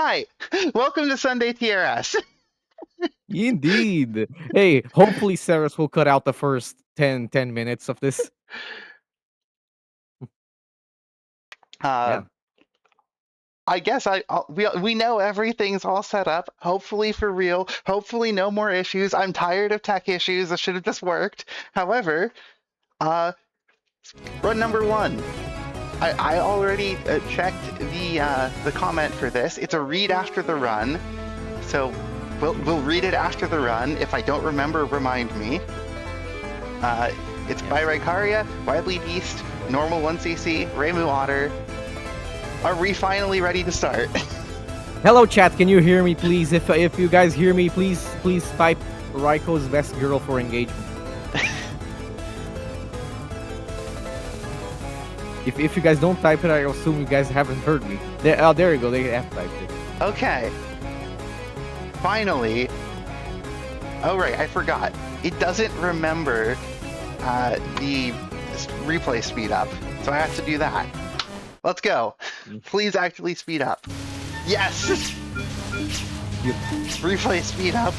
Hi, welcome to Sunday TRS. Indeed. Hey, hopefully Ceres will cut out the first 10 minutes of this. Uh, Yeah. I guess we know everything's all set up. Hopefully for real. Hopefully no more issues. I'm tired of tech issues. It should have just worked. However, run number one. I already checked the comment for this. It's a read after the run, so we'll read it after the run. If I don't remember, remind me. It's by Raikaria, Wily Beast, Normal 1cc, Reimu Otter. Are we finally ready to start? Hello, chat. Can you hear me, please? If you guys hear me, please type Raiko's best girl for engagement. If you guys don't type it, I assume you guys haven't heard me. There you go. They have typed it. Okay. Finally. Oh, right. I forgot. It doesn't remember the replay speed up, so I have to do that. Let's go. Please actually speed up. Yes! Yep. Replay speed up.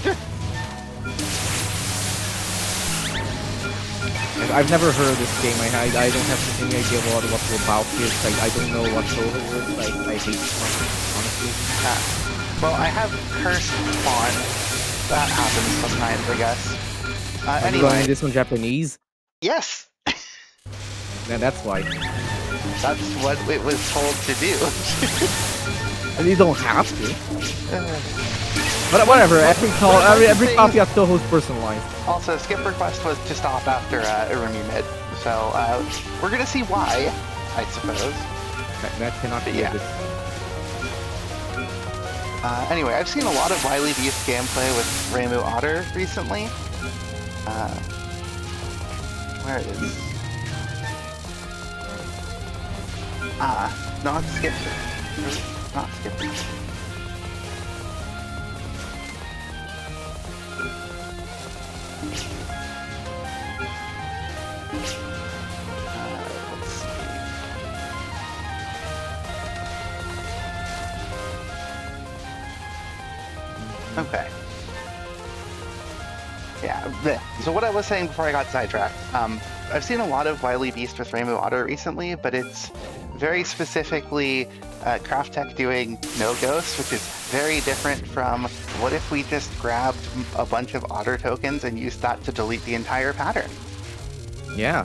I've never heard of this game. I don't have any idea what about this. I don't know what Touhou is. I hate it, honestly. Well, I have cursed font. That happens sometimes, I guess. Are you running this on Japanese? Yes! Yeah, that's why. That's what it was told to do. And you don't have to. But whatever, every copy of Touhou's personalized. Also, skip request was to stop after Irumi mid, so we're gonna see why, I suppose. That cannot be good. Anyway, I've seen a lot of Wily Beast gameplay with Reimu Otter recently. Where is? Not skip. Not skip. Let's see. Okay. Yeah. So what I was saying before I got sidetracked, I've seen a lot of Wily Beast with Reimu Otter recently, but it's very specifically Craft Tech doing no ghost, which is very different from what if we just grabbed a bunch of Otter tokens and used that to delete the entire pattern. Yeah.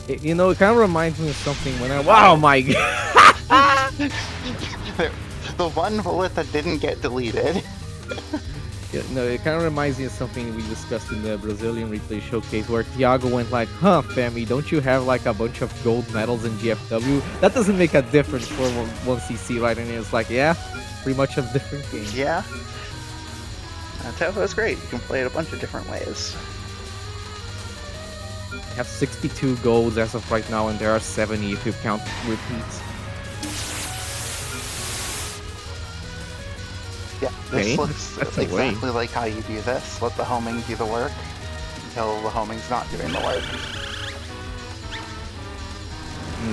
It kind of reminds me of something when wow, my god. The one bullet that didn't get deleted. Yeah, no, it kind of reminds me of something we discussed in the Brazilian replay showcase where Thiago went like, huh, Femi, don't you have like a bunch of gold medals in GFW? That doesn't make a difference for 1cc, right? And it's like, yeah, pretty much a different game. Yeah. Touhou is great. You can play it a bunch of different ways. I have 62 golds as of right now, and there are 70 if you count repeats. Yeah, this looks exactly like how you do this. Let the homing do the work until the homing's not doing the work.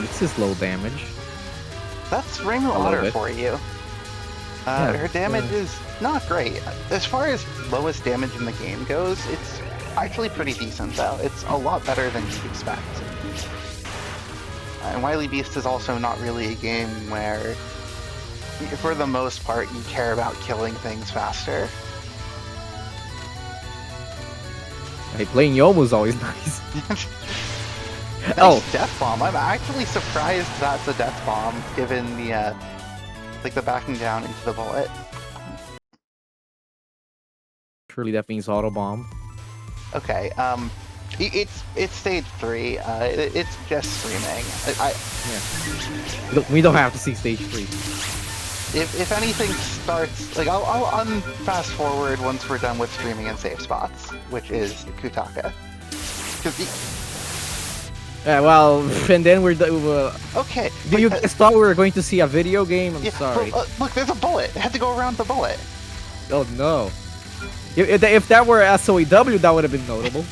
This is low damage. That's Reimu Otter for you. Yeah, her damage is not great. As far as lowest damage in the game goes, it's actually pretty decent though. It's a lot better than you'd expect. And Wily Beast is also not really a game where, for the most part, you care about killing things faster. Hey, playing Yomu is always nice. Nice death bomb. I'm actually surprised that's a death bomb, given the the backing down into the bullet. Surely that means auto bomb. Okay. It's stage 3. It's just streaming. Yeah. We don't have to see stage 3. If anything starts, like I'll fast forward once we're done with streaming in safe spots, which is Kutaka. Yeah, well, and then we're okay. Do you guys thought we were going to see a video game? I'm sorry. Look, there's a bullet. It had to go around the bullet. Oh no. If that were SOEW, that would have been notable.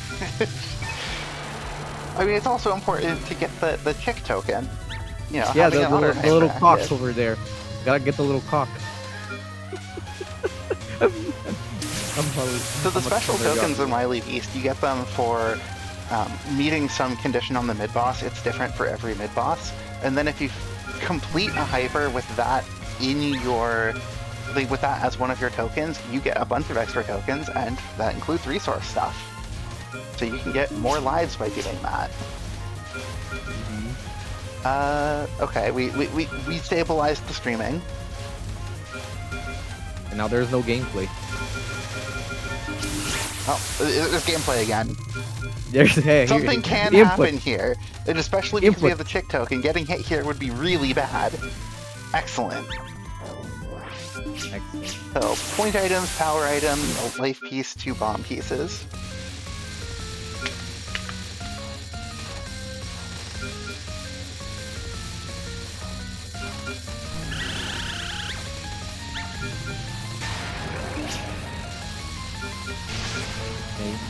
I mean, it's also important to get the chick token. You know, yeah, the little cock over there. Gotta get the little cock. So the special tokens in Wily Beast, you get them for meeting some condition on the mid-boss. It's different for every mid-boss. And then if you complete a hyper with that in your... with that as one of your tokens, you get a bunch of extra tokens, and that includes resource stuff. So you can get more lives by doing that. Okay, we stabilized the streaming. And now there's no gameplay. Oh, there's gameplay again. Something can happen here, and especially because we have the chick token. Getting hit here would be really bad. Excellent. So, point items, power item, a life piece, 2 bomb pieces.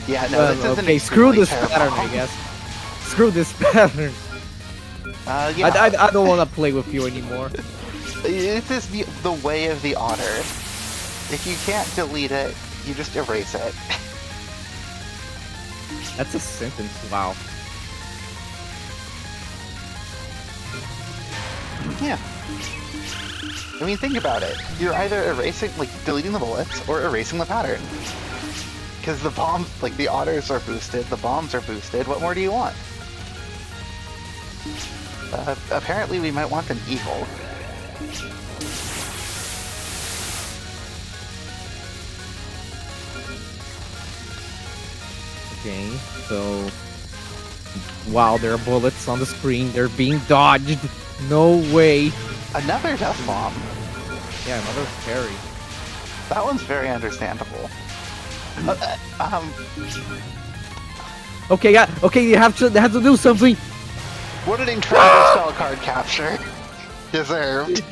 Yeah, no, this isn't okay, screw this pattern, I guess. Screw this pattern. Yeah. I don't want to play with you anymore. This is the way of the otter. If you can't delete it, you just erase it. That's a sentence, wow. Yeah. I mean, think about it. You're either erasing, like, deleting the bullets, or erasing the pattern. Because the bombs, like, the otters are boosted, the bombs are boosted, what more do you want? Apparently we might want an eagle. Okay, so... Wow, there are bullets on the screen, they're being dodged! No way! Another death bomb. Yeah, another parry. That one's very understandable. Okay, yeah, okay, you have to do something! What an incredible spell card capture. Deserved.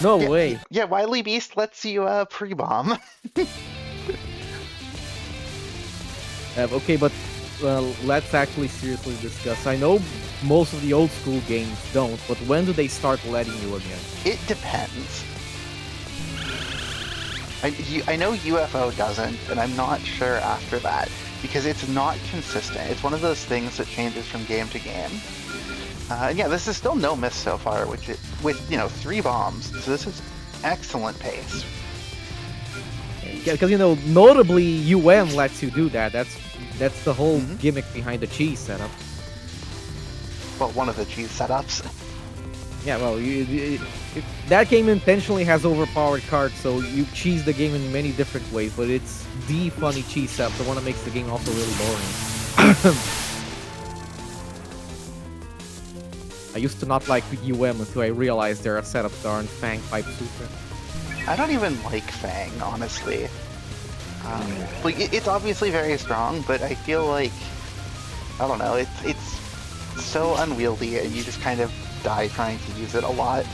No way. Yeah, Wily Beast lets you pre-bomb. Okay, but let's actually seriously discuss. I know most of the old school games don't, but when do they start letting you again? It depends. I know UFO doesn't, and I'm not sure after that, because it's not consistent. It's one of those things that changes from game to game. And yeah, this is still no miss so far, with 3 bombs, so this is excellent pace. Yeah, because notably lets you do that. That's the whole gimmick behind the cheese setup. Well, one of the cheese setups. Yeah, well, that game intentionally has overpowered cards, so you cheese the game in many different ways, but it's the funny cheese setup, the one that makes the game also really boring. I used to not like until I realized there are setups that aren't Fang Pipe Sutra. I don't even like Fang, honestly. Like, it's obviously very strong, but I feel like, I don't know, it's so unwieldy, and you just kind of die trying to use it a lot.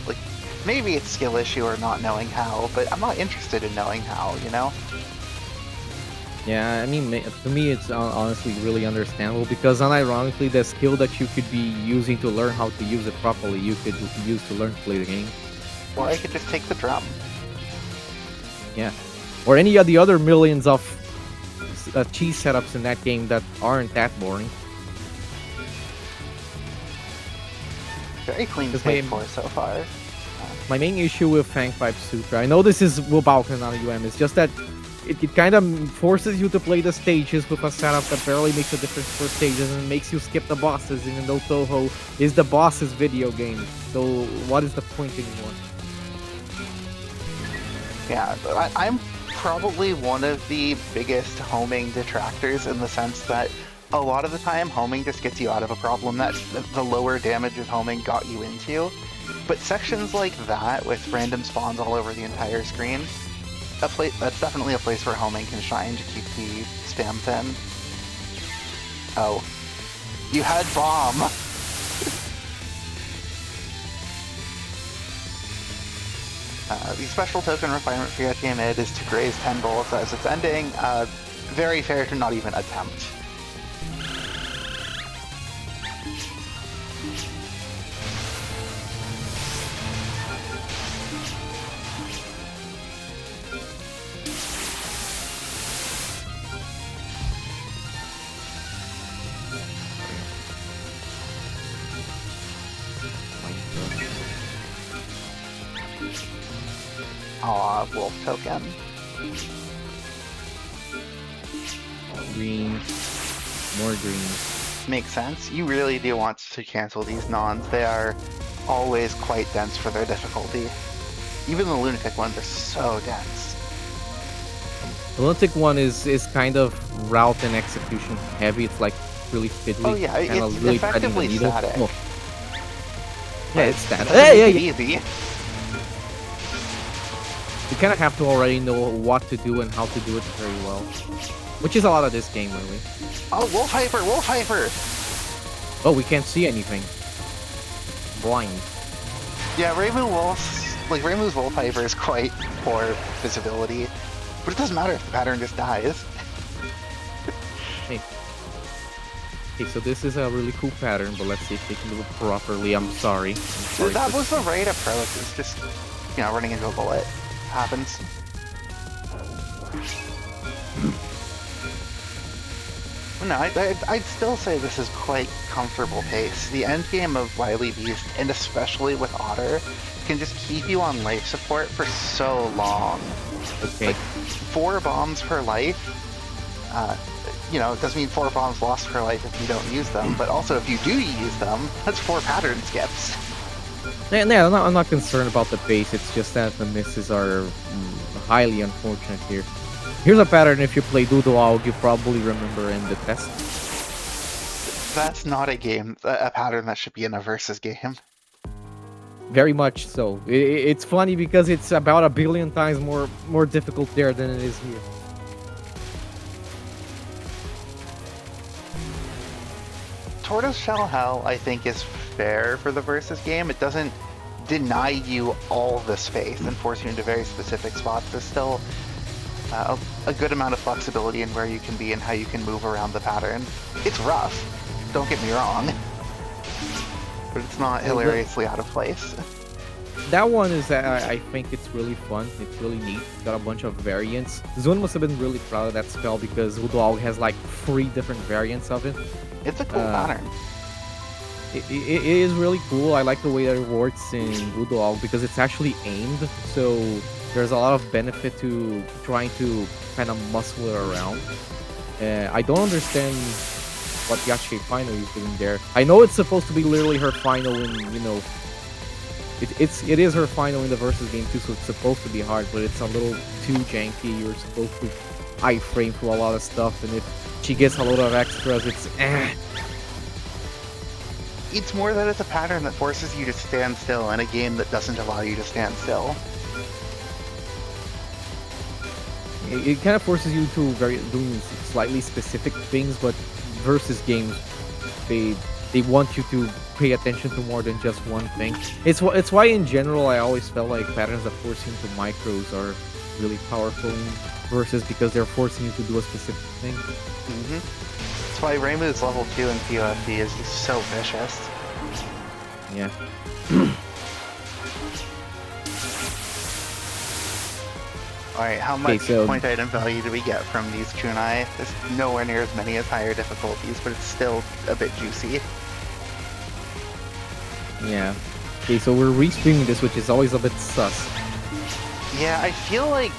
Like, maybe it's skill issue or not knowing how, but I'm not interested in knowing how, you know? Yeah, I mean, to me it's honestly really understandable, because unironically the skill that you could be using to learn how to use it properly, you could use to learn to play the game. Or I could just take the drum. Yeah. Or any of the other millions of cheese setups in that game that aren't that boring. Very clean save for so far. My main issue with Fang Pipe Sutra, I know this is WBaWC, not a it's just that it kind of forces you to play the stages with a setup that barely makes a difference for stages, and makes you skip the bosses, even though Touhou is the boss's video game. So what is the point anymore? Yeah, I'm probably one of the biggest homing detractors, in the sense that a lot of the time homing just gets you out of a problem that the lower damage of homing got you into. But sections like that, with random spawns all over the entire screen, that's definitely a place where homing can shine to keep the spam thin. Oh. You had bomb! The special token requirement for Yachi Mid is to graze 10 bullets as its ending. Very fair to not even attempt. Aw, wolf token. Green. More green. Makes sense. You really do want to cancel these nons. They are always quite dense for their difficulty. Even the lunatic ones are so dense. The lunatic one is kind of route and execution heavy. It's like really fiddly. Oh yeah, kinda it's really threading the effectively needle. static. Oh. Yeah, it's static. Doesn't Hey, make yeah, it easy. You kind of have to already know what to do and how to do it very well. Which is a lot of this game, really. Oh, wolf hyper, wolf hyper! Oh, we can't see anything. Blind. Yeah, Reimu's wolf hyper is quite poor visibility. But it doesn't matter if the pattern just dies. Hey. Okay, so this is a really cool pattern, but let's see if they can do it properly. I'm sorry. That was the right approach. It's just, you know, running into a bullet. Happens. No, I'd still say this is quite comfortable pace. The end game of Wily Beast, and especially with Otter, can just keep you on life support for so long. Okay. Like, 4 bombs per life, you know, it doesn't mean 4 bombs lost per life if you don't use them, but also if you do use them, that's 4 pattern skips. Yeah, I'm not concerned about the pace, it's just that the misses are highly unfortunate here. Here's a pattern if you play WBaWC, you probably remember in the test. That's not a pattern that should be in a versus game. Very much so. It's funny because it's about 1 billion times more difficult there than it is here. Tortoiseshell Hell, I think, is fair for the versus game. It doesn't deny you all the space and force you into very specific spots. There's still a good amount of flexibility in where you can be and how you can move around the pattern. It's rough, don't get me wrong, but it's not hilariously out of place. That one is, I think it's really fun. It's really neat. It's got a bunch of variants. Zone must have been really proud of that spell because WBaWC has like 3 different variants of it. It's a cool pattern. It is really cool. I like the way that it works in WBaWC because it's actually aimed, so there's a lot of benefit to trying to kind of muscle it around. I don't understand what Yashi final is doing there. I know it's supposed to be literally her final in, you know, it is her final in the versus game too, so it's supposed to be hard, but it's a little too janky. You're supposed to iframe through a lot of stuff, and if she gets a lot of extras, it's It's more that it's a pattern that forces you to stand still in a game that doesn't allow you to stand still. It kind of forces you to doing slightly specific things, but versus games, they want you to pay attention to more than just one thing. It's why in general I always felt like patterns that force you into micros are really powerful in versus because they're forcing you to do a specific thing. That's why Reimu's level 2 in PoFD is just so vicious. Yeah. Alright, how much so point item value do we get from these kunai? It's nowhere near as many as higher difficulties, but it's still a bit juicy. Yeah. Okay, so we're restreaming this, which is always a bit sus. Yeah, I feel like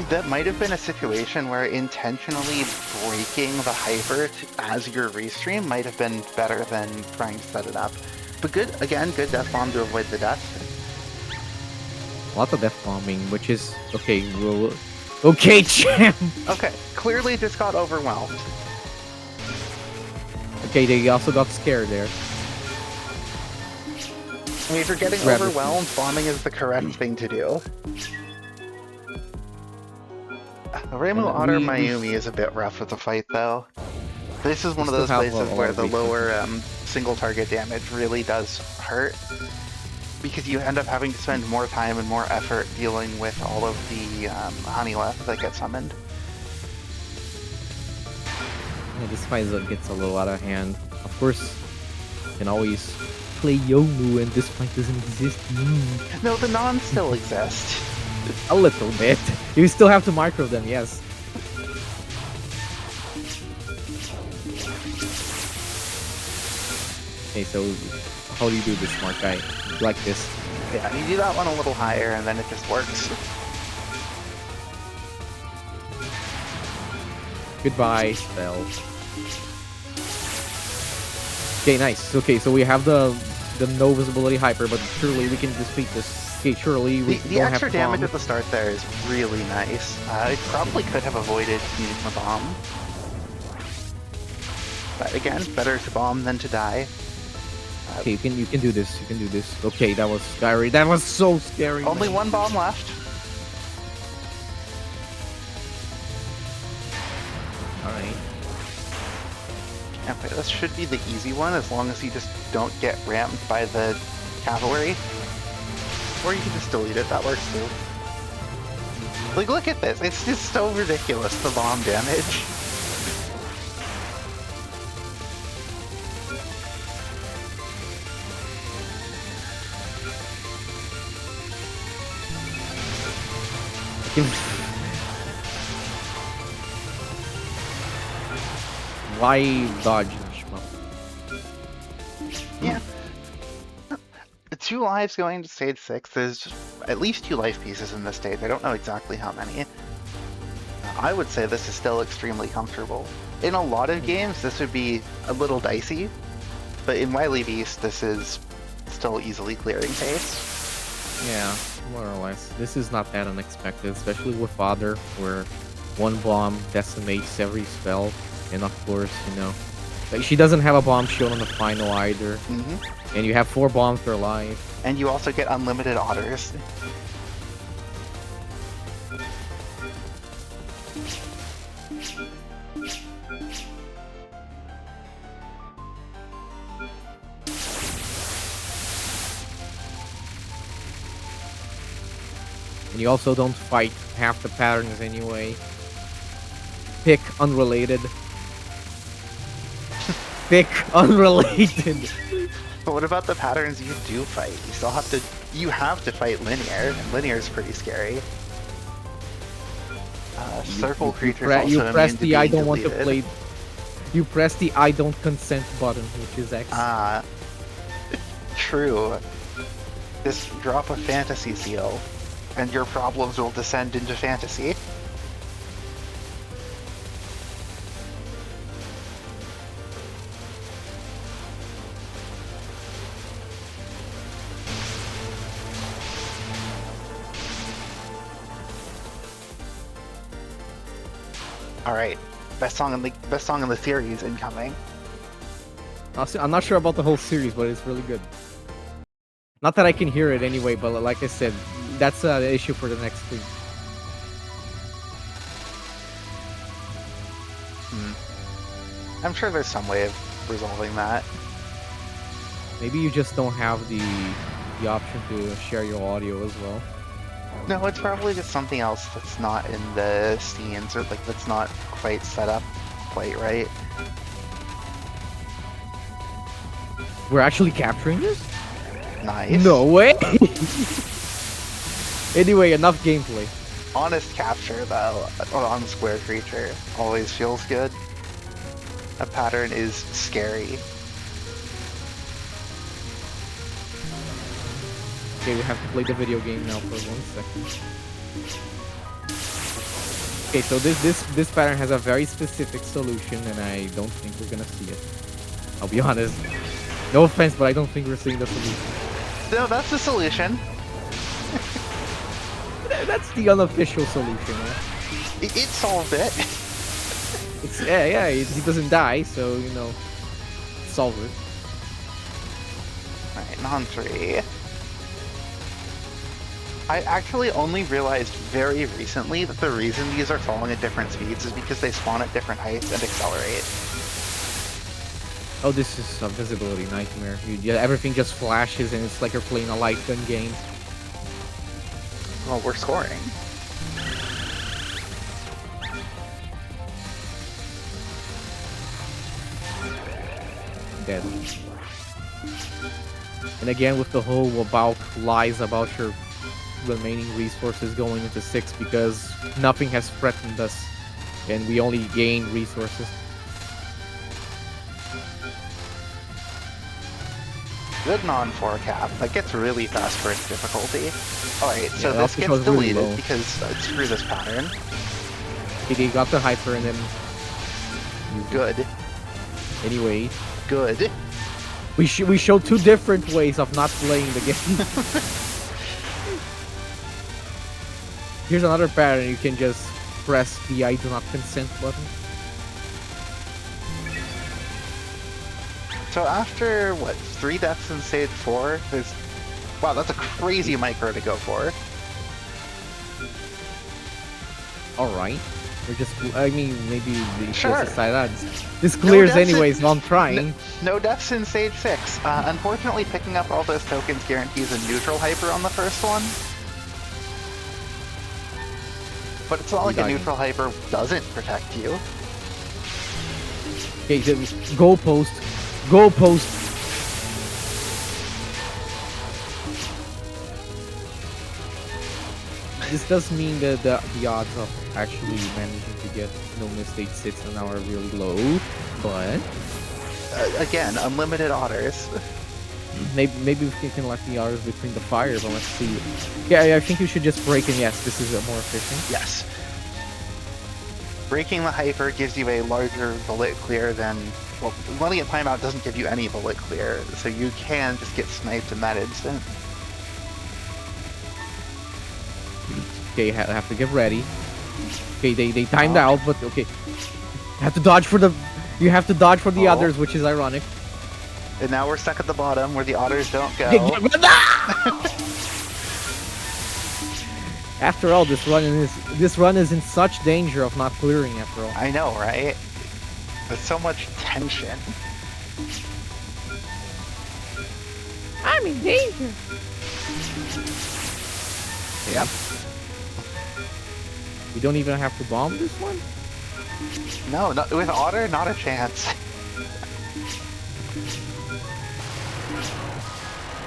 that might have been a situation where intentionally breaking the hyper as your restream might have been better than trying to set it up. But good death bomb to avoid the death. A lot of death bombing, which is okay. Okay, champ. Okay, clearly just got overwhelmed. Okay, they also got scared there. I mean, if you're getting overwhelmed, bombing is the correct thing to do. Reimu Otter Mayumi is a bit rough with the fight, though. This is one of those places where the lower single target damage really does hurt, because you end up having to spend more time and more effort dealing with all of the honey left that get summoned. Yeah, this fight gets a little out of hand. Of course, you can always play Yomu and this fight doesn't exist. No, the non still exist. A little bit. You still have to micro them, yes. Okay, so how do you do this, smart guy? like this. Yeah, you do that one a little higher and then it just works. Goodbye, spell. Okay, nice. Okay, so we have the no visibility hyper, but surely we can defeat this. Okay, surely we The don't extra have to damage bomb. at the start there is really nice. I probably could have avoided needing the bomb. But again, better to bomb than to die. Okay, you can do this. You can do this. Okay, that was scary. That was so scary. Only one bomb left. Alright. Okay, this should be the easy one as long as you just don't get rammed by the cavalry. Or you can just delete it, that works too. Like, look at this. It's just so ridiculous, the bomb damage. Why dodge, Shmup? Yeah. 2 lives going to stage 6. There's at least 2 life pieces in this stage. I don't know exactly how many. I would say this is still extremely comfortable. In a lot of games, this would be a little dicey, but in Wily Beast, this is still easily clearing pace. Yeah, more or less. This is not that unexpected, especially with Father, where one bomb decimates every spell. And of course, you know, like she doesn't have a bomb shield on the final either. Mm-hmm. And you have 4 bombs per life. And you also get unlimited otters. And you also don't fight half the patterns anyway. Pick unrelated. Pick unrelated. But what about the patterns you do fight? You still have to. You have to fight linear, and linear is pretty scary. Circle creatures also you press immune to the I being don't want to deleted. play. You press the I don't consent button, which is X. True. Just drop a fantasy seal, and your problems will descend into fantasy. All right, best song in the series incoming. I'm not sure about the whole series, but it's really good. Not that I can hear it anyway, but like I said, that's the issue for the next week. I'm sure there's some way of resolving that. Maybe you just don't have the option to share your audio as well. No, it's probably just something else that's not in the scenes, or like that's not quite set up quite right. We're actually capturing this? Nice. No way! Anyway, enough gameplay. Honest capture though on square creature always feels good. A pattern is scary. Okay, we have to play the video game now for 1 second. Okay, so this pattern has a very specific solution, and I don't think we're gonna see it. I'll be honest. No offense, but I don't think we're seeing the solution. No, that's the solution. That's the unofficial solution. Yeah? It solved it. It's yeah. He doesn't die, so you know, solve it. Alright, non-3. I actually only realized very recently that the reason these are falling at different speeds is because they spawn at different heights and accelerate. Oh, this is a visibility nightmare. Everything just flashes, and it's like you're playing a light gun game. Well, we're scoring. Dead. And again, with the whole about lies about your remaining resources going into 6, because nothing has threatened us, and we only gain resources. good non-4 cap. That gets really fast first difficulty. Alright, so Yeah, this that gets was really deleted low. because screw this pattern. He got the hyper and then... Good. Anyway, Good. we show two different ways of not playing the game. Here's another pattern. You can just press the I do not consent button. So after, what, 3 deaths in stage 4, there's... Wow, that's a crazy micro to go for. Alright. We're just... I mean, maybe the Sure. decide that. This clears deaths anyways, so I'm trying. No deaths in stage 6. Unfortunately, picking up all those tokens guarantees a neutral hyper on the first one. But it's not like a neutral hyper doesn't protect you. Okay, go post. Go post. This does mean that the odds of actually managing to get no mistake sits now are really low, but Again, unlimited otters. maybe we can let the others between the fire, but let's see. Yeah, I think you should just break, and yes, this is more efficient. Yes. Breaking the hyper gives you a larger bullet clear than... Well, letting it timeout doesn't give you any bullet clear, so you can just get sniped in that instant. Okay, have to get ready. Okay, they timed out, but okay. Have to dodge for the... You have to dodge for the others, which is ironic. And now we're stuck at the bottom where the otters don't go. After all, this run is in such danger of not clearing. After all, I know, right? There's so much tension. I'm in danger. Yep. We don't even have to bomb this one. No, with otter, not a chance.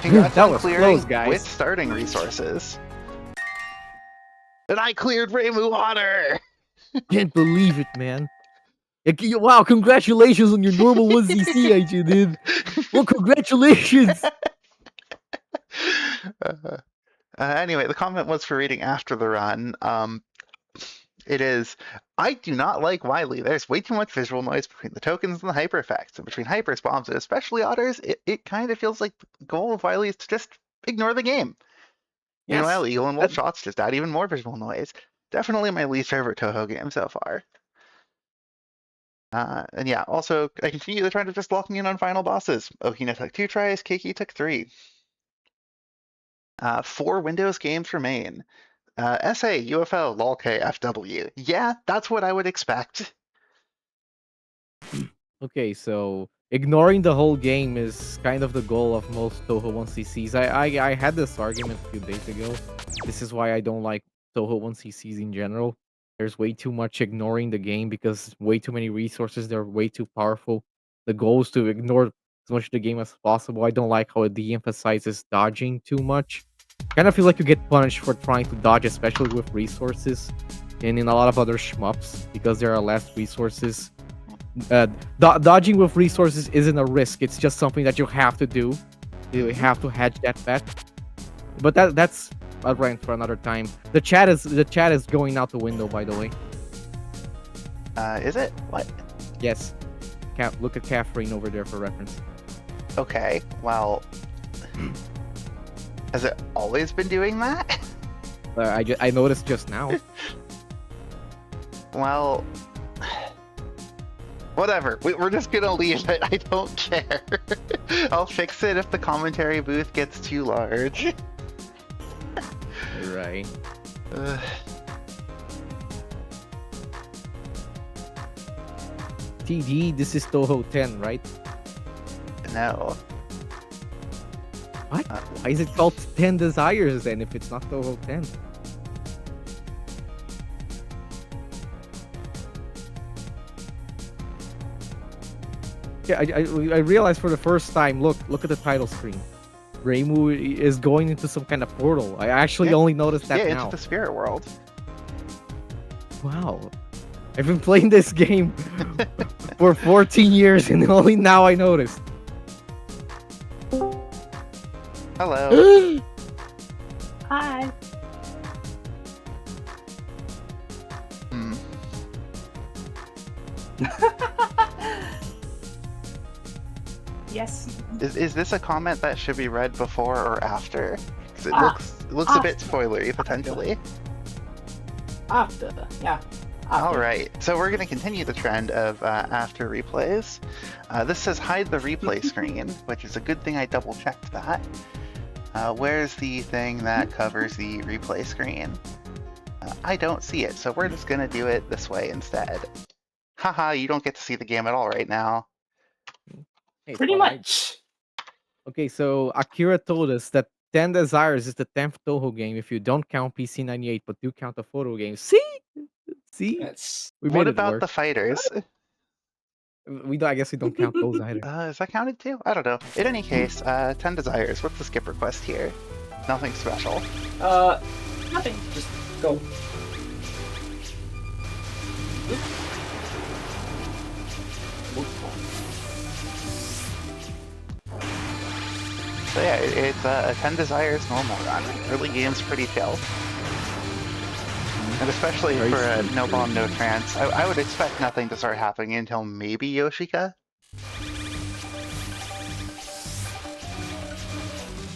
Congrats That on was clearing close, guys. with starting resources. And I cleared Reimu Otter! Can't believe it, man. Wow, congratulations on your normal 1cc, I did. Well, congratulations. Anyway, the comment was for reading after the run. It is, I do not like Wily. There's way too much visual noise between the tokens and the hyper effects. And between hyper bombs and especially otters, it kind of feels like the goal of Wily is to just ignore the game. Yes. Meanwhile, Eagle and Wolf shots just add even more visual noise. Definitely my least favorite Touhou game so far. And yeah, also, I continue the trend of just locking in on final bosses. Ohina took 2 tries, Keiki took 3. 4 Windows games remain. SA, UFL, LOLK, FW. Yeah, that's what I would expect. Okay, so ignoring the whole game is kind of the goal of most Touhou 1cc's. I had this argument a few days ago. This is why I don't like Touhou 1cc's in general. There's way too much ignoring the game because way too many resources. They're way too powerful. The goal is to ignore as much of the game as possible. I don't like how it de-emphasizes dodging too much. Kind of feel like you get punished for trying to dodge, especially with resources, and in a lot of other shmups because there are less resources. Dodging with resources isn't a risk. It's just something that you have to do. You have to hedge that bet. But that's a rant for another time. The chat is going out the window, by the way. Is it? What? Yes. Look at Katherine over there for reference. Okay, well... Has it always been doing that? I noticed just now. Well... Whatever, we're just gonna leave it. I don't care. I'll fix it if the commentary booth gets too large. Right. TD, this is Touhou 10, right? No. What? Why is it called 10 Desires then if it's not Touhou 10? Yeah, I realized for the first time, look at the title screen. Reimu is going into some kind of portal. I actually only noticed that now. Yeah, into the spirit world. Wow. I've been playing this game for 14 years and only now I noticed. Hello. Hi. Hmm. Yes. Is this a comment that should be read before or after? 'Cause it Ah, looks a bit after. spoilery potentially. After. Yeah. After. All right, so we're going to continue the trend of after replays. This says hide the replay screen, which is a good thing I double checked that. Where's the thing that covers the replay screen? I don't see it, so we're just going to do it this way instead. Haha, you don't get to see the game at all right now. Hey, Pretty but much. Okay, so Akira told us that 10 Desires is the 10th Touhou game if you don't count PC98, but do count the photo game. See? See? That's. We What made it about work. the fighters? I guess we don't count those either. Is that counted too? I don't know. In any case, 10 Desires. What's the skip request here? Nothing special. Nothing. Just go. So yeah, it's a 10 Desires normal run. Early game's pretty chill. And especially Very for a sweet. no bomb, no trance, I would expect nothing to start happening until maybe Yoshika.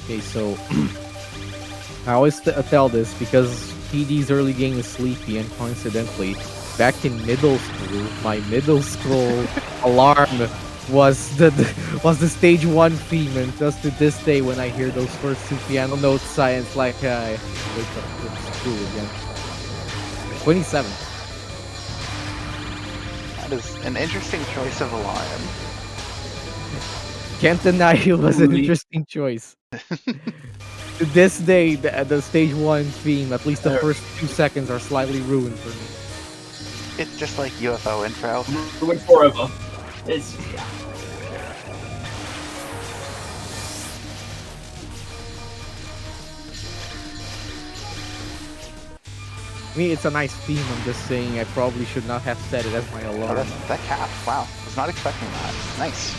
Okay, so I always tell this because PD's early game is sleepy, and coincidentally, back in middle school, my middle school alarm was the stage 1 theme, and just to this day, when I hear those first 2 piano notes, it's like I wake up to school again. 27. That is an interesting choice of alarm. Can't deny it was an Truly. interesting choice. To this day, the stage 1 theme, at least the first 2 seconds, are slightly ruined for me. It's just like UFO intro. Ruined forever. It's. Yeah. I mean, it's a nice theme. I'm just saying I probably should not have set it as my Oh, alarm. that cap. Wow. Was not expecting that. Nice.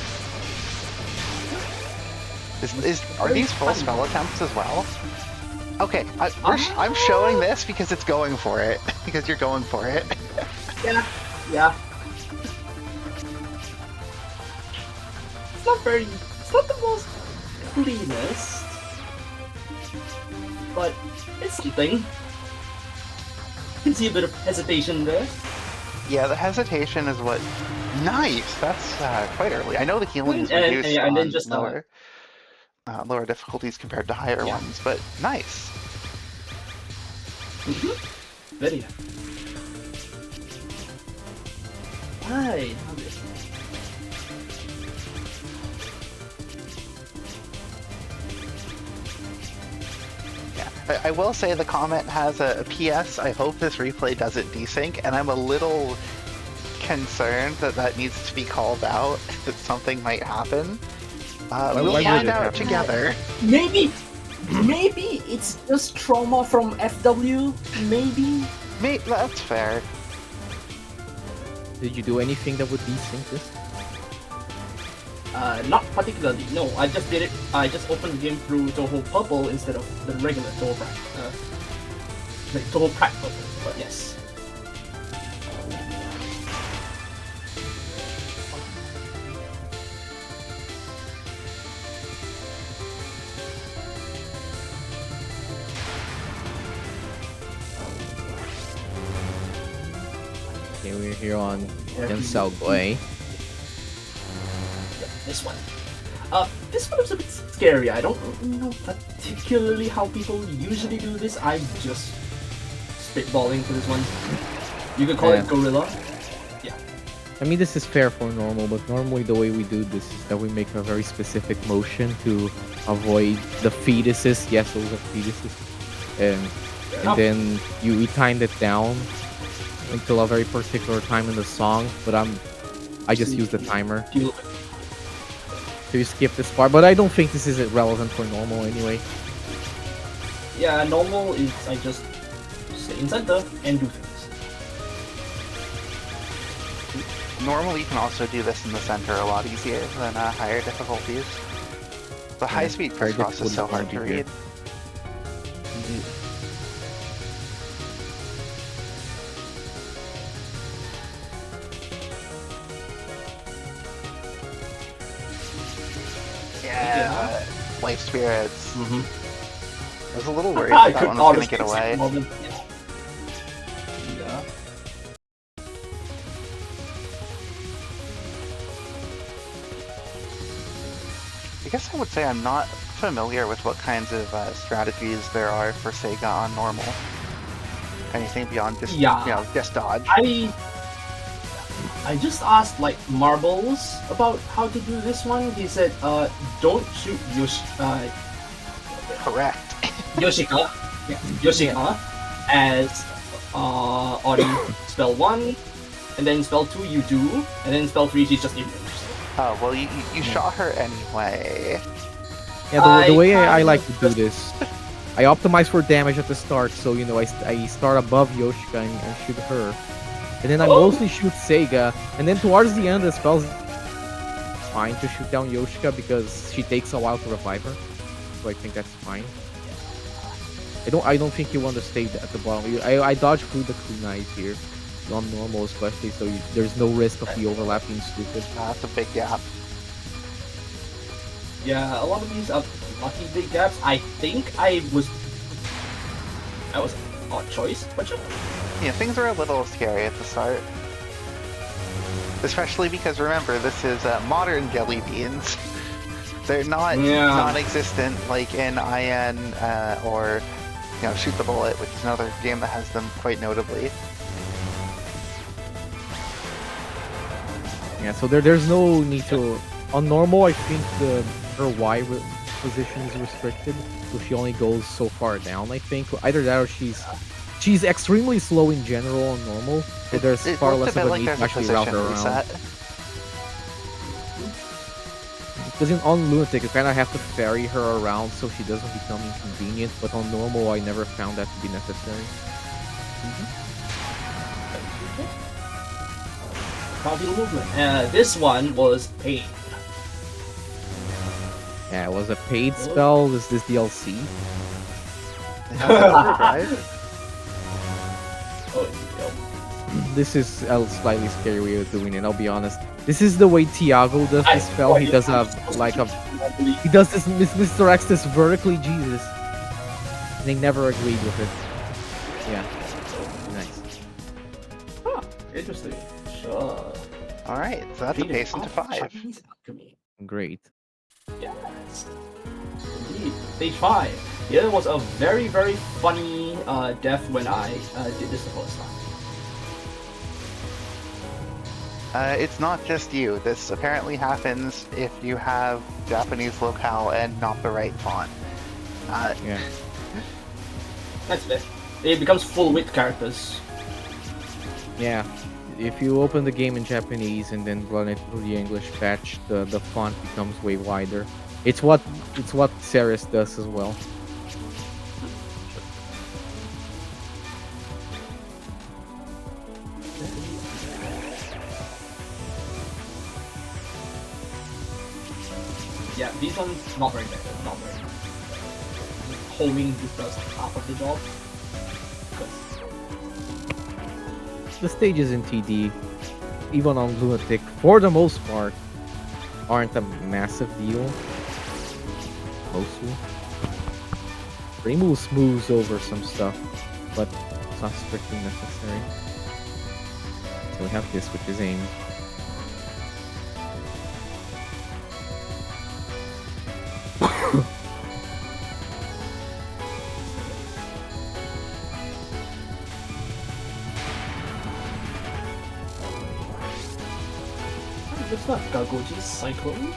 Are these full spell attempts as well? Okay, I'm showing this because it's going for it. Because you're going for it. Yeah. Yeah. It's not very. It's not the most cleanest, but it's something. You can see a bit of hesitation there. Yeah, the hesitation is what. Nice. That's quite early. I know the healing is And- reduced and then on just, lower difficulties compared to higher Yeah. ones, but nice. Very. Right. Yeah, I will say the comment has a PS. I hope this replay doesn't desync, and I'm a little concerned that that needs to be called out. That something might happen. We'll would find it out happen? together. Maybe it's just trauma from FW. Maybe. That's fair. Did you do anything that would desync this? Not particularly. No, I just did it. I just opened the game through Touhou Purple instead of the regular Touhou Prac. Like Touhou Prac Purple. But yes. Okay, we're here on Yeah, Gensao Gui. This one. This one is a bit scary. I don't know particularly how people usually do this. I'm just spitballing for this one. You could call Yeah. it gorilla. Yeah. I mean, this is fair for normal, but normally the way we do this is that we make a very specific motion to avoid the fetuses. Yes, those are fetuses. And then we timed it down until a very particular time in the song, but I just use the timer to skip this part. But I don't think this is relevant for normal anyway. Yeah, normal is I just stay in center and do things. Normally, you can also do this in the center a lot easier than higher difficulties. The high-speed very crisscross is so difficult hard to to read. Yeah, life spirits. I was a little worried I that could one was gonna honestly get away. Yeah. I guess I would say I'm not familiar with what kinds of strategies there are for Sega on normal. Anything beyond just, just dodge. I just asked like Marbles about how to do this one. He said, don't shoot Correct. Yoshika. Yeah, Yoshika as on spell 1, and then spell 2 you do, and then spell 3 she's just imaged. Oh, well, you shot her anyway. Yeah, the way I like to do this, I optimize for damage at the start, so you know I start above Yoshika and shoot her, and then I mostly shoot Sega, and then towards the end the spell's fine to shoot down Yoshika because she takes a while to revive her, so I think that's fine. I don't think you want to stay at the bottom. I dodge through the kunais here, on normal especially, so there's no risk of the overlap being stupid. That's a big gap. Yeah, a lot of these are lucky big gaps. I think that was an odd choice, but sure. Yeah, things are a little scary at the start. Especially because, remember, this is modern jelly beans. They're not non-existent like in IN or, Shoot the Bullet, which is another game that has them quite notably. Yeah, so there's no need to... On normal, I think her Y position is restricted, so she only goes so far down, I think. Either that or she's extremely slow in general on normal, so there's far less of a need to actually route her around. Because on Lunatic, you kind of have to ferry her around so she doesn't become inconvenient, but on normal, I never found that to be necessary. Popular movement. This one was paid. Yeah, it was a paid spell. Is this DLC? This is a slightly scary way of doing it, I'll be honest. This is the way Tiago does this spell. He does he does this Mr. X this vertically Jesus. And they never agreed with it. Yeah. Nice. Huh, interesting. Sure. Alright, so that's a pace into 5. Great. Yes. Indeed. Stage 5. Yeah, it was a very, very funny death when I did this the first time. It's not just you. This apparently happens if you have Japanese locale and not the right font. Yeah. That's it. It becomes full width characters. Yeah. If you open the game in Japanese and then run it through the English patch, the font becomes way wider. It's what Ceres does as well. Yeah, these ones not very effective, not very. Homing just does half of the job. The stages in TD, even on Lunatic, for the most part, aren't a massive deal. Mostly. Reimu smooths over some stuff, but it's not strictly necessary. So we have this, which is aimed. It's not Gagoji's Cyclone.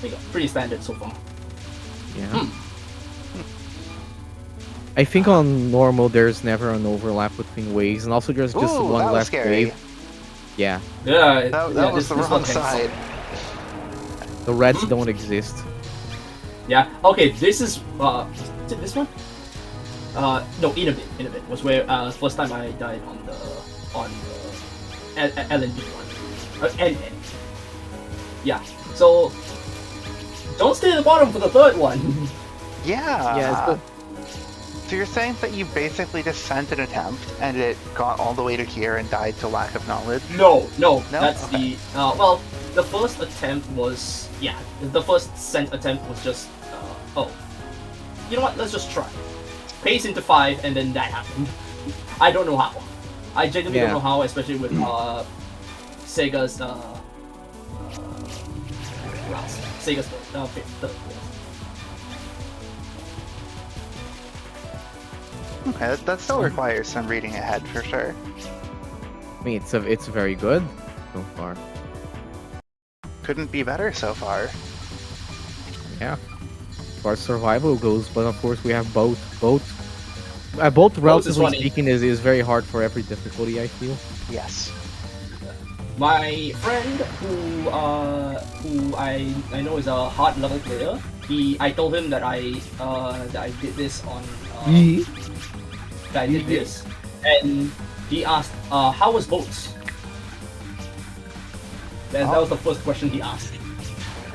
There you go. Pretty standard so far. Yeah. I think on normal there's never an overlap between waves, and also there's just one left wave. Yeah. Yeah. That was the wrong side. The reds don't exist. Yeah. Okay. This is is it this one? No, Inabit was where first time I died on the LNB one. NN. Yeah. So Don't stay at the bottom for the third one. Yeah. Yeah, so- So you're saying that you basically just sent an attempt and it got all the way to here and died to lack of knowledge? No, No? that's Okay. the well, the first attempt was the first sent attempt was just oh, you know what? Let's just try. Pace into 5 and then that happened. I don't know how. I genuinely don't know how, especially with Sega's Sega's third. Okay, that still requires some reading ahead for sure. I mean, it's very good so far. Couldn't be better so far. Yeah, as far as survival goes, but of course we have both relatively funny. speaking is very hard for every difficulty, I feel. Yes. My friend who I know is a hard level player. I told him that I did this on that I did this, and he asked how was boats? That was the first question he asked.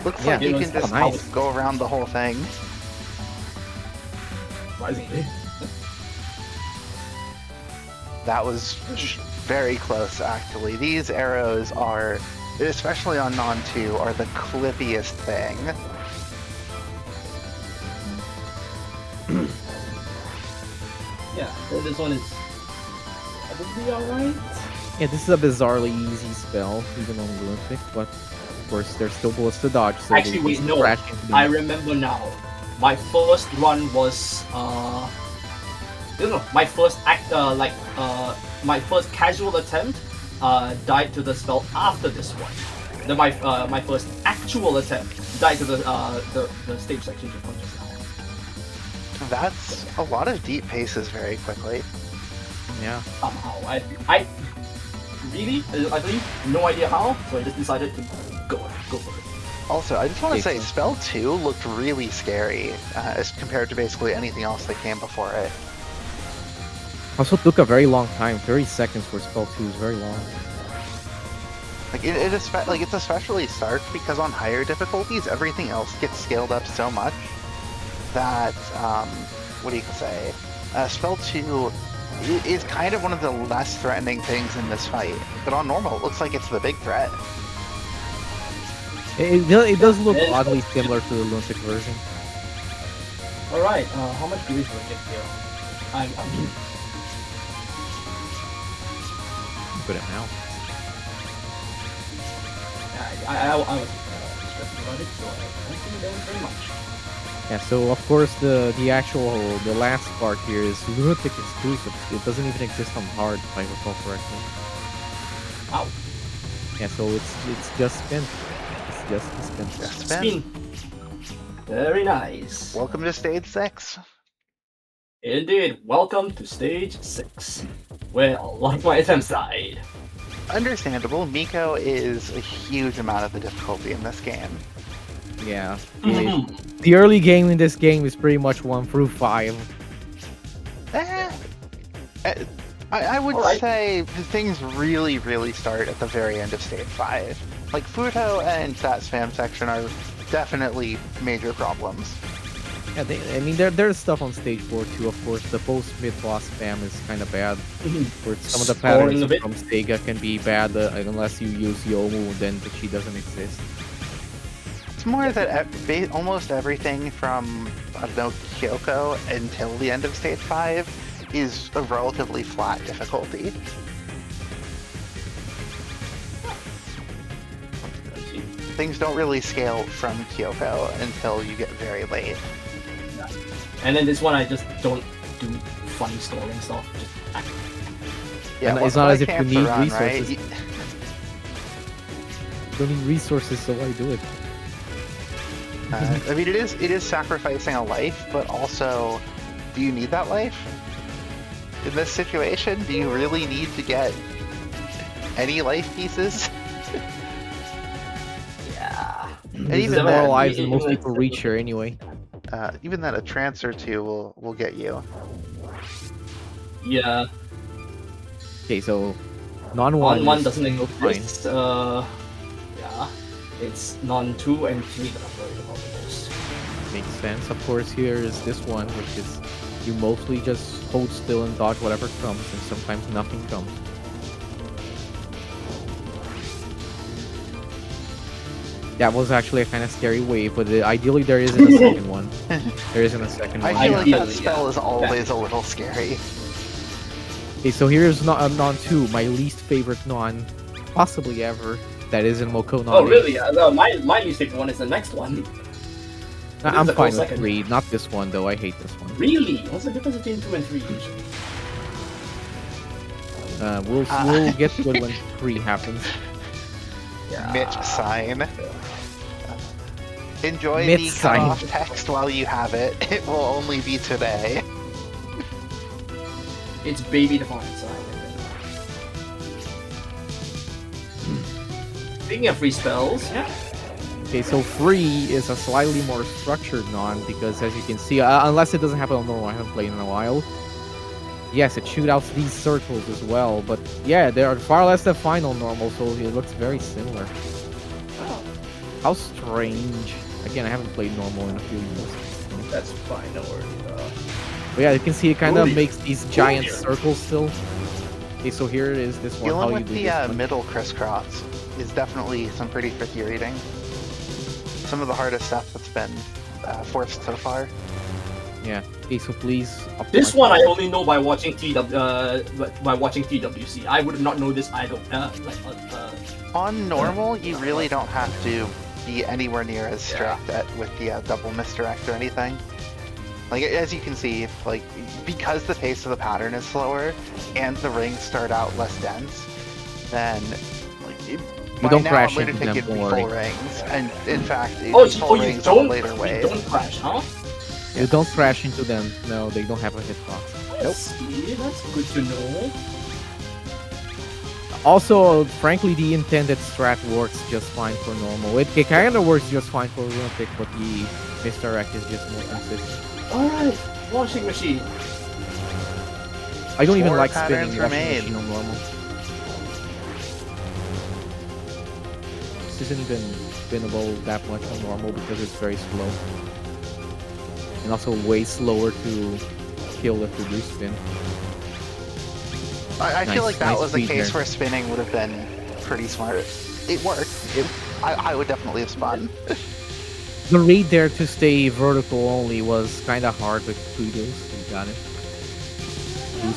Looks Yeah, like you it can was just nice. go around the whole thing. Surprisingly. That was very close, actually. These arrows are, especially on Non 2, are the clippiest thing. Yeah, so this one is probably alright. Yeah, this is a bizarrely easy spell, even on Lunatic, but of course there's still bullets to dodge. So Actually, they wait, just no. crash into them. I remember now. My first run was my first my first casual attempt died to the spell after this one. Then my first actual attempt died to the stage section just punches now. That's a lot of deep paces very quickly. Yeah. Somehow I really I believe no idea how, so I just decided to go for it. Also, I just want to say, Decent. Spell 2 looked really scary as compared to basically anything else that came before it. Also took a very long time. 30 seconds for spell 2 is very long. Like it's especially stark because on higher difficulties, everything else gets scaled up so much that what do you say? Spell 2 is kind of one of the less threatening things in this fight, but on normal, it looks like it's the big threat. It does look oddly similar to the Lunatic version. Alright, how much damage will I get here? I'm Good at now. I was stressing about it, so I don't think that was very much. Yeah, so of course the last part here is Lunatic exclusive. It doesn't even exist on hard, if I recall correctly. Wow. Yeah, so it's just spin. It's just a spin. Just Spin. Very nice. Welcome to stage 6. Indeed, welcome to stage 6. Well, like my attempts died. Understandable, Miko is a huge amount of the difficulty in this game. Yeah. Mhm. The early game in this game is pretty much 1 through 5. I would Alright. say things really, really start at the very end of stage 5. Like, Futo and that spam section are definitely major problems. Yeah, there's stuff on stage 4 too, of course. The post-mid boss spam is kind of bad. For some of the Scoring patterns a bit. from Sega can be bad unless you use EoSD, then she doesn't exist. It's more that almost everything from, I don't know, Kyoko until the end of stage 5 is a relatively flat difficulty. Things don't really scale from Kyoko until you get very late. And then this one, I just don't do funny scoring stuff. Just Yeah, And it's why not as if you can't need run, resources. right? You don't need resources, so why do it? I mean, it is sacrificing a life, but also, do you need that life? In this situation, do you really need to get any life pieces? yeah. And This is even more then, lives than most people reach here anyway. even then, a trance or two will get you. Yeah. Okay, so non-one On one is doesn't still fine. exist. Yeah. It's non 2 and 3 that I'm worried about the most. Makes sense. Of course, here is this one, which is you mostly just hold still and dodge whatever comes, and sometimes nothing comes. That was actually a kind of scary wave, but ideally there isn't a second one. There isn't a second one. I feel like that Ideally, spell yeah. is always a little scary. Okay, so here's non 2, my least favorite non, possibly ever. That is in Moko non. Oh, really? No, my least favorite one is the next one. I'm the fine with second. 3, not this one though. I hate this one. Really? What's the difference between 2 and 3 usually? We'll get to it when 3 happens. Yeah. Mitch sign. Enjoy Mitch the sign. cutoff text while you have it. It will only be today. It's baby defined sign. Speaking of free spells, yeah. Okay, so 3 is a slightly more structured non because, as you can see, unless it doesn't happen on normal, I haven't played in a while. Yes, it shoots out these circles as well, but yeah, they are far less defined on normal, so it looks very similar. Oh, How strange. Again, I haven't played normal in a few years. that's fine, no worries. But yeah, you can see it kind of Holy- makes these giant here. circles still. Okay, so here it is, this one. Dealing How you with do the this one. middle crisscross is definitely some pretty tricky reading. Some of the hardest stuff that's been forced so far. Yeah. Okay, so please. This optimize. one I only know by watching TWC. I would not know this idol. On normal, you really don't have to be anywhere near as strict with the double misdirect or anything. Like, as you can see, like, because the pace of the pattern is slower and the rings start out less dense, then like by don't now, crash I'm going to into think them, it'd be don't full worry. rings, and in fact, it'd Oh, be full oh, you rings on a don't, later you wave. don't crash, huh? You don't crash into them. No, they don't have a hitbox. Nope. See, that's good to know. Also, frankly, the intended strat works just fine for normal. It kind of works just fine for Lunatic, but the misdirect is just more consistent. Alright, washing machine. I don't even 4 like spinning patterns the washing remain. machine on normal. This isn't even spinnable that much on normal because it's very slow. And also way slower to kill if you do spin. I feel Nice- like that nice was a speed case there. where spinning would have been pretty smart. It worked. I would definitely have spun. The raid there to stay vertical only was kind of hard, but kudos, you got it.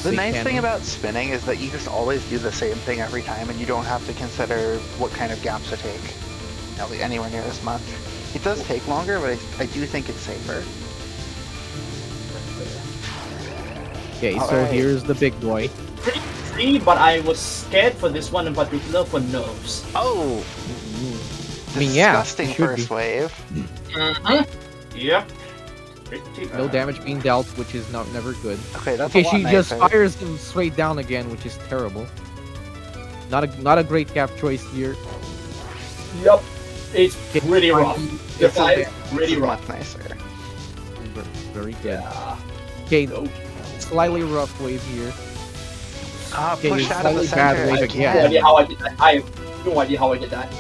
The nice thing about spinning is that you just always do the same thing every time, and you don't have to consider what kind of gaps to take. Not like anywhere near as much. It does take longer, but I do think it's safer. Okay, so Alright. here's the big boy. Pretty free, but I was scared for this one in particular for nerves. Oh! I mean, yeah, Disgusting it should first be. wave. Yep. Pretty No bad. damage being dealt, which is never good. Okay, that's Okay, a lot she just nicer. fires him straight down again, which is terrible. Not a great cap choice here. Yep. It's Okay, pretty rough. The It's a fight bit- is pretty it's rough. much nicer. Very good. Yeah. Okay, Nope. slightly rough wave here. Ah, Okay, push out of the slightly bad center wave I again. have no again. idea how I did that. I have no idea how I did that.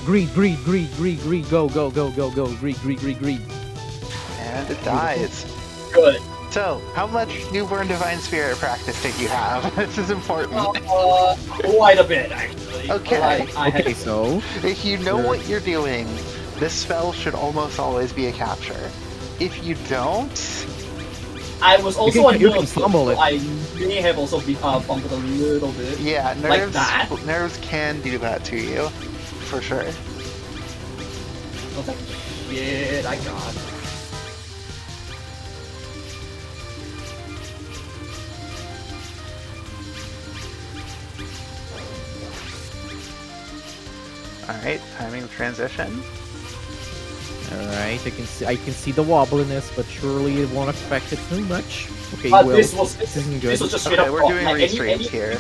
Greed, greed, greed, greed, greed, go, go, go, go, go, greed, greed, greed, greed. And it dies. Good. So, how much Newborn Divine Spirit practice did you have? This is important. Quite a bit, actually. Okay. I had Okay, so If you know Sure. what you're doing, this spell should almost always be a capture. If you don't, I was also You on can- you can nerves, fumble so it. I may have also been bumped a little bit. yeah, Like nerves that? nerves can do that to you, for sure. I was like, shit, I got it. All right, timing of transition. alright, I can see the wobbliness, but surely it won't affect it too much. Okay, But well, this was isn't good. This was just straight Okay, up. we're doing like, restreams here.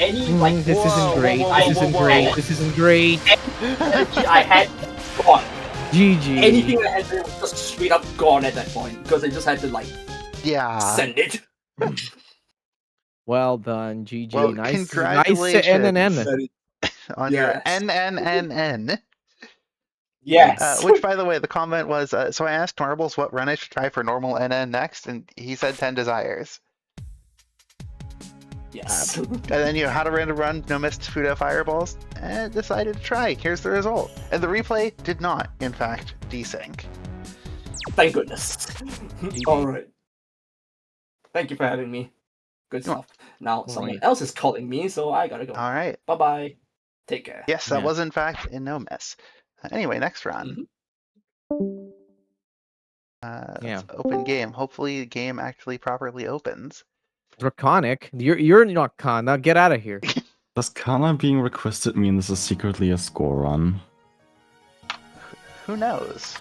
Any like This isn't great. I- This isn't great. This isn't great. Anything I had gone. GG. Anything I had there was just straight up gone at that point because I just had to like Yeah. send it. Well done, GG. Well, Nice congratulations. NNN. Very- On your Yes. NNNN. Yes. Which, by the way, the comment was, so I asked Marbles what run I should try for normal NN next, and he said 10 desires. Yes. And then, how to random run, no missed Fuda fireballs, and decided to try. Here's the result. And the replay did not, in fact, desync. Thank goodness. All right. Thank you for having me. Good You're stuff. Now someone right. else is calling me, so I gotta go. All right. Bye bye. Take care. Yes, that Yeah. was, in fact, a no miss. Anyway, next run. Let's open game. Hopefully the game actually properly opens. Draconic. You're not Kana. Get out of here. Does Kana being requested mean this is secretly a score run? Who knows?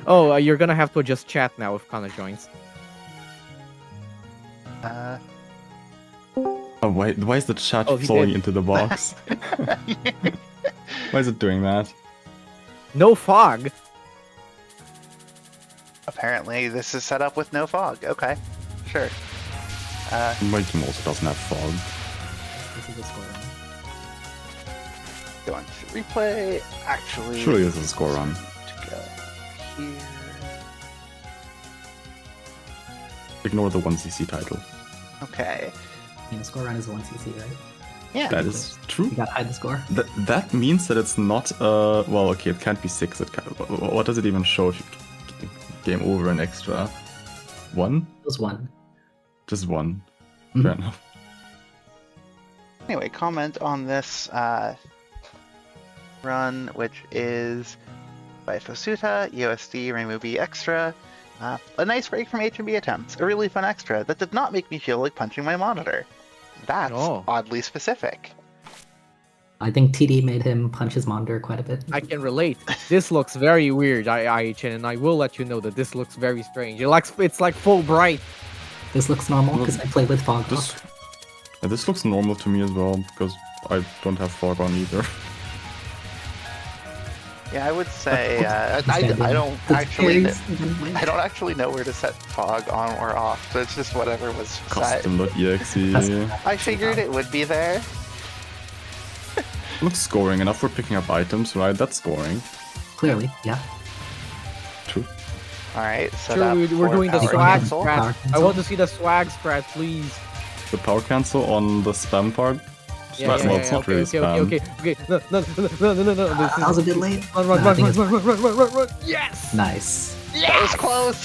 Oh, you're gonna have to adjust chat now if Kana joins. Oh, why is the chat Oh, he flowing did. into the box? Why is it doing that? No fog. Apparently, this is set up with no fog. Okay, sure. My team also doesn't have fog. This is a score run. Going to replay. Actually, Surely this is a score run. to go here. Ignore the 1cc title. Okay. I mean, a score run is 1cc, right? Yeah. That is true. You gotta hide the score. That means that it's not well, okay, it can't be 6. It can't, what does it even show if you game over an extra 1? It was 1. Just 1. Mhm. Fair enough. Anyway, comment on this run, which is by Fosuta, EoSD, ReimuB Extra. A nice break from HMB attempts. A really fun extra that did not make me feel like punching my monitor. That's Oh. oddly specific. I think TD made him punch his monitor quite a bit. I can relate. This looks very weird, IHN, and I will let you know that this looks very strange. It's like full bright. This looks normal because I play with fog. This, this looks normal to me as well, because I don't have fog on either. Yeah, I would say I don't actually know where to set fog on or off. So it's just whatever was set. Custom.exe. I figured it would be there. Looks scoring enough for picking up items, right? That's scoring. Clearly, yeah. True. All right, set Sure, up we're for doing the power swag cancel. strat. Power I cancel. want to see the swag strat, please. The power cancel on the spam part? Yeah, Well, yeah, well, yeah, it's not okay, really okay, spam. okay. No. This I was a bit late. Run, No, I think it's run. Yes! nice. That was close.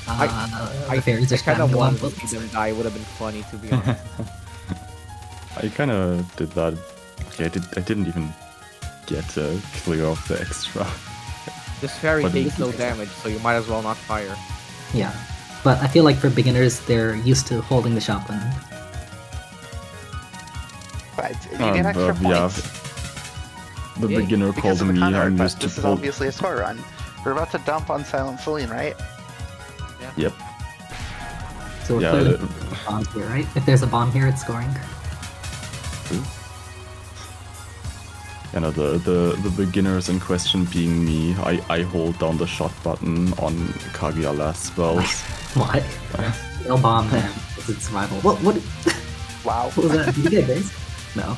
The fairies are kind of spamming wanted one to see them die. It would have been funny, to be honest. I kind of did that. Okay, I didn't even get clear off the extra. This fairy But takes no damage, so you might as well not fire. Yeah. But I feel like for beginners, they're used to holding the shotgun. But you get extra yeah. points. The Yay. beginner Because called of the me. counter, I'm but used to this is pull. obviously a score run. We're about to dump on Silent Celine, right? Yep. So we're Yeah. clearly bombs here, right? If there's a bomb here, it's scoring. You know, the beginners in question being me. I hold down the shot button on Kaguya last spells. Why? No bomb then. It's survival. What Wow. was that? Did you get this? No.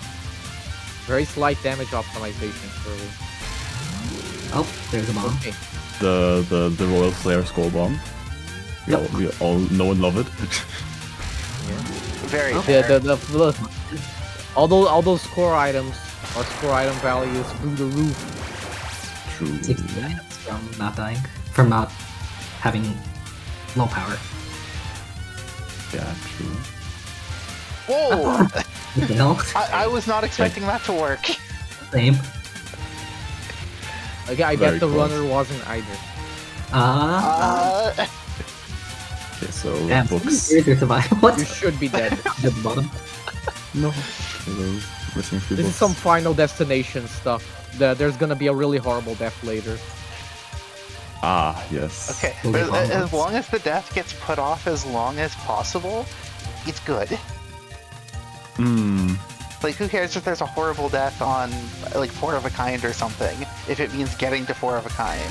Very slight damage optimization, surely. Oh, there's a bomb. Okay. The Royal Flare Skull Bomb. We all know and love it. Very Oh. fair. All those score items or score item values through the roof. True. 60 items from not dying. From not having low power. Yeah, true. Whoa! What the hell? I was not expecting that to work. Same. Okay, I Very bet the close. runner wasn't either. Okay, so Damn, books. here's your survival. What? You should be dead. At the bottom. No. Hello. Missing 3 This books. is some Final Destination stuff. There's gonna be a really horrible death later. Ah, yes. Okay, We'll but get bomb as ones. long as the death gets put off as long as possible, it's good. Hmm. Like, who cares if there's a horrible death on, like, 4 of a kind or something, if it means getting to 4 of a kind.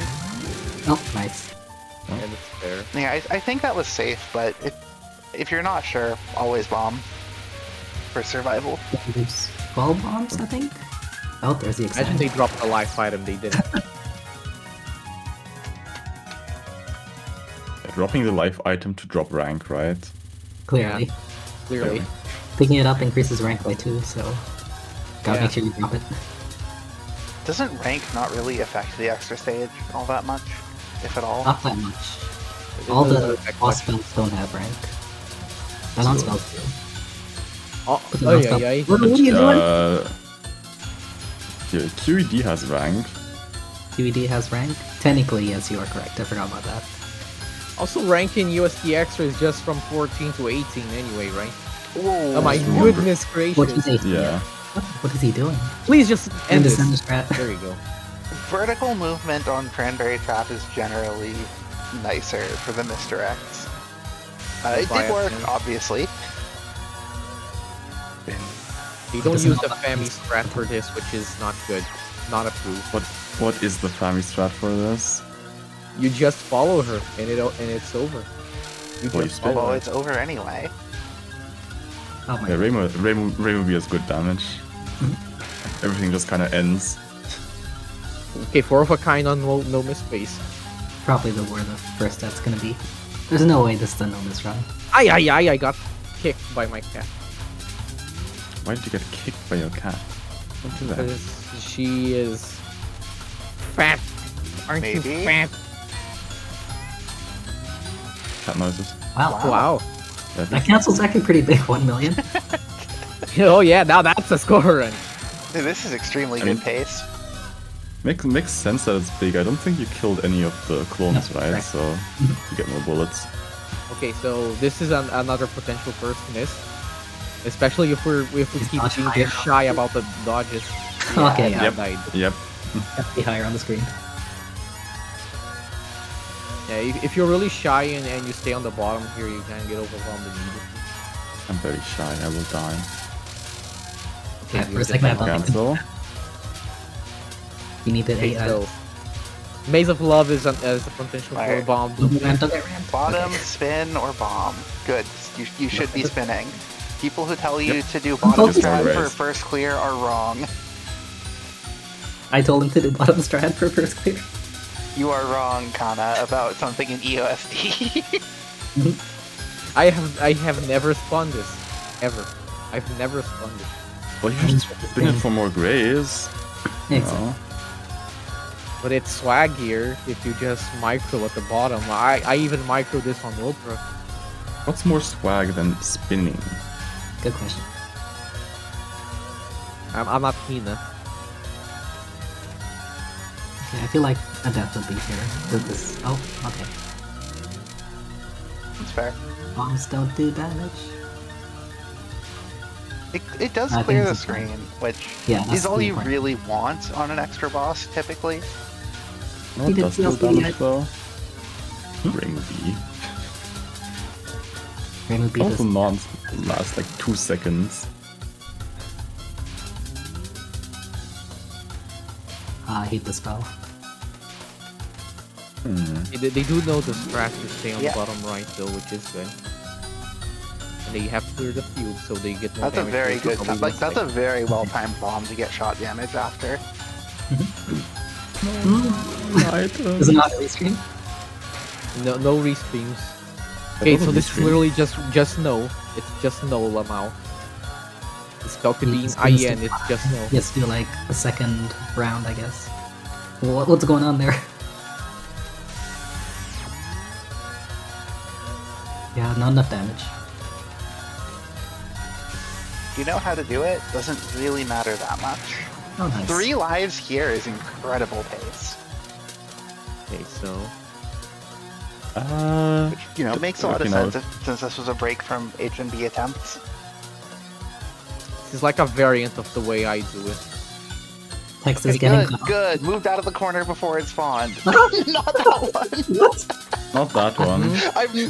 Oh, nice. And it's fair. Yeah, I think that was safe, but if you're not sure, always bomb for survival. There's 12 bombs, I think. Oh, there's the Imagine exam. they dropped a life item, they didn't. Dropping the life item to drop rank, right? Clearly. Clearly. Picking it up increases rank by 2, so gotta Yeah. make sure you drop it. Doesn't rank not really affect the extra stage all that much, if at all? Not that much. It All doesn't the affect boss much. spells don't have rank. The non-spells do. Oh, But the oh non-spell- yeah, yeah. What are you doing? Yeah, QED has rank. QED has rank? Technically, yes, you are correct. I forgot about that. Also, ranking USD Extra is just from 14 to 18 anyway, right? Whoa. Oh my remember. goodness gracious. 14 Yeah. What is he doing? Please just In end the this. center strat. There you go. Vertical movement on Cranberry Trap is generally nicer for the misdirects. It did work, obviously. They don't Doesn't use the know FAMI strat for this, which is not good. Not approved. What is the family strat for this? You just follow her, and it's over. You Well, just you Although follow her. it's over anyway. Oh my Yeah, god. ReimuB has good damage. Everything just kind of ends. Okay, 4 of a kind on no miss space. Probably where the first stat's gonna be. There's no way this is the no miss run. I got kicked by my cat. Why did you get kicked by your cat? Don't do that. Because she is fat. Aren't you Maybe. fat? Cat noises. Wow. Wow. Yeah, That cancels actually pretty big, 1 million. Oh yeah, now that's a score run. This is extremely I mean- good pace. Makes sense that it's big. I don't think you killed any of the clones, No, right? right. So you get more bullets. Okay, so this is another potential first miss, especially if we He's keep dodge being higher. this shy about the dodges. Okay, Yeah, yeah. that died. Yep. Have to be higher on the screen. Yeah, if you're really shy and you stay on the bottom here, you can get overwhelmed immediately. I'm very shy. I will die. Okay, Yeah, you for a just second I have thought to- Cancel. You need to Okay, 8 so Maze of Love is a potential for a Alright. bomb. ramp, don't get ramped. Bottom, Okay. spin, or bomb. Good. You should be spinning. People who tell you Yep. to do bottom Focus strat on for raise. first clear are wrong. I told him to do bottom strat for first clear. You are wrong, Kana, about something in E EoSD. I have never spun this ever. I've never spun this. Well, you should spin it for more grays. you Exactly. know? But it's swaggier if you just micro at the bottom. I even micro this on Ultra. What's more swag than spinning? Good question. I'm not Hina. Okay, I feel like a death would be here with this. Oh, okay. It's fair. Bombs don't do damage. It does I clear think the it's fine. screen, which Yeah, that's is all the you point. really want on an extra boss, typically. No, He it did does still DLC, damage though. ReimuB. ReimuB does. Also not last like 2 seconds. I hate the spell. They do know the strat to stay on Yeah. the bottom right though, which is good. And they have to clear the field so they get more That's a damage. very They good probably time. Like, won't that's stay. a very well timed bomb to get shot damage after. Is it not a restream? No restreams. Okay, so this is literally just no. It's just no Lamau. The spell could be in IN, it's just no. Yes, do like a second round, I guess. What's going on there? Yeah, not enough damage. You know how to do it? Doesn't really matter that much. Oh, nice. 3 lives here is incredible pace. Okay, so Which, you know, makes a lot of you know, sense since this was a break from H&B attempts. this is like a variant of the way I do it. Text is Okay, getting good, cut. good. Moved out of the corner before it spawned. What? Not that one. What? Not that one.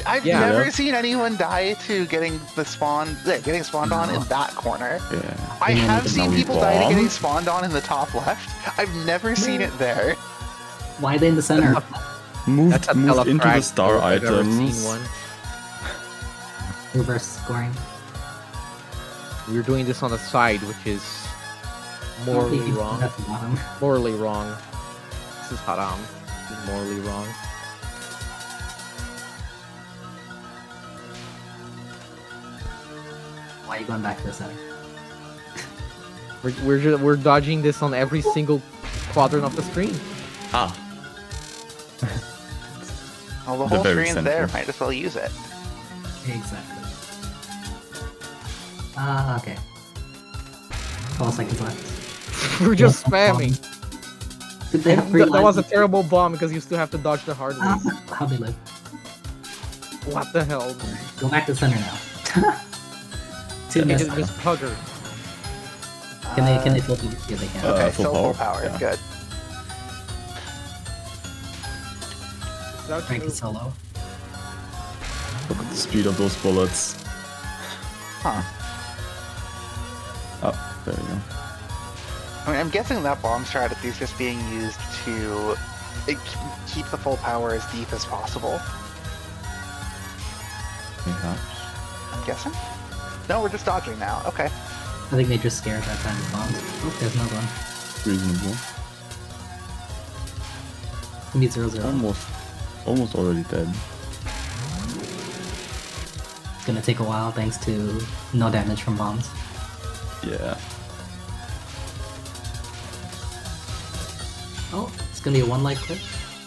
I've Yeah. never seen anyone die to getting getting spawned on in that corner. Yeah. I Yeah, have but seen now we people die to getting bomb? spawned on in the top left. I've never seen it there. Why are they in the center? moved into the telefrag star if I've ever seen items. one. Reverse scoring. We're doing this on the side, which is I don't think morally you wrong. at the bottom. Morally wrong. This is haram. This is morally wrong. Why are you going back to the center? We're dodging this on every single quadrant of the screen. Ah, Well, the The whole very screen's there. center. Might as well use it. Exactly. Okay. 12 seconds left. We're just spamming. Did they have And free that was a lines? terrible bomb because you still have to dodge the hard way. How'd they live? What the hell? Go back to the center now. Two They missed. just missed Pugger. Can they flip you? Yeah, they can. Okay, full still full power, power. yeah. Good. That's Frank is solo. look at the speed of those bullets. Huh. Oh, there you go. I mean, I'm guessing that bomb strategy is just being used to keep the full power as deep as possible. Yeah. I'm guessing. No, we're just dodging now. Okay. I think they just scared that time of bombs. Oh, there's another one. Reasonable. It's gonna be 0-0. Almost already dead. It's gonna take a while thanks to no damage from bombs. Yeah. Oh, it's gonna be a 1 life clip?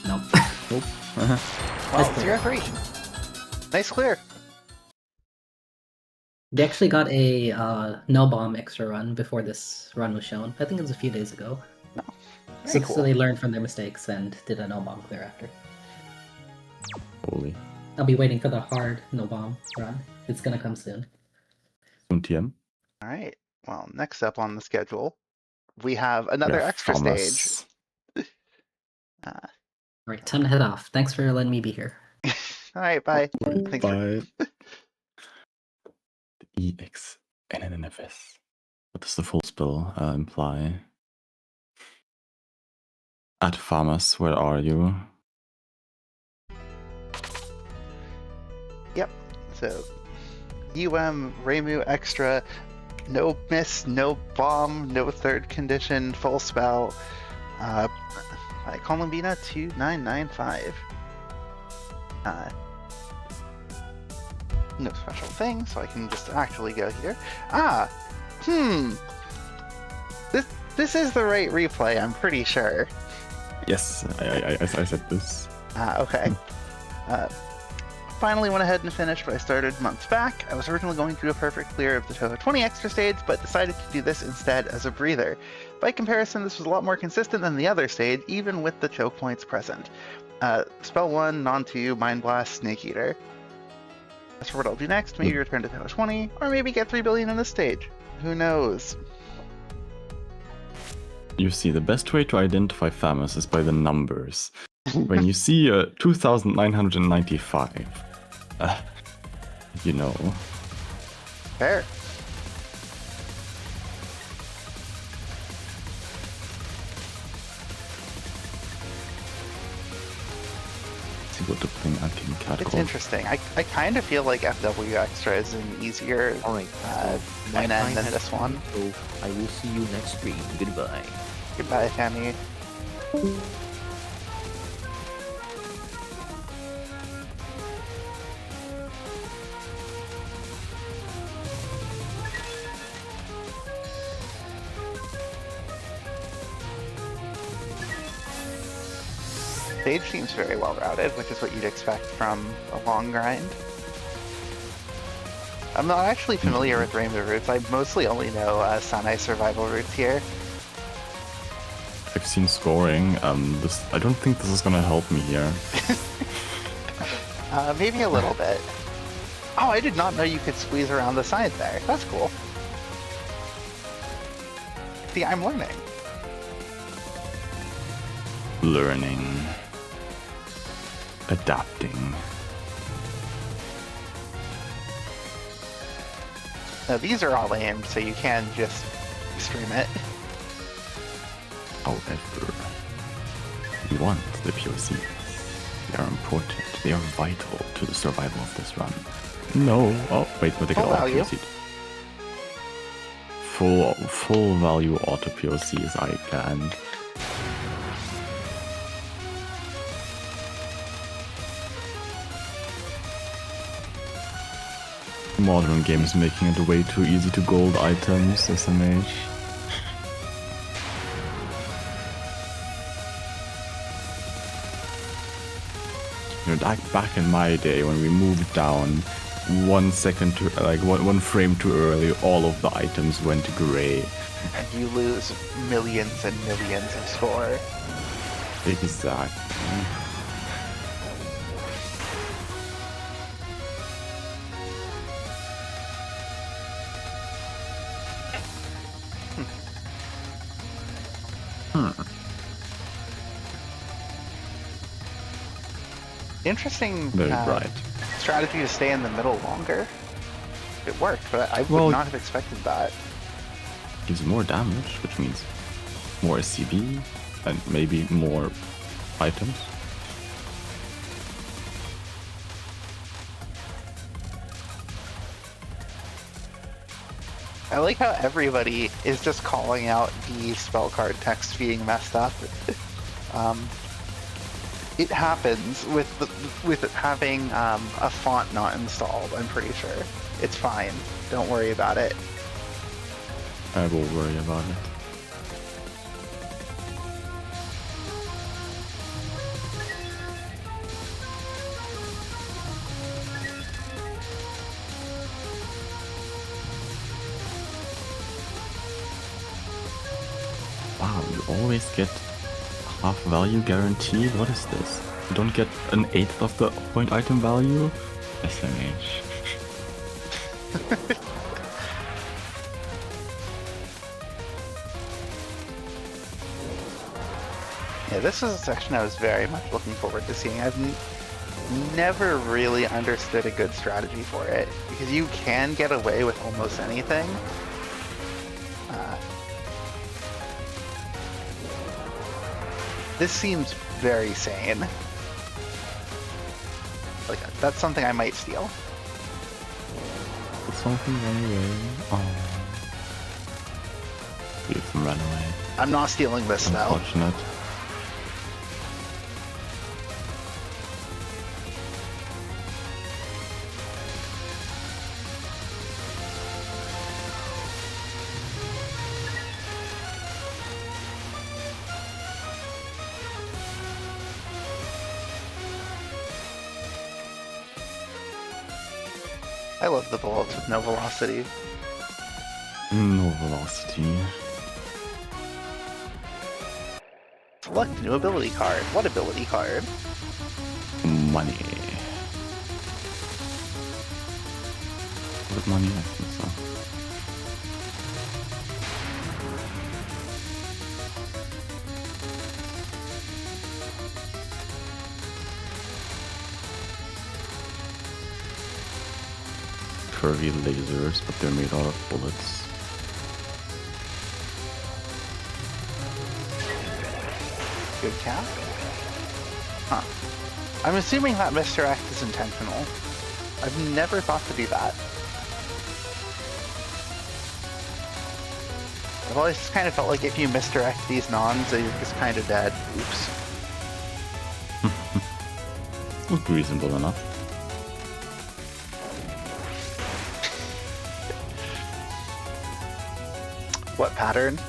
Nope. Nope. Well, clear. 0-3. Nice clear. They actually got a no bomb extra run before this run was shown. I think it was a few days ago. Very So cool. they learned from their mistakes and did a no bomb clear after. Holy. I'll be waiting for the hard no bomb run. It's gonna come soon. Soon TM. All right. Well, next up on the schedule, we have another extra stage. Alright, time to head off. Thanks for letting me be here. All right. Bye. Thanks for- Bye. ExNNNFS. What does the full spell imply? At farmers, where are you? Yep. So, Reimu extra, no miss, no bomb, no third condition, full spell. By Columbina 2995. No special thing, so I can just actually go here. This is the right replay, I'm pretty sure. Yes, I said this. Okay. Finally went ahead and finished what I started months back. I was originally going to do a perfect clear of the Touhou 20 extra stage, but decided to do this instead as a breather. By comparison, this was a lot more consistent than the other stage, even with the choke points present. Spell 1, Non-2, Mind Blast, Snake Eater. As for what I'll do next, maybe return to Touhou 20, or maybe get 3 billion in this stage. Who knows? You see, the best way to identify farmers is by the numbers. When you see 2,995, you know. Fair. See what the thing I can cat It's call. interesting. I kind of feel like FW Extra is an easier Alright, NN than this one. So I will see you next stream. Goodbye. Goodbye, Tammy. Stage seems very well routed, which is what you'd expect from a long grind. I'm not actually familiar with Reimu routes. I mostly only know SanaeC survival routes here. I've seen scoring. I don't think this is gonna help me here. Maybe a little bit. Oh, I did not know you could squeeze around the side there. That's cool. See, I'm learning. Learning. Adapting. Now, these are all aimed, so you can just stream it. However, we want the POC. They are important. They are vital to the survival of this run. No. Oh, wait, but they can Full auto value. POC. Full value auto POCs I can. Modern games making it way too easy to gold items, SMH. You know, back in my day when we moved down 1 second to one frame too early, all of the items went gray. And you lose millions and millions of score. Exactly. Interesting Very bright. strategy to stay in the middle longer. It worked, but I would Well- not have expected that. Gives more damage, which means more SCB and maybe more items. I like how everybody is just calling out the spell card text being messed up. It happens with it having a font not installed, I'm pretty sure. It's fine. Don't worry about it. I will worry about it. Wow, you always get half value guaranteed? What is this? You don't get an eighth of the point item value? SMH. Yeah, this is a section I was very much looking forward to seeing. I've never really understood a good strategy for it, because you can get away with almost anything. This seems very sane. Like, that's something I might steal. Something run away. Oh. Leave them run away. I'm not stealing this though. Unfortunate. I love the bullets with no velocity. No velocity. Select new ability card. What ability card? Money. What money? I think so. Curvy lasers, but they're made out of bullets. Good cap? Huh. I'm assuming that misdirect is intentional. I've never thought to do that. I've always just kind of felt like if you misdirect these nons, you're just kind of dead. Oops. Looked reasonable enough. What pattern?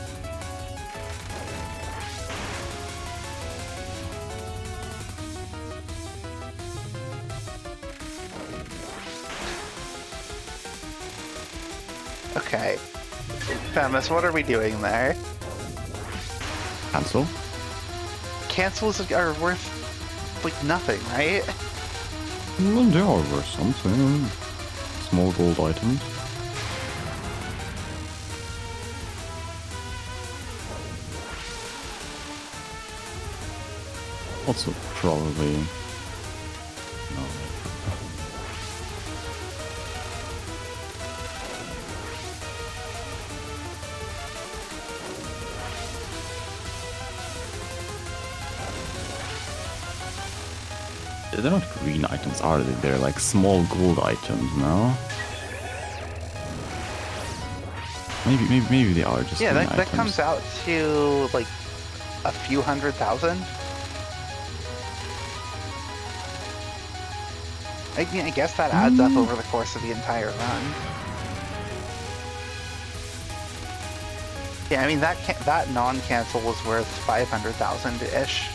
Okay. Femis, what are we doing there? Cancel? Cancels are worth, like, nothing, right? Well, they are worth something. Small gold items. Also, probably... No. They're not green items, are they? They're like small gold items, no? Maybe they are just Yeah, green that items. comes out to like a few 100,000. I guess that adds up over the course of the entire run. Yeah, I mean that non-cancel was worth 500,000-ish.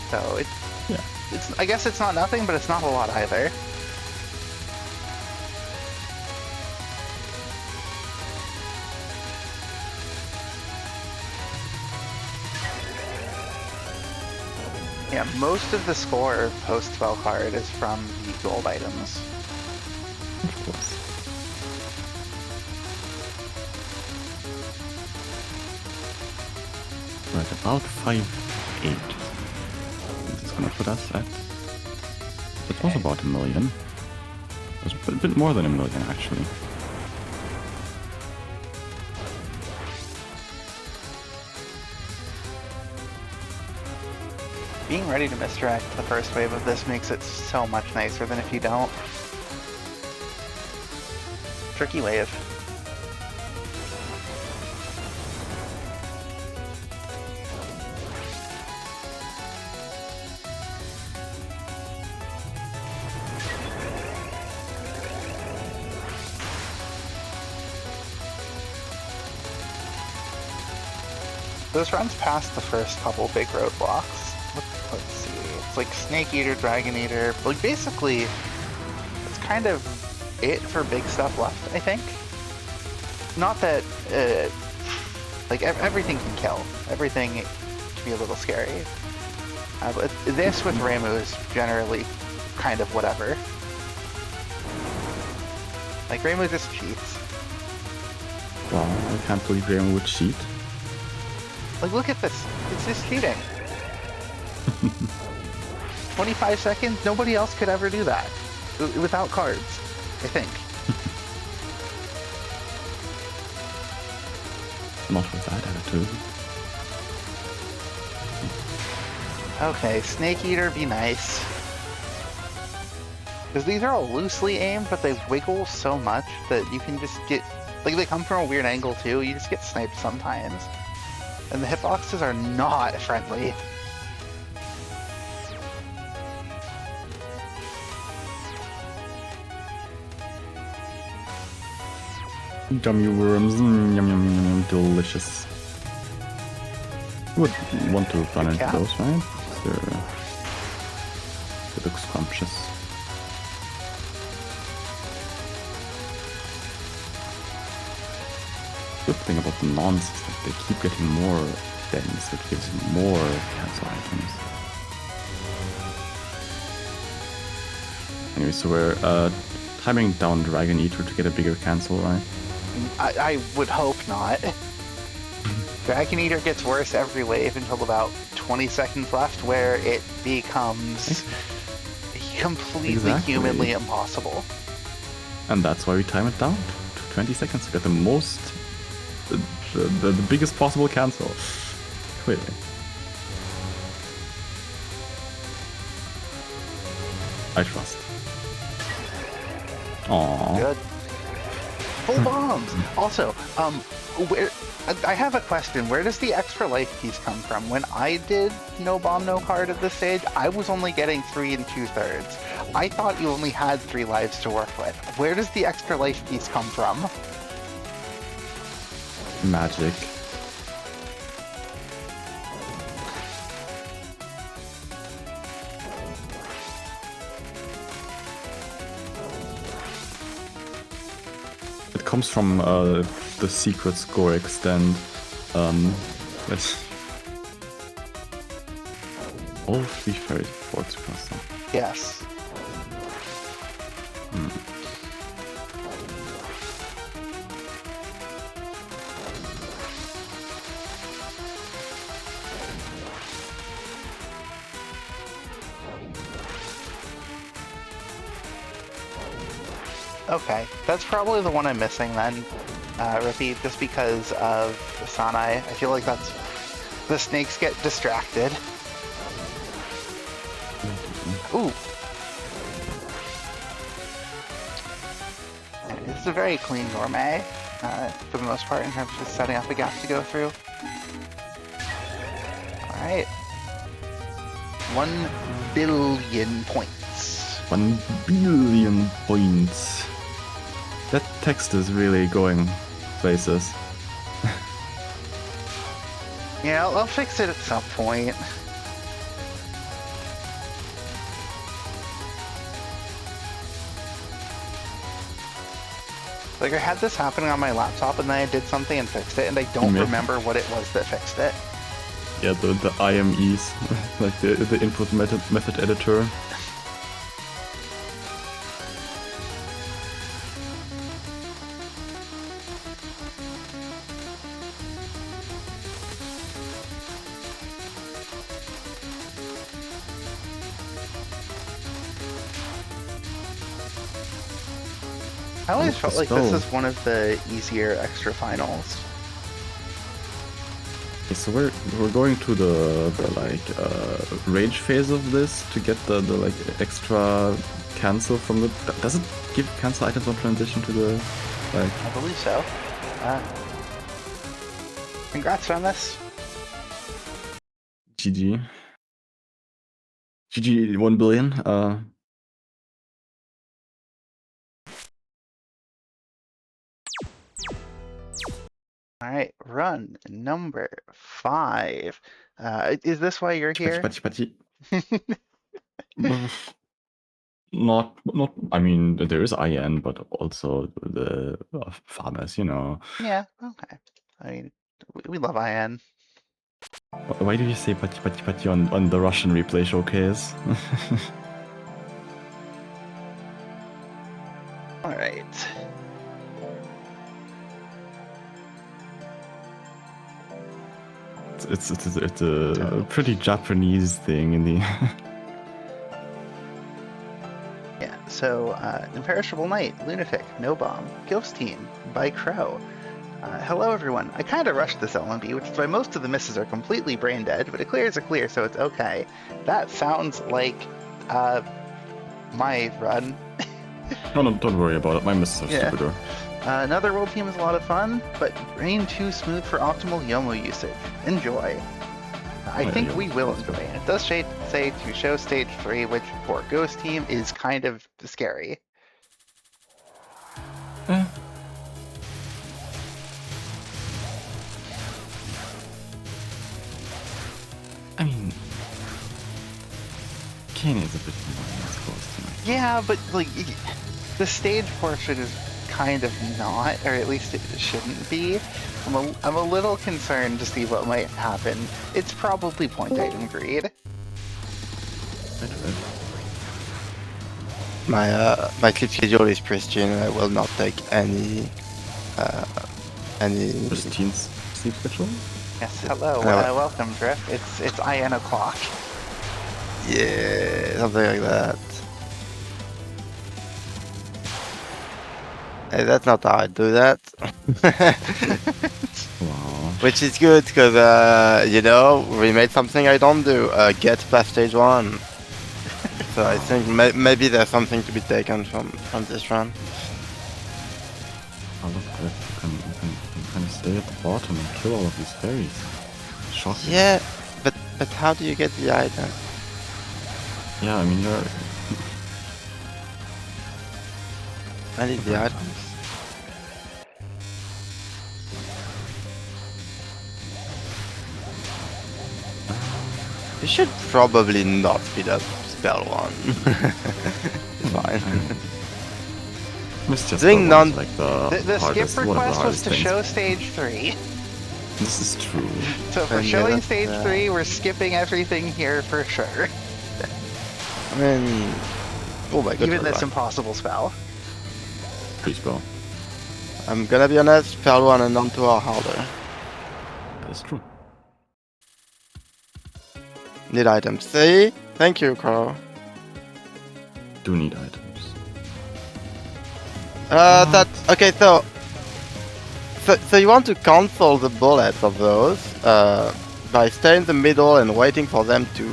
So I guess it's not nothing, but it's not a lot either. Yeah, most of the score post-spell card is from the gold items. Of course. Right, about 5.8. This is gonna put us at... It was about 1 million. It was a bit more than 1 million, actually. Being ready to misdirect the first wave of this makes it so much nicer than if you don't. Tricky wave. This runs past the first couple big roadblocks. Let's see. It's like Snake Eater, Dragon Eater. Like basically, it's kind of it for big stuff left, I think. Not that, like everything can kill. Everything can be a little scary. But this with Reimu is generally kind of whatever. Like Reimu just cheats. Wow, I can't believe Reimu would cheat. Like look at this. It's just cheating. 25 seconds? Nobody else could ever do that. Without cards, I think. Not with that attitude. Okay, Snake Eater, be nice. Because these are all loosely aimed, but they wiggle so much that you can just get... Like, they come from a weird angle, too. You just get sniped sometimes. And the hitboxes are not friendly. Gummy worms, yum yum yum yum, delicious. You would want to run into those, right? They look scrumptious. Good thing about the nons is that they keep getting more dense, which gives you more cancel items. Anyway, so we're timing down Dragon Eater to get a bigger cancel, right? I would hope not. Dragon Eater gets worse every wave until about 20 seconds left, where it becomes completely humanly impossible. And that's why we time it down to 20 seconds to get the most, the biggest possible cancel. Clearly. I trust. Aww. Good. Full bombs! Also, where... I have a question. Where does the extra life piece come from? When I did no bomb, no card at this stage, I was only getting 3 2/3. I thought you only had 3 lives to work with. Where does the extra life piece come from? Magic. It comes from the secret score extend. Let's all 3 fairy forts plus them. Yes. Okay, that's probably the one I'm missing then, Rippy, just because of Sanae. I feel like that's... The snakes get distracted. Ooh. This is a very clean gourmet, for the most part, in terms of just setting up a gap to go through. Alright. 1 billion points. 1 billion points. That text is really going places. Yeah, I'll fix it at some point. Like, I had this happening on my laptop and then I did something and fixed it, and I don't remember what it was that fixed it. Yeah, the IMEs, like the input method editor. I always felt like this is one of the easier extra finals. Okay, so we're going to the rage phase of this to get the like extra cancel from the. Does it give cancel items on transition to the like? I believe so. Congrats on this. GG. GG 1 billion. Alright, run number 5. Is this why you're here? Not. I mean, there is IN, but also the farmers, you know. Yeah, okay. I mean, we love IN. Why do you say pati on the Russian replay showcase? Alright. It's a pretty Japanese thing in the. Yeah, so, Imperishable Knight, Lunatic, No Bomb, Ghost Team, by Crow. Hello everyone. I kinda rushed this LNB, which is why most of the misses are completely brain dead, but a clear is a clear, so it's okay. That sounds like, my run. No, don't worry about it. My misses are stupider. Another world team is a lot of fun, but brain too smooth for optimal Yomo usage. Enjoy. I think we will enjoy it. It does say to show stage 3, which for Ghost Team is kind of scary. I mean, Kane is a bit more than Ghost Team. Yeah, but like the stage portion is kind of not, or at least it shouldn't be. I'm a little concerned to see what might happen. It's probably point item greed. My sleep schedule is pristine. I will not take any. Pristine sleep schedule? Yes, hello, welcome, Drift. It's IN o'clock. Yeah, something like that. Hey, that's not how I do that. Wow. Which is good, because, you know, we made something I don't do. Get past stage 1. So I think maybe there's something to be taken from this run. Oh, look, you can stay at the bottom and kill all of these fairies. Shocking. Yeah, but how do you get the item? Yeah, I mean, you're... I need the items. You should probably not speed up spell 1. It's fine. Doing none. Like the skip request was to show stage 3. This is true. So for showing stage 3, we're skipping everything here for sure. I mean, oh my god. Even this impossible spell. Free spell. I'm gonna be honest, spell 1 and non 2 are harder. That is true. Need items. See? Thank you, Crow. Do need items. Okay, so you want to cancel the bullets of those by staying in the middle and waiting for them to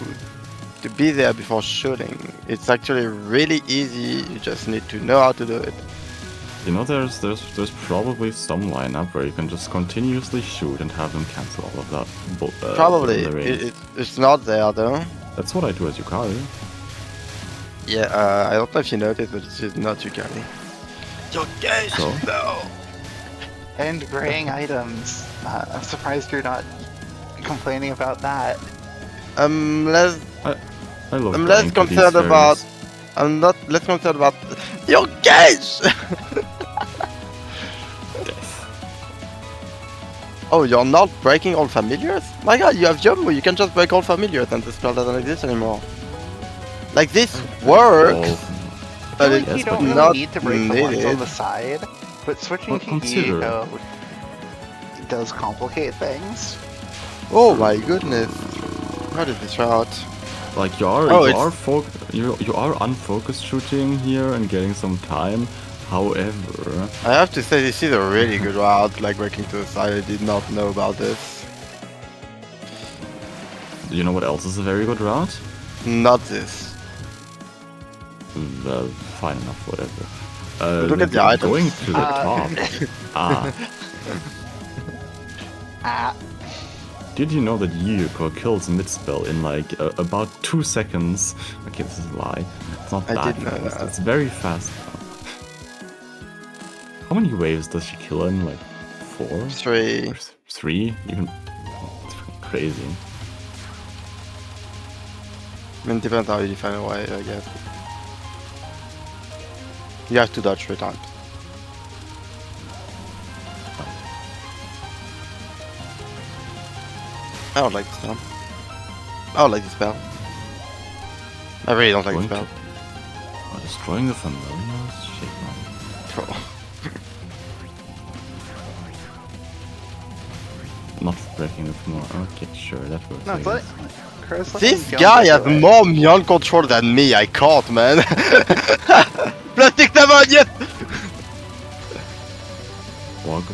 to be there before shooting. It's actually really easy. You just need to know how to do it. You know, there's probably some lineup where you can just continuously shoot and have them cancel all of that. Probably. in the range. It's not there though. That's what I do as Yukari. Yeah, I don't know if you noticed, but it's not Yukari. Your guys, So? no. And graying items. I'm surprised you're not complaining about that. Less I love I'm less going to these concerned about. fairies. I'm not less concerned about your guys. Death. Oh, you're not breaking all familiars? My god, you have Jumbo, you can just break all familiars and the spell doesn't exist anymore. Like this works, Oh, I but feel like it's you don't really not need to break the ones on needed. the side, but switching Well, to consider- Ego does complicate things. Oh my goodness. What is this route? like you are Oh, you are you are unfocused shooting here and getting some time. However, I have to say this is a really good route, like breaking to the side. I did not know about this. you know what else is a very good route? Not this. Well, fine enough, whatever. Look at the items. Going to the top. Ah, Ah, did you know that Yuko kills mid-spell in like about 2 seconds? Okay, this is a lie. It's not I that did know fast. that. It's very fast. How many waves does she kill in? Like 4? 3. Or 3? Even. It's fucking crazy. I mean, depends how you define a way, I guess. You have to dodge 3 times. I don't like this spell. I don't like this spell. I really don't like this spell. Destroying the familiars? Shit, man. Bro. Not breaking the familiar. Okay, sure, that works. no, I let, guess. Chris, let This him guy jump has into it. more Myon control than me, I can't, man. Plastic 7, yes! Wog.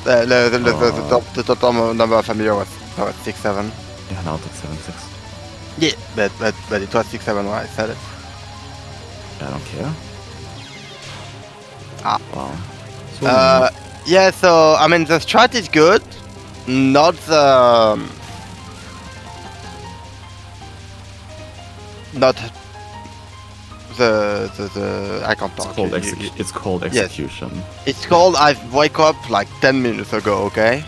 The total number of familiar was 6, 7. Yeah, now it's 7-6. Yeah, but it was 6, 7 when I said it. I don't care. Ah. Wow. So Yeah, so, I mean, the strat is good. Not the... Not the I can't talk. it's called, You- it's called execution. It's called I wake up like 10 minutes ago, okay?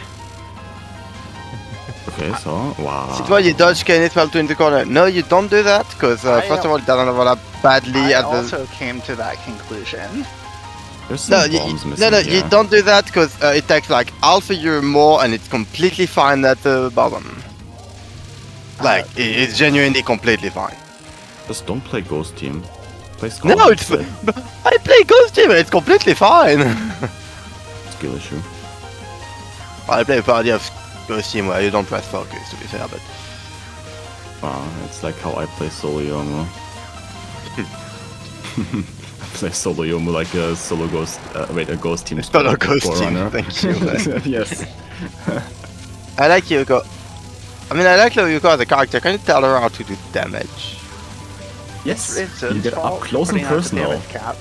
Okay, so, wow. C'est toi, you dodge Kenny spell to in the corner. No, you don't do that, because first of all, it doesn't overlap badly I at the... also came to that conclusion. There's some No, bombs missing no, here. you don't do that, because it takes like half a year more, and it's completely fine at the bottom. Like, it's genuinely completely fine. Just don't play Ghost Team. Play Skull. No, it's... I play Ghost Team, it's completely fine. Skill issue. I play a party of Ghost Team where you don't press focus, to be fair, but... Wow, it's like how I play Solo Yomu. I play Solo Yomu like a solo ghost... a Ghost Team. It's not a Ghost Team, Forerunner. thank you, man. Yes. I like Yuko. I mean, I like Yuko as a character. Can you tell her how to do damage? Yes, It's you his get fault up close and putting out the personal. damage cap.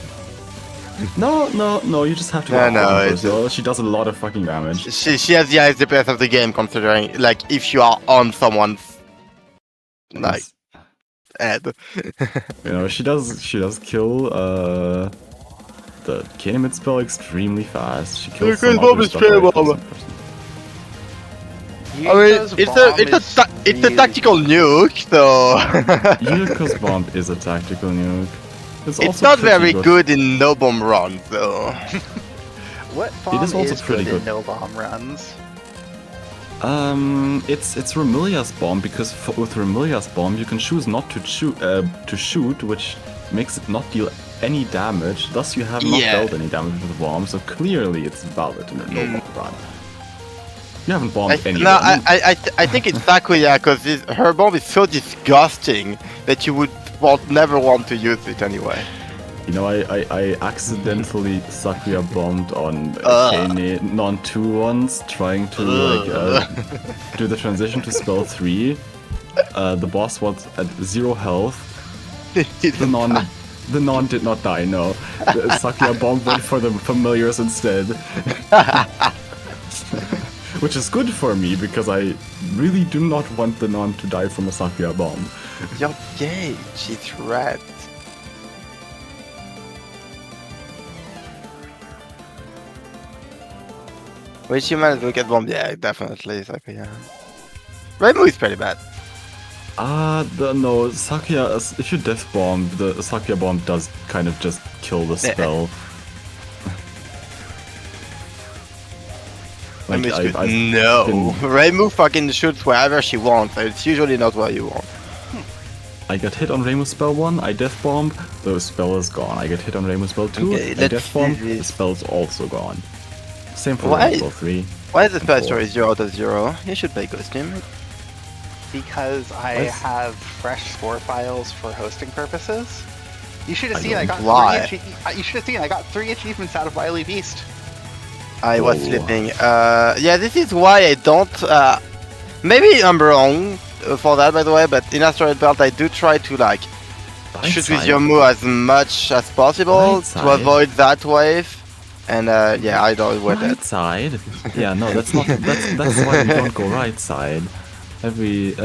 No, you just have to No, go up no, close and it's personal. She does a lot of fucking damage. She has the highest DPS of the game, considering, like, if you are on someone's, like, head. You know, she does kill the Kenny mid spell extremely fast. She kills Because some Bob other is stuff very fair, close Bob. and personal. I mean, it's a tactical nuke, so... Yuko's bomb is a tactical nuke. It's also not pretty very good in no bomb run, so... What bomb is also pretty good in good. no bomb runs? It's Remilia's bomb because with Remilia's bomb you can choose not to shoot, which makes it not deal any damage. Thus, you have not Yeah. dealt any damage with the bomb. So clearly, it's valid in a no bomb run. You haven't bombed anyone. No, I think it's Sakuya, because her bomb is so disgusting that you would never want to use it anyway. You know, I accidentally Sakuya bombed on Kane non 2 once, trying to like do the transition to spell 3. the boss was at 0 health. It didn't die. The non did not die, no. The Sakia bomb went for the familiars instead. Which is good for me, because I really do not want the non to die from a Sakia bomb. Your gauge is red. Which you managed to get bomb? Yeah, definitely. Sakia. Reimu is pretty bad. No, Sakia, if you death bomb, the Sakia bomb does kind of just kill the spell. No, Reimu fucking shoots wherever she wants. It's usually not where you want. I get hit on Reimu's spell 1, I death bomb, the spell is gone. I get hit on Reimu's spell 2, Okay, I let's death bomb, see. the spell's also gone. Same for Why? Reimu's spell 3. Why is the spell story 0 out of 0? You should play Ghost Team. Because I What? have fresh score files for hosting purposes. You should have I seen I got don't- Why? you should have seen I got 3 achievements out of Wily Beast. I was Whoa. sleeping. Yeah, this is why I don't. Maybe I'm wrong for that, by the way. But in Asteroid Belt, I do try to like shoot with Side. YoMo as much as possible Right to side. avoid that wave. And yeah, I don't with Right it. side? Yeah, no, that's not. That's why we don't go right side. Every.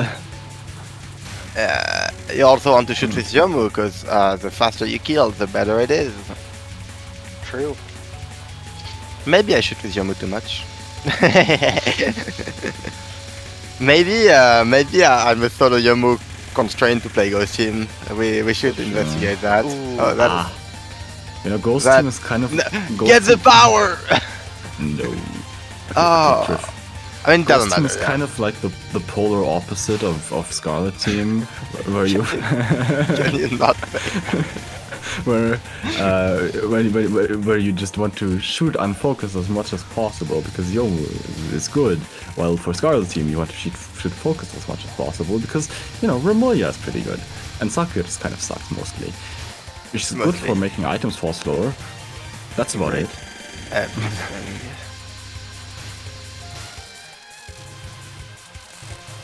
You also want to shoot with YoMo because the faster you kill, the better it is. True. Maybe I shoot with YoMo too much. maybe I'm a solo YoMo constrained to play Ghost Team. We should investigate that. Oh, that You know, Ghost That- Team is kind of. Ghost Get the Team- power! No. Oh. I mean, it doesn't Ghost Team matter. is kind of like the polar opposite of Scarlet Team, where you. You're not where you just want to shoot unfocused as much as possible because YoMo is good, while for Scarlet Team you want to shoot focused as much as possible because, you know, Remulia is pretty good, and Sakia just kind of sucks mostly. Which is good Mostly. for making items fall slower. That's about it.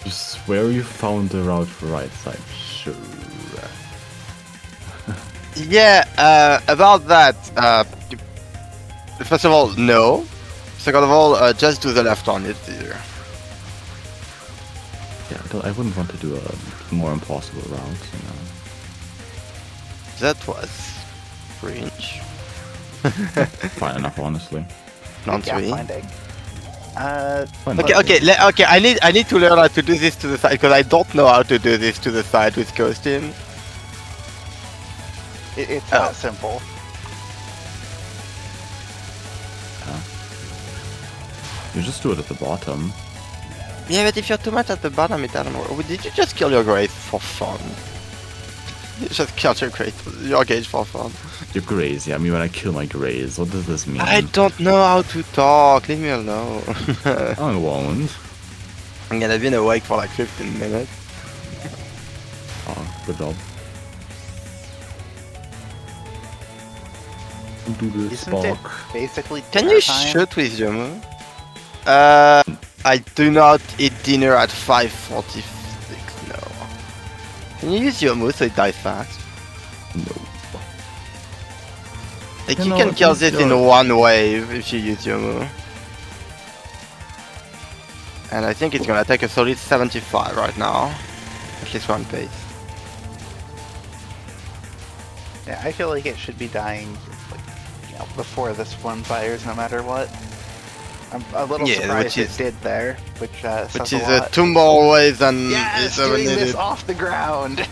Just where you found the route for right side. Sure. Yeah, about that, first of all, no. Second of all, just do the left one, it's easier. Yeah, I wouldn't want to do a more impossible route, you know. That was cringe. Fine enough, honestly. Not Yeah, really. finding. Fine Okay, enough. okay, I need to learn how to do this to the side because I don't know how to do this to the side with Ghost Team. It's Oh. that simple. You just do it at the bottom. Yeah, but if you're too much at the bottom, it doesn't work. Did you just kill your Grace for fun? You just killed your gauge for fun. Your graze, yeah, I mean when I kill my graze, what does this mean? I don't know how to talk, leave me alone. I won't. I'm gonna be awake for like 15 minutes. Oh, good job. Do the Isn't it spark. basically Can dinner you time? shoot with YoMo? I do not eat dinner at 5:46, no. Can you use YoMo so it dies fast? No. Like You you know, can at kill least this in you're- one wave if you use YoMo. And I think it's gonna take a solid 75 right now. At least one pace. Yeah, I feel like it should be dying like, you know, before this one fires, no matter what. I'm a little Yeah, surprised which it is- did there, which Which says is a lot. 2 more waves than Yes, is ever doing this needed. off the ground.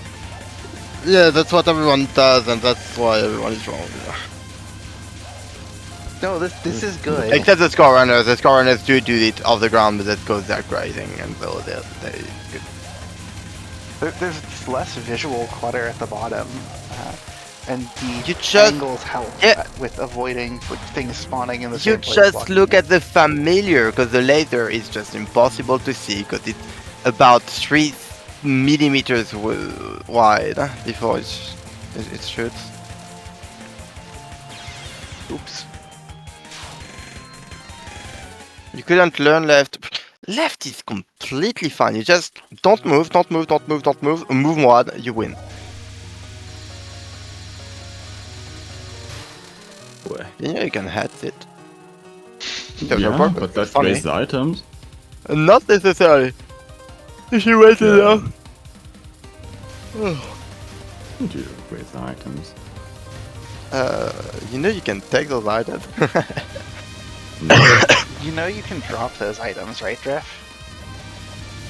Yeah, that's what everyone does and that's why everyone is wrong. No, this is good. Except the score runners. The score runners do it off the ground, but that goes that grazing, and so they good. There's just less visual clutter at the bottom, and the You just- angles help Yeah. with avoiding things spawning in the You same place. just blocking look you. at the familiar, because the laser is just impossible to see, because it's about 3 millimeters wide before it shoots. Oops. You couldn't learn left. Left is completely fine. You just don't move, don't move, don't move, don't move. Move one, you win. Boy. You can hit it. Yeah, but that funny. raises the items. Not necessarily. If you wait enough. You do raise the items. You know you can take those items. You know you can drop those items, right, Drift?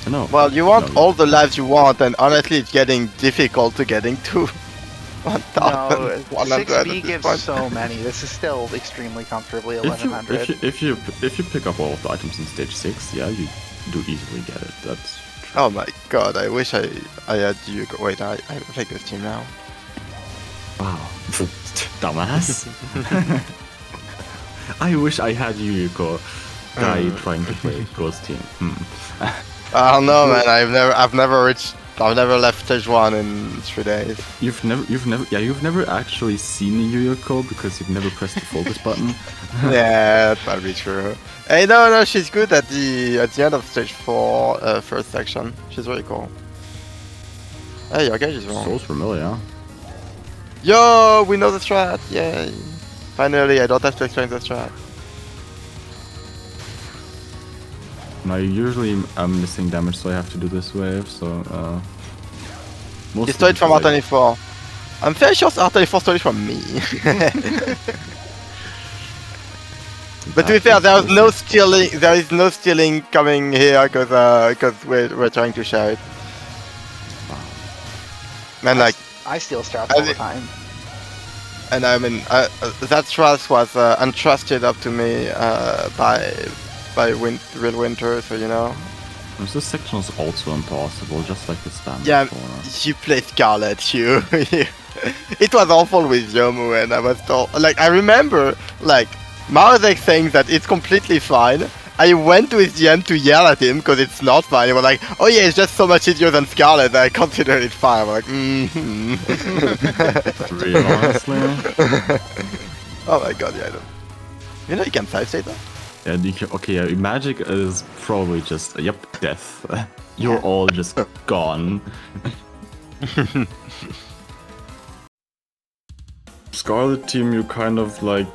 No. Well, you want No. all the lives you want, and honestly, it's getting difficult to getting to 1,100 No, at 6B this gives point. so many. This is still extremely comfortably If you 1100. if you pick up all of the items in stage 6, yeah, you do easily get it. That's Oh my god, I wish I had you. Wait, I play this team now. wow, dumbass. I wish I had Yuriko guy trying to play Ghost Team. Oh no, man, I've never left stage 1 in 3 days. You've never actually seen Yuriko because you've never pressed the focus button. Yeah, that might be true. Hey, no, she's good at the end of stage 4, first section. She's really cool. Hey, your gauge is wrong. So's familiar. Yo, we know the strat. Yay! Finally, I don't have to explain the strat. Now usually I'm missing damage, so I have to do this wave. So most You stole it from of the R24. I'm very sure R24 stole it from me. But to be fair, there is no stealing. There is no stealing coming here because we're trying to share it. And like, I steal strats all the time. and I mean, that trust was entrusted up to me by Real Winter, so you know. This section is also impossible, just like the stand. Yeah, before. you played Scarlet, you. It was awful with Yomu, and I was told, like, I remember, like, MarisaA saying that it's completely fine. I went to his GM to yell at him because it's not fine. He was like, oh yeah, it's just so much easier than Scarlet. I consider it fine. I'm like, Real honestly. Oh my god, yeah, I don't. You know you can side state that? Yeah, okay, yeah, magic is probably just, yep, death. You're all just gone. Scarlet team, you kind of like...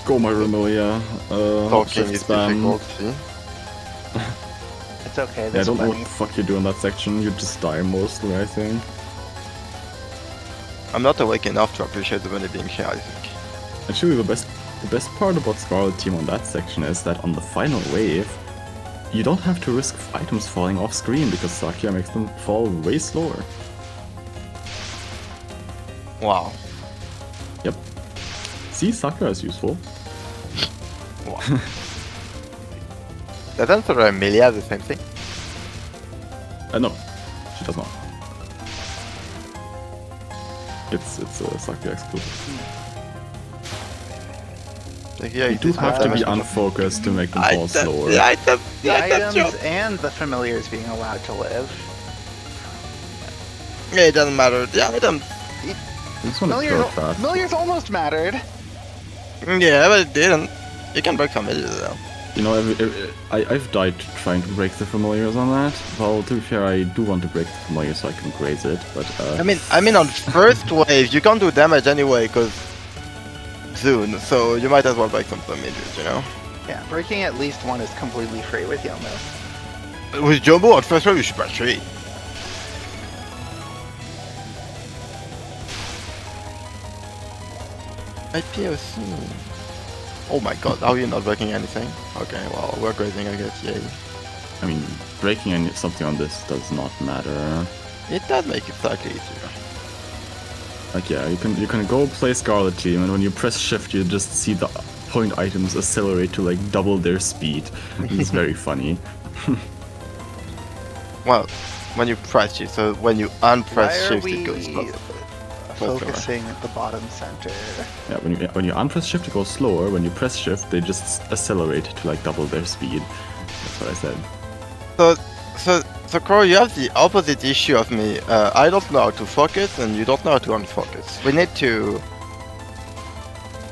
go my Remolia. Talking is spam. difficult, see? It's okay. Yeah, I There's don't know what plenty. the fuck you do in that section. You just die mostly, I think. I'm not awake enough to appreciate the money being here, I think. Actually, the best part about Scarlet team on that section is that on the final wave, you don't have to risk items falling off screen because Sakia makes them fall way slower. Wow. Yep. See, Sakura is useful. Wow. Doesn't Amelia the same thing? No, she does not. It's a Sakura exclusive. Like, yeah, You do have to be unfocused to make them fall slower. The item, The items and the familiars being allowed to live. Yeah, it doesn't matter. The items. I just want to throw it fast. Familiars almost mattered. Yeah, but it didn't. You can break familiars though. You know, I've died trying to break the familiars on that. Well, to be fair, I do want to break the familiars so I can graze it, but I mean, on first wave you can't do damage anyway, cause soon. So you might as well break some familiars, you know. Yeah, breaking at least one is completely free with Yomu. With Jumbo on first wave you should break 3. POC. Oh my god, are you not breaking anything? Okay, well, we're grazing, I guess, yay. I mean, breaking something on this does not matter. It does make it slightly easier. Like, yeah, you can go play Scarlet team, and when you press shift, you just see the point items accelerate to like double their speed. It's very funny. Well, when you press shift, so when you unpress Why are shift, we it goes faster. focusing at the bottom center? Yeah, when you unpress shift, it goes slower. When you press shift, they just accelerate to like double their speed. That's what I said. So Crow, you have the opposite issue of me. I don't know how to focus, and you don't know how to unfocus. We need to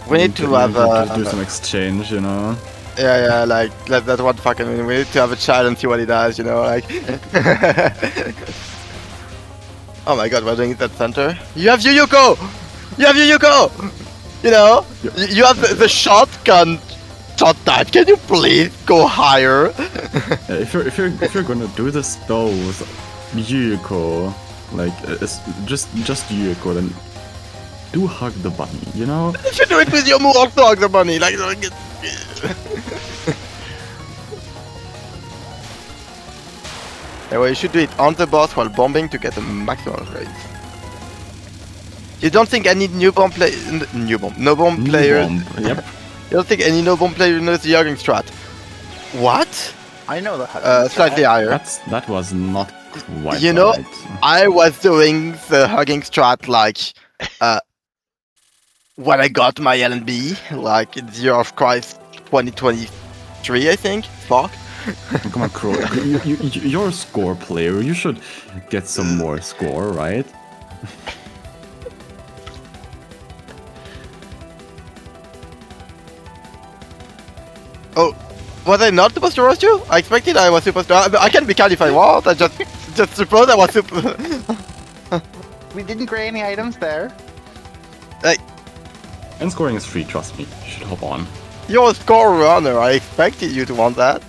We need to have do some exchange, you know. yeah, like that one fucking. We need to have a chat and see what he does, you know, like. Oh my god, we're doing it at center. You have Yuyuko! You have Yuyuko! You know, you have the shotgun shot type. Can you please go higher? If you're gonna do the spell with Yuyuko, like just Yuyuko, then do hug the bunny, you know? You should do it with your move also hug the bunny, like. Anyway, you should do it on the boss while bombing to get the maximum rate. You don't think any no bomb player? Yep. You don't think any no bomb player knows the hugging strat? What? I know the Slightly higher. That was not quite. You know, right. I was doing the hugging strat like when I got my LNB, like in the year of Christ 2023, I think. Fuck. Come on, Crow. You're a score player. You should get some more score, right? Oh, was I not supposed to roast you? I expected I was supposed to. I can be kind if I want. I just suppose I was supposed. We didn't grade any items there. And scoring is free, trust me. You should hop on. You're a score runner. I expected you to want that.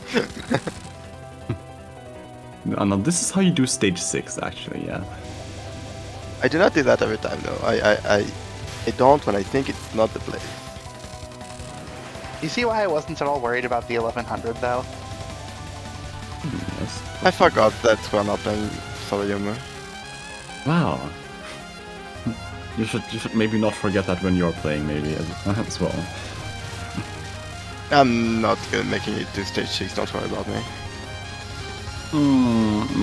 No, this is how you do stage 6, actually, yeah. I do not do that every time, though. I don't when I think it's not the place. You see why I wasn't at all worried about the 1100 though? Yes. I forgot that we're not playing Reimu. Wow. You should maybe not forget that when you're playing, maybe as well. I'm not making it to stage 6. Don't worry about me.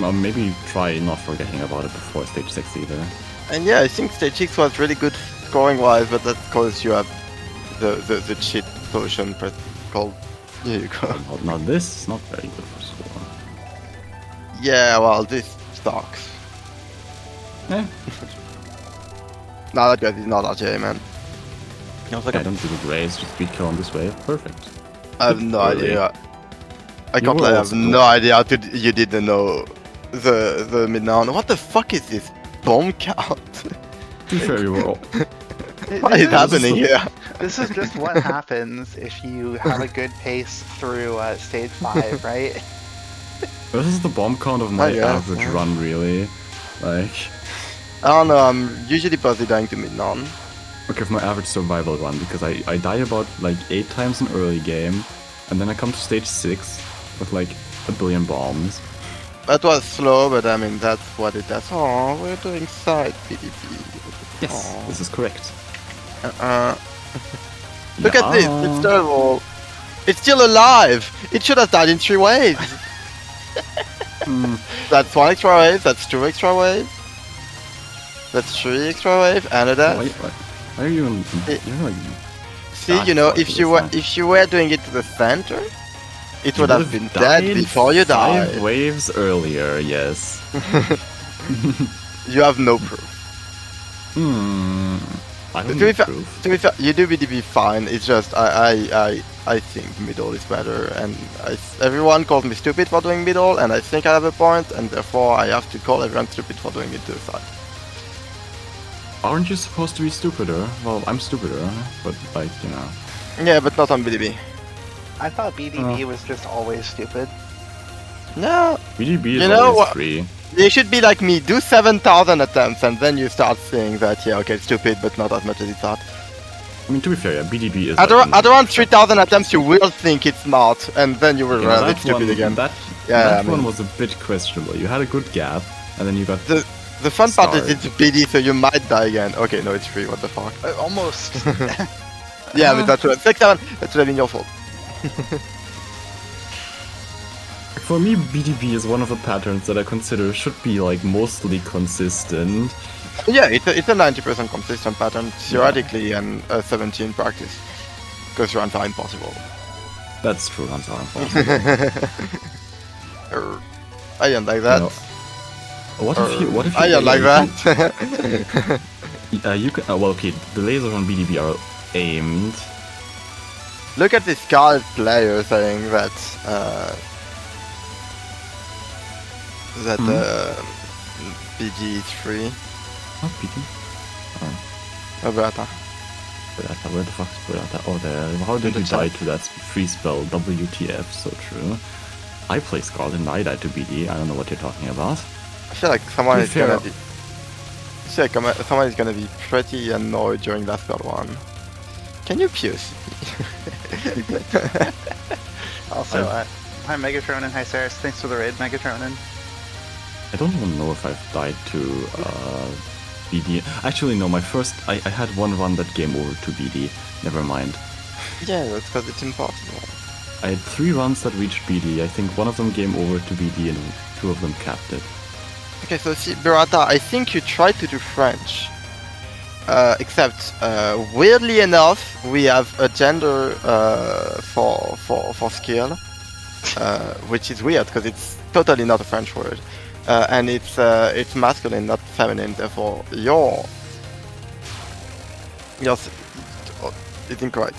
Well, maybe try not forgetting about it before stage 6 either. And yeah, I think stage 6 was really good scoring wise, but that's because you have the cheat potion called. Here you go. Now this is not very good for score. Yeah, well, this sucks. Eh. No, that guy is not RJ, man. I was like, I don't do the raise, just beat kill on this wave. Perfect. I have no Really? idea. I You can't were lie, I have also no idea how you didn't know the mid-down. What the fuck is this bomb count? To be fair, you were all... What is happening here? This is just what happens if you have a good pace through stage 5, right? This is the bomb count of my yeah. average run, really. Like... I don't know, I'm usually busy dying to mid-down. Okay, for my average survival run, because I die about like 8 times in early game, and then I come to stage 6 with like a billion bombs. That was slow, but I mean, that's what it does. Oh, we're doing side PvP. Yes, Aw. this is correct. Look at this, it's terrible. It's still alive! It should have died in 3 waves! That's 1 extra wave, that's 2 extra waves. That's 3 extra wave, and a death. Why are you in... You're like... See, you know, if you were doing it to the center, it would have been dead before you died. 5 waves earlier, yes. You have no proof. I don't To be need fair, proof. you do BDB fine. It's just I think middle is better, and everyone calls me stupid for doing middle, and I think I have a point, and therefore I have to call everyone stupid for doing it to the side. Aren't you supposed to be stupider? Well, I'm stupider, but like, you know. Yeah, but not on BDB. I thought BDB was just always stupid. No, BDB is You know always what? free. you should be like me. Do 7,000 attempts, and then you start seeing that yeah, okay, it's stupid, but not as much as you thought. I mean, to be fair, yeah, BDB is... At around 3,000 attempts, you will think it's smart, and then you will Okay, realize that it's stupid one, again. That I one mean- was a bit questionable. You had a good gap, and then you got... The fun part is Start. it's BD, so you might die again. Okay, no, it's free. What the fuck? Almost. Yeah, but that's 6-7. That should have been your fault. For me, BDB is one of the patterns that I consider should be like mostly consistent. Yeah, it's a 90% consistent pattern theoretically, and a 70 in practice. Because runs are impossible. That's true, I'm sorry. Impossible. I don't like that. No. What if you? I don't like that. You can. Well, okay. The lasers on BDB are aimed. Look at this Scarlet player saying that BG is free. What beacon? Roberta. Burata, where the fuck is Burata? Oh, there. How did you die to that free spell? WTF, so true. I play Scarlet and I died to BD. I don't know what you're talking about. I feel like someone To is be fair- gonna be. I feel like someone is gonna be pretty annoyed during last spell one. Can you pierce? Also, hi Megatron and hi Saris. Thanks for the raid, Megatronin. I don't even know if I've died to BD. Actually, no, I had one run that game over to BD. Never mind. Yeah, that's because it's impossible. I had 3 runs that reached BD. I think one of them game over to BD and 2 of them capped it. Okay, so see, Burata, I think you tried to do French. Except, weirdly enough, we have a gender for skill, which is weird because it's totally not a French word, and it's masculine, not feminine. Therefore, your it's incorrect.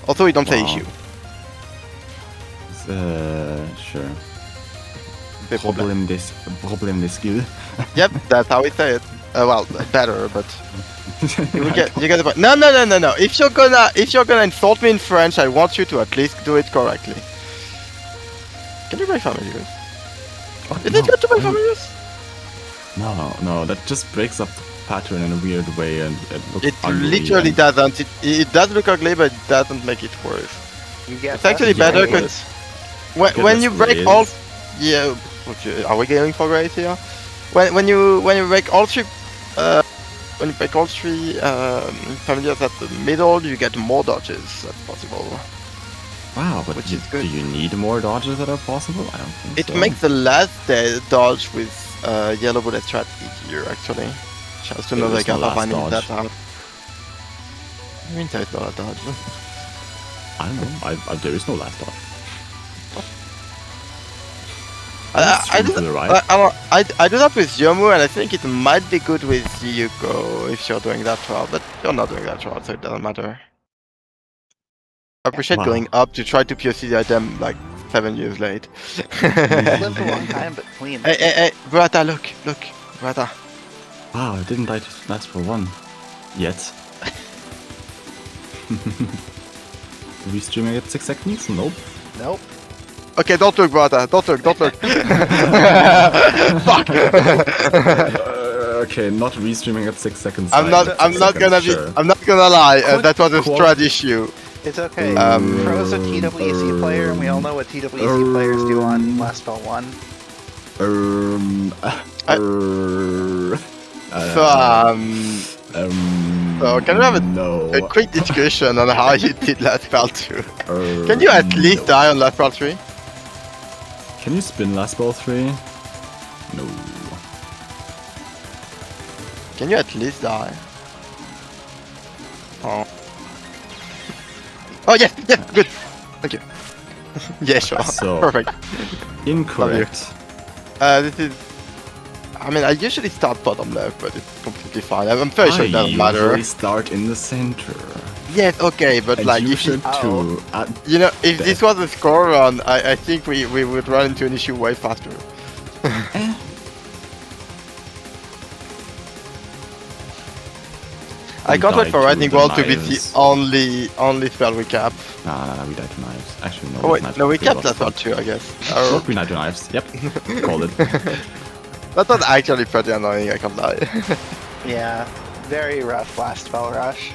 Also, we don't say Wow. issue. Sure. Des problèmes. Problem de skill. Yep, that's how we say it. Well, better, but you get the point. No. If you're gonna insult me in French, I want you to at least do it correctly. Can you break family use? Is it good to break family use? No, that just breaks up the pattern in a weird way and it looks It ugly literally and- doesn't. It does look ugly, but it doesn't make it worse. You get It's actually less better grades. because when less you break grades. all, yeah. Okay, are we going for grades here? When you break all three, when you break all 3 familiars at the middle, you get more dodges. That's possible. Wow, but Which do is good. you need more dodges that are possible? I don't think It so. makes the last dodge with yellow bullet strat easier, actually. Just to know There they is no can last finding dodge. that out. I mean, there's not a dodge. I don't know. There is no last dodge. I Swing do to the right. I do that with ReimuO, and I think it might be good with Yuko if you're doing that route, but you're not doing that route, so it doesn't matter. I appreciate Wow. going up to try to POC the item like 7 years late. Lived a long time, but clean. Hey, Burata, look, Burata. Wow, I didn't die to last for 1. Yet. Restreaming at 6 seconds? Nope. Nope. Okay, don't look, Burata, don't look. Fuck! Okay, not restreaming at 6 seconds. I'm not gonna lie, that was a strat issue. It's okay. Um, Pro's a TWC player, and we all know what TWC players do on last spell 1. So can we have no. a quick discussion on how you did last spell 2? Can you at least die on last spell 3? Can you spin last spell 3? No. Can you at least die? Oh. Oh yes, good. Thank you. Yeah, sure. So- Perfect. Incorrect. This is. I mean, I usually start bottom left, but it's completely fine. I'm very sure it doesn't I matter. usually start in the center. Yes, okay, but And like you if you, should too. you know, if this was a score run, I think we would run into an issue way faster. I can't wait died for to Lightning the Bolt to be knives. the only spell we cap. Nah, we died to knives. Actually, no. Oh wait, knives no, we were kept lost. that one too, I guess. Nope, we died to knives. Yep. Called it. That was actually pretty annoying, I can't lie. Yeah, very rough last spell rush.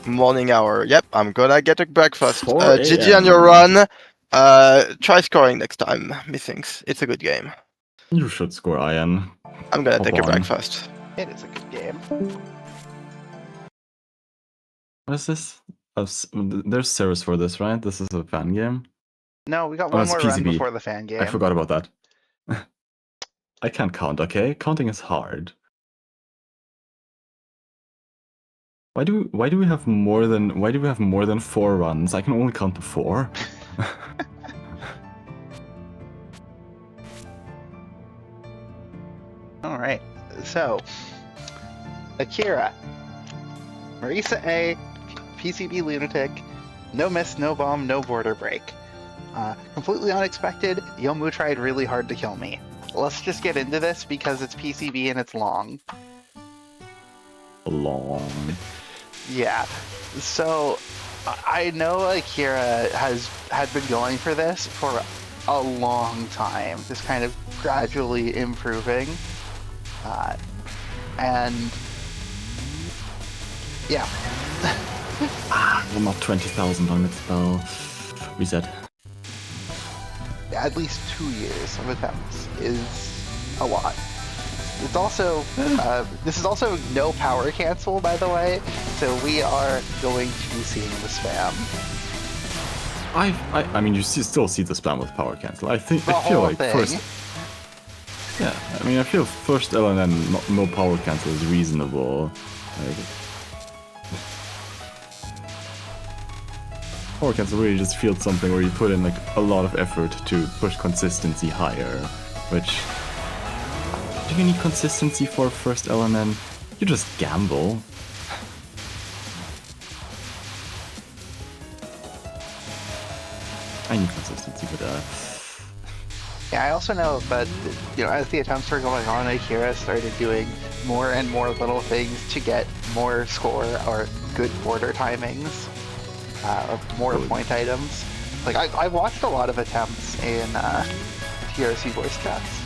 Morning hour. Yep, I'm gonna get a breakfast. 4 GG on your run. Try scoring next time, methinks. It's a good game. You should score iron. I'm gonna Hop take a on. breakfast. It is a good game. What is this? There's Ceres for this, right? This is a fan game. No, we got Oh, one it's more run PCB. before the fan game. I forgot about that. I can't count, okay? Counting is hard. Why do we have more than 4 runs? I can only count to 4. All right. So, Akira, MarisaA, PCB Lunatic, no miss, no bomb, no border break. Completely unexpected, EoMU tried really hard to kill me. Let's just get into this because it's PCB and it's long. Long. Yeah. So I know Akira had been going for this for a long time, just kind of gradually improving. And yeah. Well, not 20,000 on its spell. Reset. At least 2 years of attempts is a lot. It's also, this is also no power cancel, by the way, so we are going to be seeing the spam. I mean, you still see the spam with power cancel. I feel whole like thing. first. Yeah, I mean, I feel first LNN no power cancel is reasonable. Power cancel really just feels something where you put in like a lot of effort to push consistency higher, which. Do you need consistency for first LNN? You just gamble. I need consistency for that. Yeah, I also know that, you know, as the attempts were going on, Akira started doing more and more little things to get more score or good border timings, or more point items. Like, I watched a lot of attempts in TRC voice chats.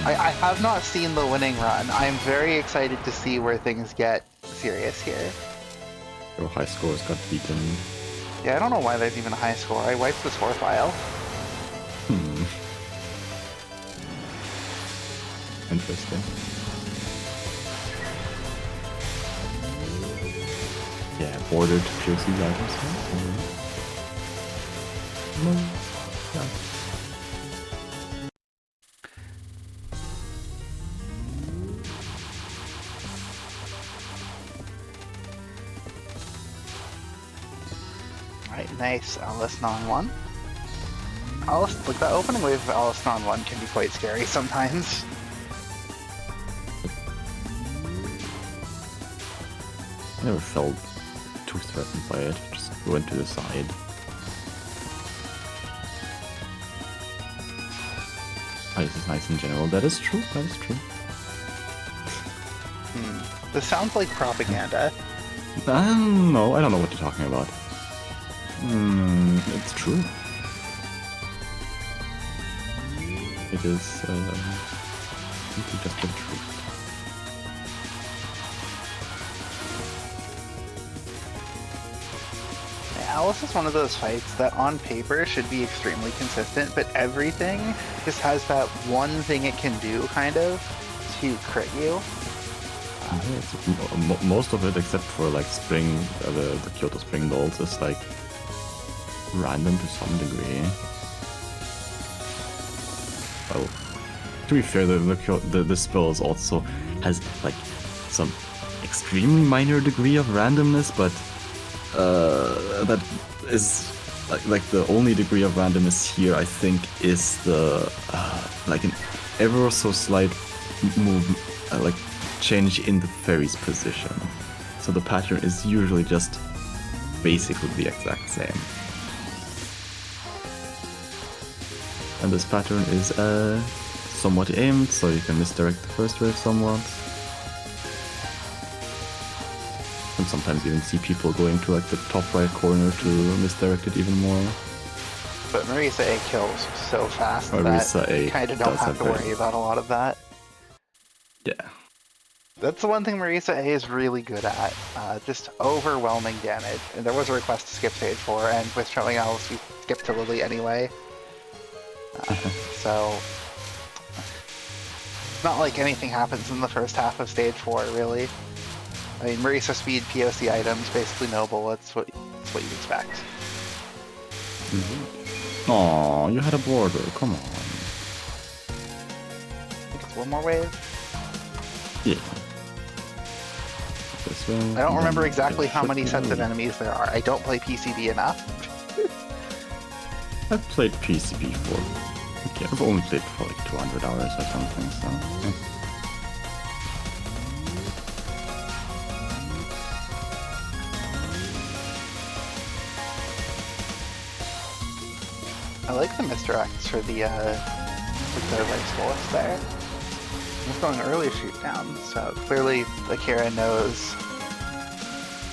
I have not seen the winning run. I'm very excited to see where things get serious here. Your high scores got beaten. Yeah, I don't know why there's even a high score. I wiped the score file. Interesting. Yeah, bordered POC's items. No. Yeah. Right, nice. LNNN 1. Like, the opening wave of LNNN 1 can be quite scary sometimes. I never felt too threatened by it, just went to the side. Ice is nice in general, that is true, that is true. This sounds like propaganda. No, I don't know what you're talking about. It's true. It is simply just the truth. Alice is one of those fights that on paper should be extremely consistent, but everything just has that one thing it can do, kind of, to crit you. Yeah, it's, most of it, except for like spring, the Kyoto Spring Dolls, is like random to some degree. Well, to be fair, the spells also has like some extremely minor degree of randomness, but that is like the only degree of randomness here, I think, is the like an ever so slight move, like change in the fairy's position. So the pattern is usually just basically the exact same. And this pattern is somewhat aimed, so you can misdirect the first wave somewhat. And sometimes even see people going to like the top right corner to misdirect it even more. But MarisaA kills so fast that you kind of don't have to worry about a lot of that. Yeah. That's the one thing MarisaA is really good at, just overwhelming damage. And there was a request to skip stage 4, and with showing Alice, we skipped to Lily anyway. So, it's not like anything happens in the first half of stage 4, really. I mean, Marisa speed POC items, basically no bullets, what you'd expect. Aw, you had a border, come on. I think it's one more wave. Yeah. This way, I don't remember exactly how many sets of enemies there are. I don't play PCB enough. I've played PCB for... Okay, I've only played for like 200 hours or something, so... Yeah. like the misdirects for the rice bullets there. He's going early shoot down, so clearly Akira knows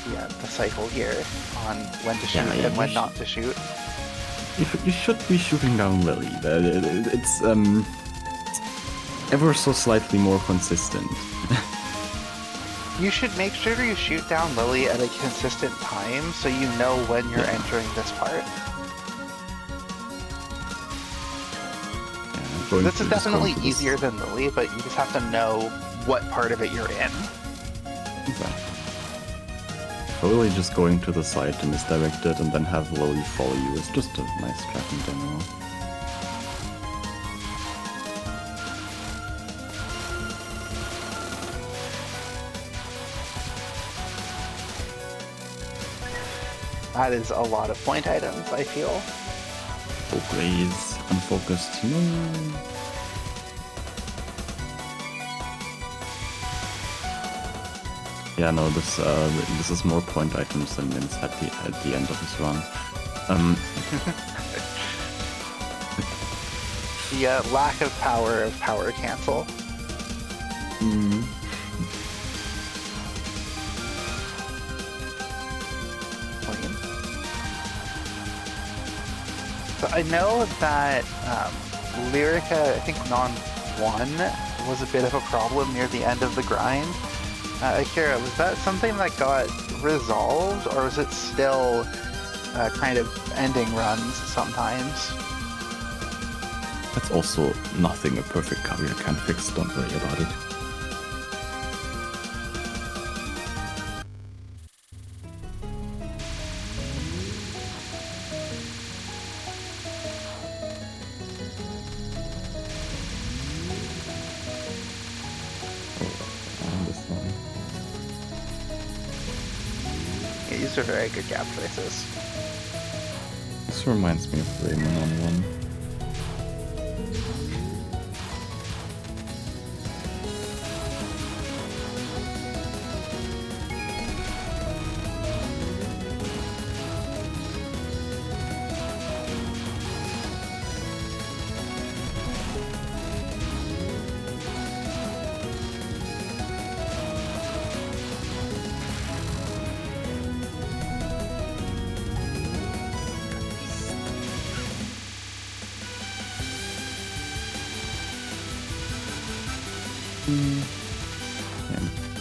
the cycle here on when to shoot and when not to shoot. You should be shooting down Lily. It's ever so slightly more consistent. You should make sure you shoot down Lily at a consistent time so you know when you're entering this part. This is definitely easier than Lily, but you just have to know what part of it you're in. Exactly. Totally just going to the side to misdirect it and then have Lily follow you is just a nice strat in general. That is a lot of point items, I feel. Oh, Graze, unfocused, no. Yeah, no, this is more point items than Mince at the end of his run. The lack of power cancel. So I know that Lyrica, I think non-1 was a bit of a problem near the end of the grind. Akira, was that something that got resolved, or was it still kind of ending runs sometimes? That's also nothing a perfect career can fix, don't worry about it. These are very good gap choices. This reminds me of Reimu on one.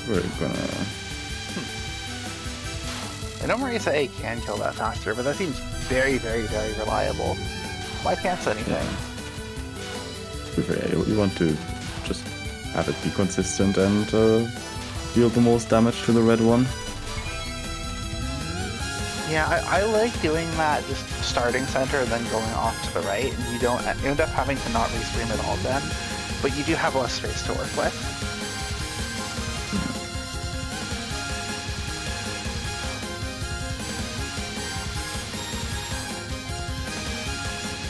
We're gonna... I know MarisaA can kill that faster, but that seems very, very, very reliable. Why cancel anything? Yeah. You want to just have it be consistent and deal the most damage to the red one. Yeah, I like doing that, just starting center and then going off to the right, and you don't end up having to not restream at all then, but you do have less space to work with.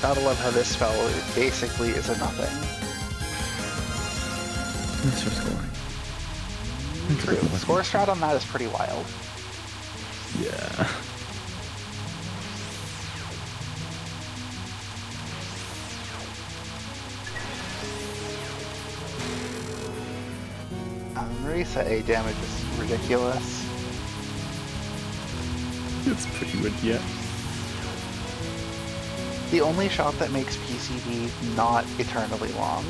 Gotta love how this spell basically is a nothing. What's your scoring? The score strat on that is pretty wild. Yeah. MarisaA damage is ridiculous. It's pretty good, yeah. The only shot that makes PCD not eternally long.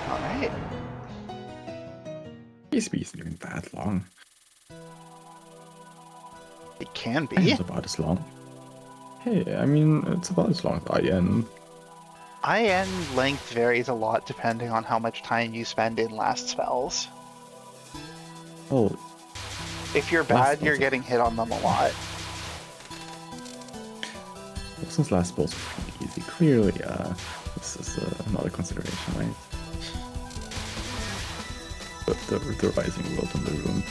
Alright. PCB isn't even that long. It can be. It's about as long. Hey, I mean, it's about as long as IN. IN length varies a lot depending on how much time you spend in last spells. Oh. If you're bad, you're getting hit on them a lot. Since last spells were pretty easy, clearly, this is another consideration, right? The rising world in the room.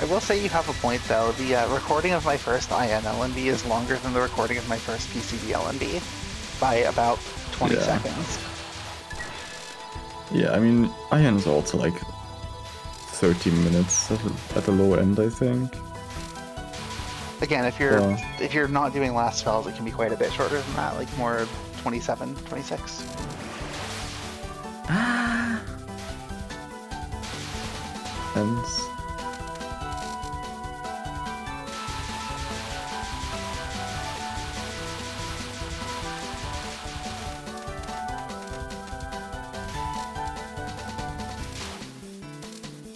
I will say you have a point though. The recording of my first IN LNB is longer than the recording of my first PCB LNB by about 20 seconds. Yeah, I mean, Iron is also like 13 minutes at the low end, I think. Again, if you're not doing last spells, it can be quite a bit shorter than that, like more 27, 26. Ends.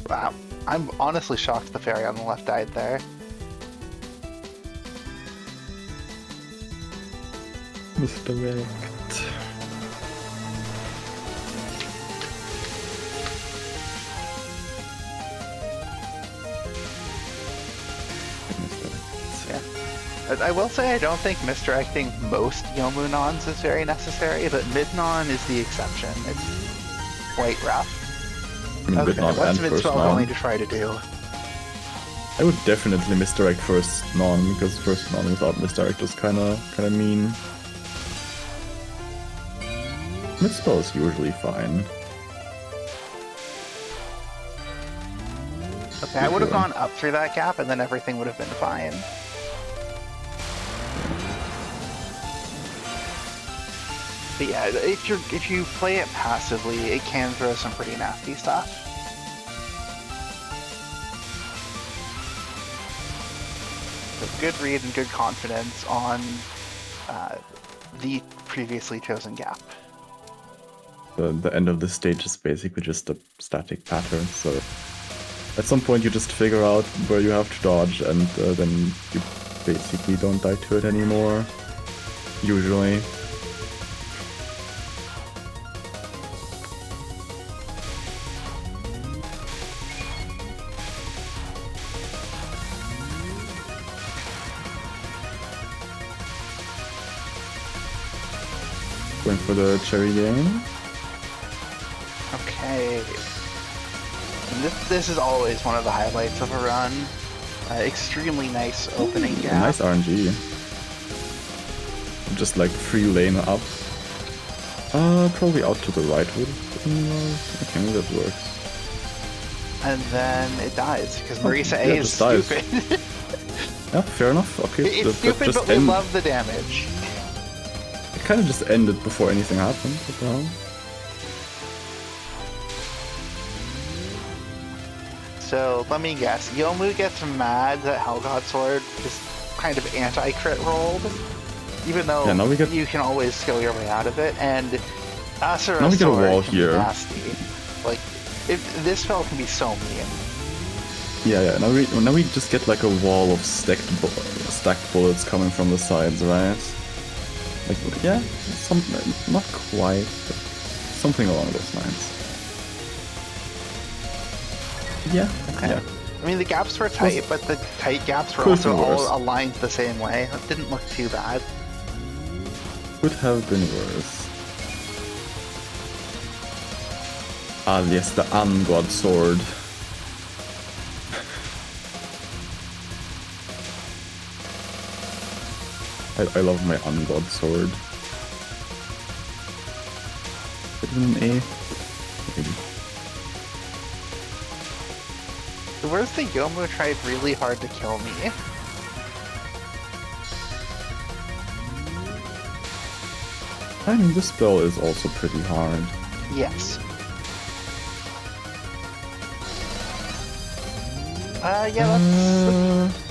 Wow. I'm honestly shocked the fairy on the left died there. Misdirect. I will say I don't think misdirecting most Yomu Nons is very necessary, but mid-non is the exception. It's quite rough. I mean, Okay, non what's and first mid-spell non. going to try to do? I would definitely misdirect first non, because first non without misdirect is kinda mean. Mid-spell is usually fine. Okay, I would have gone up through that gap and then everything would have been fine. But yeah, if you play it passively, it can throw some pretty nasty stuff. So good read and good confidence on the previously chosen gap. The end of the stage is basically just a static pattern, so at some point you just figure out where you have to dodge, and then you basically don't die to it anymore, usually. Going for the cherry game. Okay. And this is always one of the highlights of a run. Extremely nice opening gap. Nice RNG. Just like free lane up. Probably out to the right would okay, that works. And then it dies, because MarisaA yeah, is just dies. stupid. Yeah, fair enough. Okay, It's stupid, but we love the damage. It kind of just ended before anything happened. What the hell? So let me guess, Yomu gets mad that Hellgod Sword is kind of anti-crit rolled, even though Yeah, now we get- you can always skill your way out of it, and Asura Now we get a Sword wall can be here. nasty. Like, this spell can be so mean. Yeah. Now we just get like a wall of stacked bullets coming from the sides, right? Like, yeah, not quite, but something along those lines. Yeah. Okay. Yeah. I mean, the gaps were tight, but the tight gaps were Could also have been worse. all aligned the same way. It didn't look too bad. Could have been worse. Ah, yes, the Ungod sword. I love my Ungod sword. Is it an A? Maybe. Where's the Yomu tried really hard to kill me? I mean, this spell is also pretty hard. Yes. Yeah, that's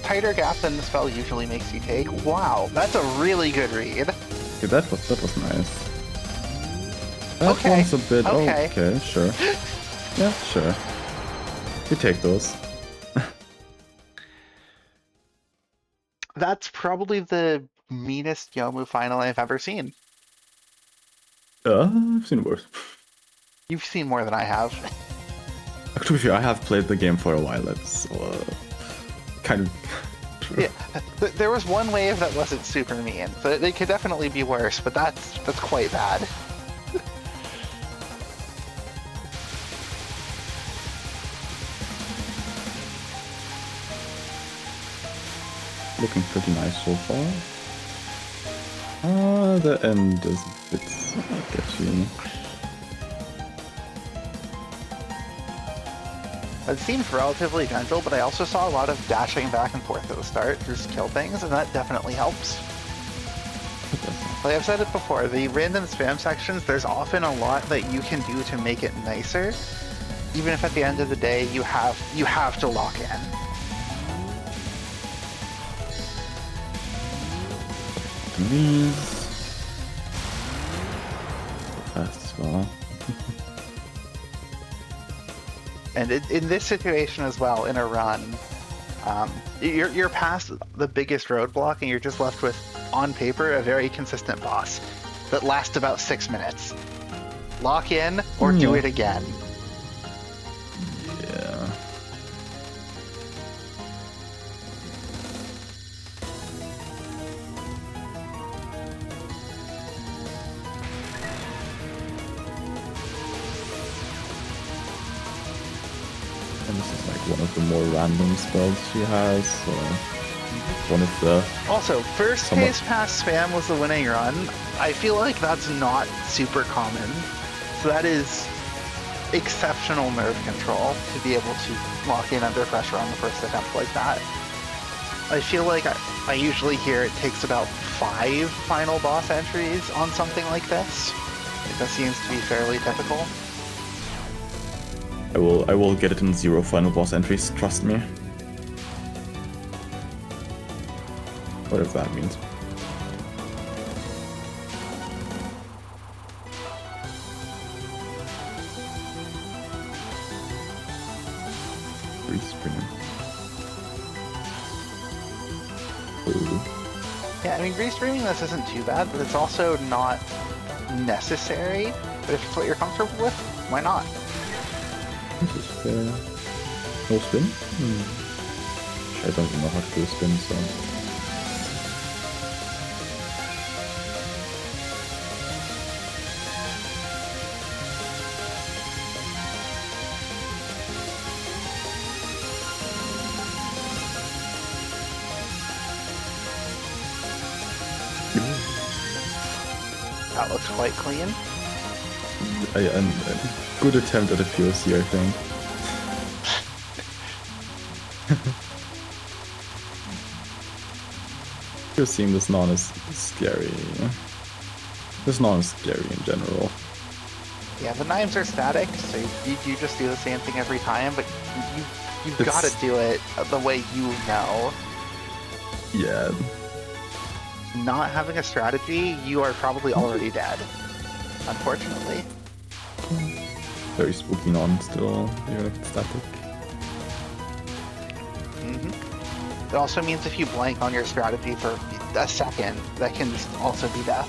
tighter gap than the spell usually makes you take. Wow, that's a really good read. Okay, that was nice. That Okay, one's a bit okay. okay, sure. Yeah, sure. We take those. That's probably the meanest Yomu final I've ever seen. I've seen worse. You've seen more than I have. To be fair, I have played the game for a while. That's kind of true. Yeah, there was one wave that wasn't super mean, so they could definitely be worse, but that's quite bad. Looking pretty nice so far. The end is a bit sketchy. It seems relatively gentle, but I also saw a lot of dashing back and forth at the start to just kill things, and that definitely helps. Like I've said it before, the random spam sections, there's often a lot that you can do to make it nicer, even if at the end of the day you have to lock in. These fast as well. And in this situation as well, in a run, you're past the biggest roadblock and you're just left with, on paper, a very consistent boss that lasts about 6 minutes. Lock in or do it again. Yeah. And this is like one of the more random spells she has, so one of the... Also, first Somewhat- phase pass spam was the winning run. I feel like that's not super common. So that is exceptional nerve control to be able to lock in under pressure on the first attempt like that. I feel like I usually hear it takes about 5 final boss entries on something like this. Like that seems to be fairly typical. I will get it in 0 final boss entries, trust me. Whatever that means. Respring. Ooh. Yeah, I mean, restreaming this isn't too bad, but it's also not necessary. But if it's what you're comfortable with, why not? This is fair. No spin? I don't even know how to do a spin, so... That looks quite clean. A good attempt at a POC, I think. POC in this non is scary. This non is scary in general. Yeah, the knives are static, so you just do the same thing every time, but you've It's- got to do it the way you know. Yeah. Not having a strategy, you are probably already dead. Unfortunately. Very spooky non still, even if it's static. It also means if you blank on your strategy for a second, that can just also be death.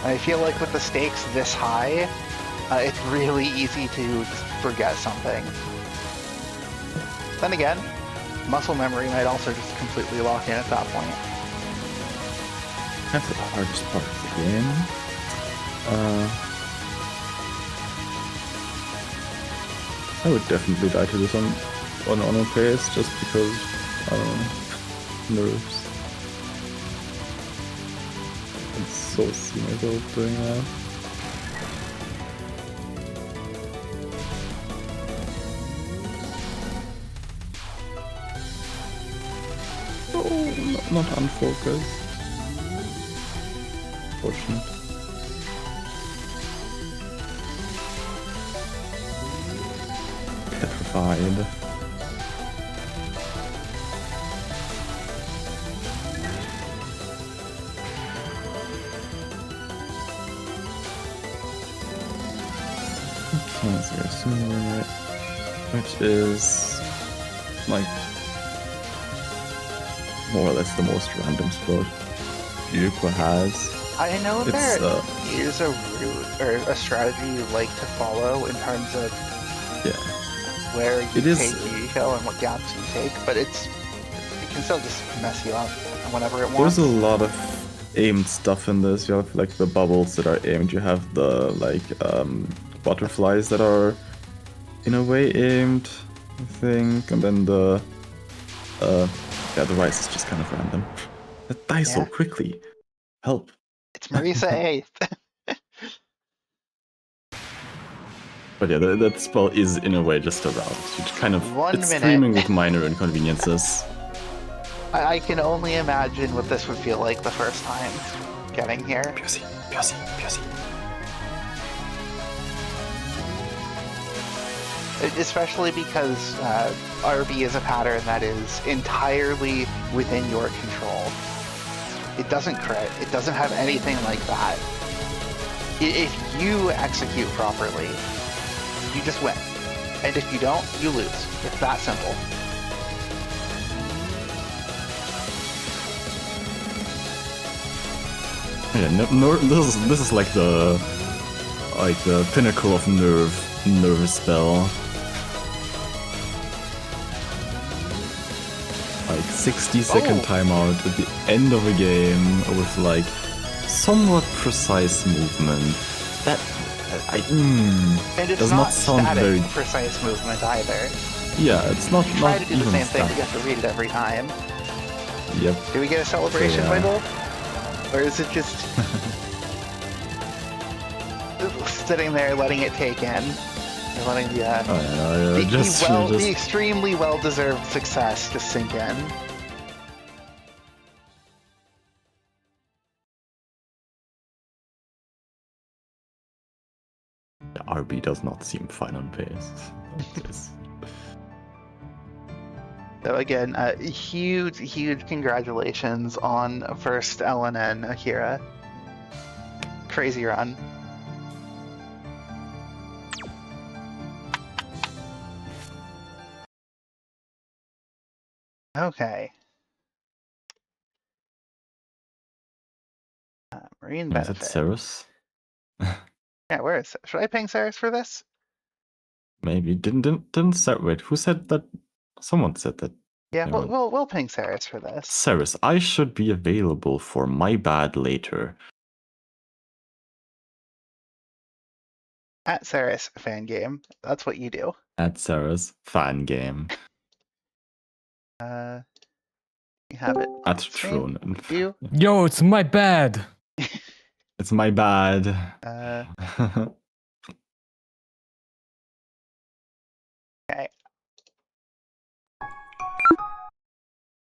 I feel like with the stakes this high, it's really easy to just forget something. Then again, muscle memory might also just completely lock in at that point. That's the hardest part of the game. I would definitely die to this on a pace just because nerves. I can so see myself doing that. Oh, not unfocused. Fortunate. Petrified. Okay, so there's similar, which is like more or less the most random spot Yuko has. I know It's, there is a route or a strategy you like to follow in terms of Yeah. where you It is- take Yuko and what gaps you take, but it can still just mess you up whenever it wants. There's a lot of aimed stuff in this. You have like the bubbles that are aimed. You have the like butterflies that are in a way aimed, I think, and then the rise is just kind of random. That dies so Yeah. quickly. Help. It's MarisaA. But yeah, that spell is in a way just around. It's kind of 1 it's minute. streaming with minor inconveniences. I can only imagine what this would feel like the first time getting here. POC. Especially because RB is a pattern that is entirely within your control. It doesn't crit. It doesn't have anything like that. If you execute properly, you just win. And if you don't, you lose. It's that simple. Yeah, this is like the pinnacle of nerve spell. Like 60-second timeout at the end of a game with like somewhat precise movement. That And it's does not not sound static very. precise movement either. Yeah, it's not Try to do the even same thing, but you static. have to read it every time. Yep. Do we get a celebration, Yeah. Wiggle? Or is it just sitting there letting it take in? You're letting the, Oh yeah, just the extremely well-deserved success just sink in. RB does not seem fine on pace. So again, huge congratulations on first LNN, Akira. Crazy run. Okay. Marine Is it benefit. Ceres? Yeah, where is it? Should I ping Ceres for this? Maybe didn't Ceres? Wait, who said that? Someone said that. Yeah, Yeah, we'll ping Ceres for this. Ceres, I should be available for my bad later. At Ceres fan game. That's what you do. At Ceres fan game. You have it. At Stream? Tronen. You. Yo, it's my bad. It's my bad. Okay.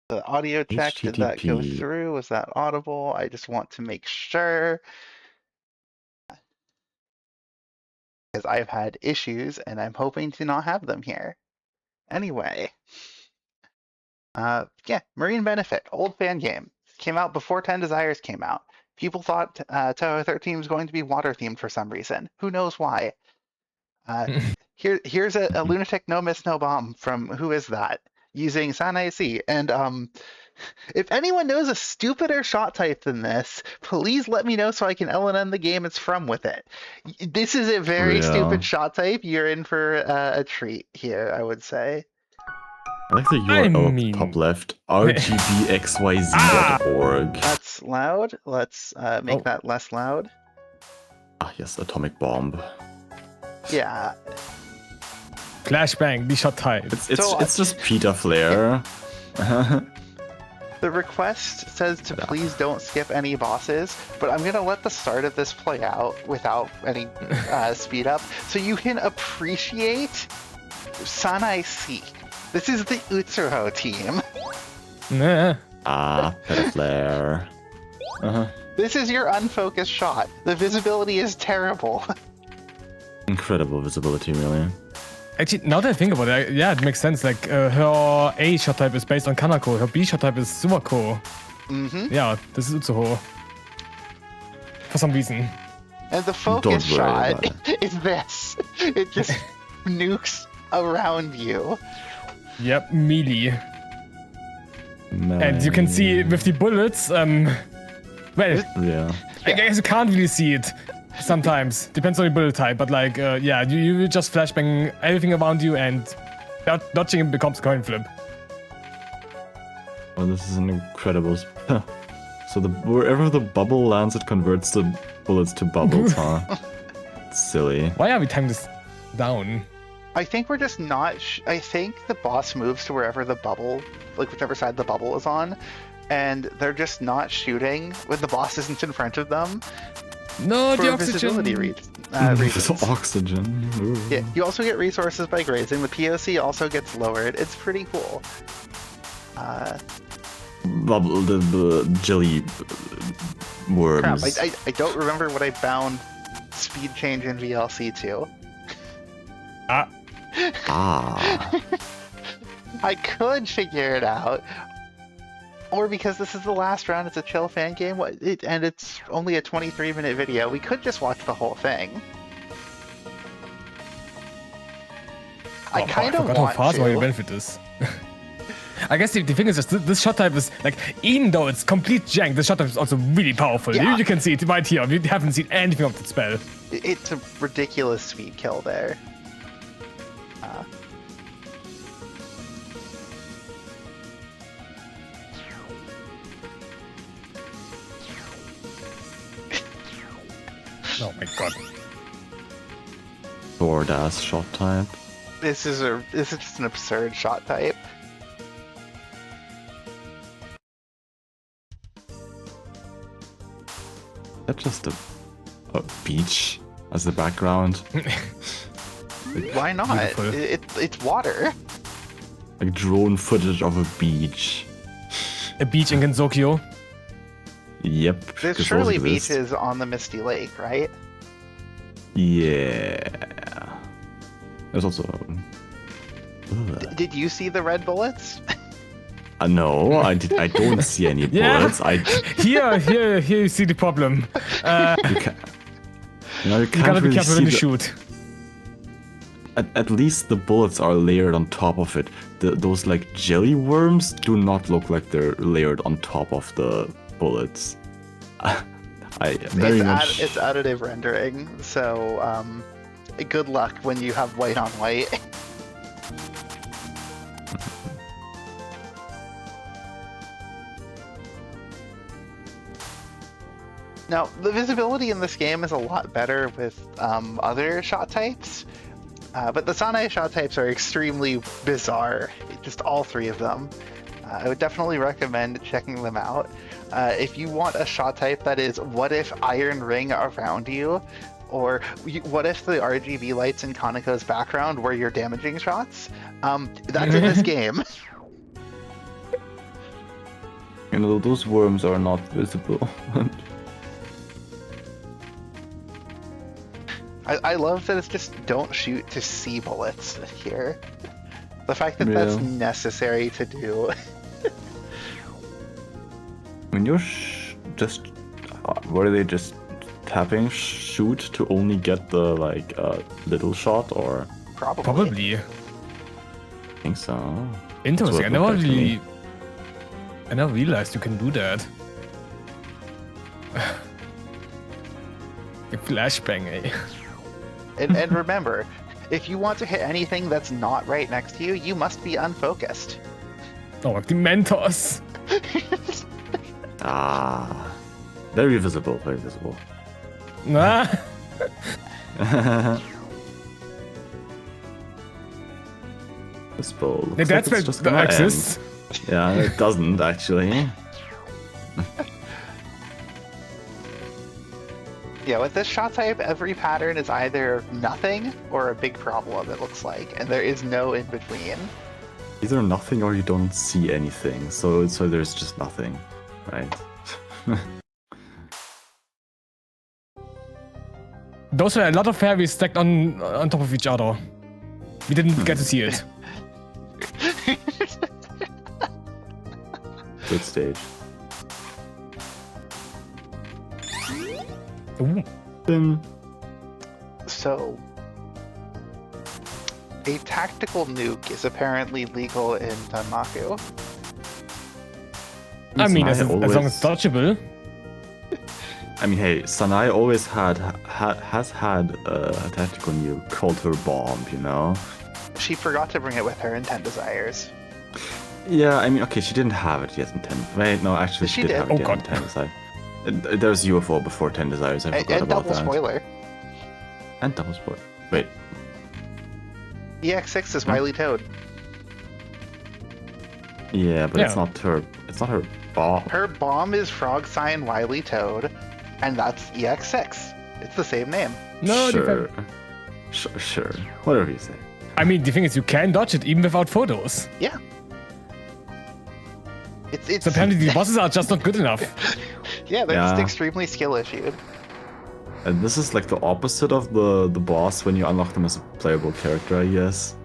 The audio check, did that go HTTP. through? Was that audible? I just want to make sure. Because I've had issues and I'm hoping to not have them here. Anyway. Yeah, Marine Benefit, old fan game. Came out before 10 Desires came out. People thought Touhou 13 was going to be water themed for some reason. Who knows why? Here's a lunatic no miss no bomb from Who Is That? Using SanaeC. And if anyone knows a stupider shot type than this, please let me know so I can LNN the game it's from with it. This is a very stupid shot type. You're in for a treat here, I would say. I like the URL top left, rgbxyz.org. That's loud. Let's make that less loud. Ah, yes, atomic bomb. Yeah. Flashbang, die shot type. It's just Peter Flare. The request says to please don't skip any bosses, but I'm gonna let the start of this play out without any speed up, so you can appreciate SanaeC. This is the Utsuho team. Nah. Ah, Peter Flare. This is your unfocused shot. The visibility is terrible. Incredible visibility, really. Actually, now that I think about it, yeah, it makes sense. Like, her A shot type is based on Kanako, her B shot type is Suwako. Yeah, this is Utsuho. For some reason. And the focus shot is this. It just nukes around you. Yep, melee. And you can see with the bullets, well, yeah. I guess you can't really see it sometimes. Depends on the bullet type, but like, yeah, you just flashbang everything around you and dodging it becomes a coin flip. Oh, this is an incredible... So wherever the bubble lands, it converts the bullets to bubbles, huh? It's silly. Why are we timing this down? I think we're just not. I think the boss moves to wherever the bubble, like whichever side the bubble is on, and they're just not shooting when the boss isn't in front of them. No, for the visibility oxygen. reasons. Oxygen. Ooh. Yeah, you also get resources by grazing. The POC also gets lowered. It's pretty cool. Bubble, the jelly worms. Crap, I don't remember what I bound speed change in VLC to. Ah. I could figure it out. Or because this is the last round, it's a chill fan game, and it's only a 23-minute video, we could just watch the whole thing. I kind of forgot want how fast my to. benefit is. I guess the thing is just this shot type is like, even though it's complete jank, this shot type is also really powerful. Yeah. You can see it right here. You haven't seen anything of the spell. It's a ridiculous speed kill there. Oh my god. Sword ass shot type. This is just an absurd shot type. Is that just a beach as the background? Why not? Beautiful. It's water. Like drone footage of a beach. A beach in Gensokyo. Yep. There's 'cause surely those exist. beaches on the Misty Lake, right? Yeah. There's also. Ugh. Did you see the red bullets? No, I don't see any Yeah. bullets. Here you see the problem. You can't You gotta be really careful see when you shoot. At least the bullets are layered on top of it. Those like jelly worms do not look like they're layered on top of the bullets. It's additive rendering, so good luck when you have white on white. Now, the visibility in this game is a lot better with other shot types, but the SanaeC shot types are extremely bizarre, just all three of them. I would definitely recommend checking them out. If you want a shot type that is, what if iron ring around you, or what if the RGB lights in Kaneko's background were your damaging shots, that's in this game. You know, those worms are not visible. I love that it's just don't shoot to see bullets here. The fact that that's Yeah. necessary to do. When you're were they just tapping shoot to only get the like little shot, or Probably. I think so. Interesting. I That's what it never looked like to me. I never realized you can do that. A flashbang, eh? And remember, if you want to hit anything that's not right next to you, you must be unfocused. Oh, like the Mentos. Ah, very visible, very visible. Nah. This bowl looks Like, that's like where it's just the gonna axis. end. Yeah, it doesn't actually. Yeah, with this shot type, every pattern is either nothing or a big problem, it looks like, and there is no in between. Either nothing or you don't see anything. So there's just nothing, right? Those were a lot of fairies stacked on top of each other. We didn't get to see it. Good stage. Ooh. So, a tactical nuke is apparently legal in Danmaku. I mean, as Sanae long as it's dodgeable. I mean, hey, Sanae always has had a tactical nuke called her bomb, you know? She forgot to bring it with her in 10 Desires. Yeah, I mean, okay, she didn't have it yet in 10. Wait, no, actually, she She did did. have it Oh, yet God. in 10 Desires. There's UFO before 10 Desires, I forgot And about double that. spoiler, And double spoiler. Wait, EX6 is Wily Toad. yeah, but it's Yeah. not her. It's not her bomb. Her bomb is Frog Sign Wily Toad. And that's EX6. It's the same name. No, sure. Sure. Whatever you say. I mean, the thing is, you can dodge it even without photos. Yeah. It's So apparently the bosses are just not good enough. yeah, they're just extremely skill issued. And this is like the opposite of the boss when you unlock them as a playable character, I guess.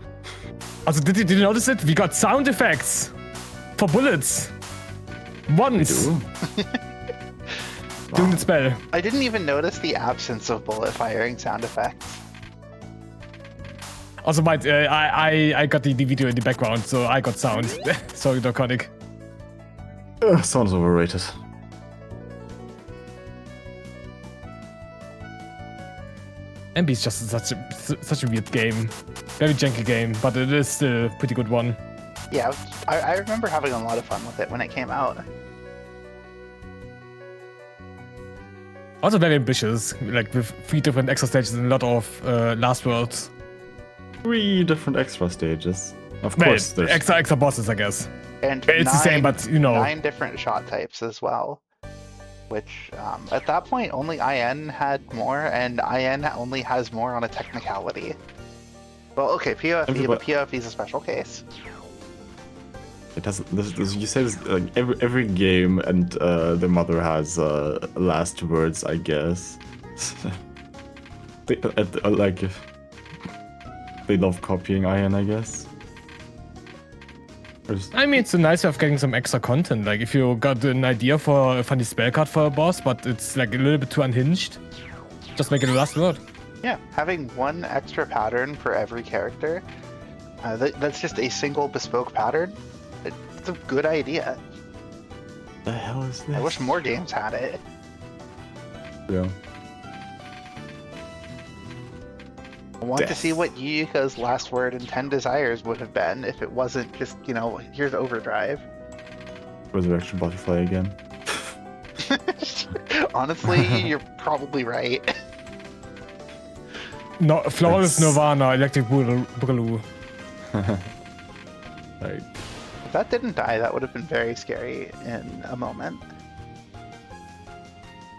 Also, did you notice it? We got sound effects for bullets. Once. Doing the spell. I didn't even notice the absence of bullet firing sound effects. Also, I got the video in the background, so I got sound. Sorry, Narcotic. Sounds overrated. NB is just such a weird game. Very janky game, but it is still a pretty good one. Yeah, I remember having a lot of fun with it when it came out. Also very ambitious, like with 3 different extra stages and a lot of last worlds. 3 different extra stages. Of Well, course, there's extra bosses, I guess. And It's the same, but you know. 9 different shot types as well. Which, at that point, only IN had more, and IN only has more on a technicality. Well, okay, POFE, but POFE is a special case. It doesn't. You say this like every game, and the mother has last words, I guess. They love copying IN, I guess. I mean, it's a nice way of getting some extra content. Like, if you got an idea for a funny spell card for a boss, but it's like a little bit too unhinged, just make it a last word. Yeah, having 1 extra pattern for every character, that's just a single bespoke pattern. It's a good idea. The hell is this? I wish more games had it. Yeah. I want to see what Yuka's last word and 10 desires would have been if it wasn't just, you know, here's overdrive. Resurrection Butterfly again. Honestly, you're probably right. No, Flawless Nirvana, Electric Boogaloo. Like, If that didn't die, that would have been very scary in a moment.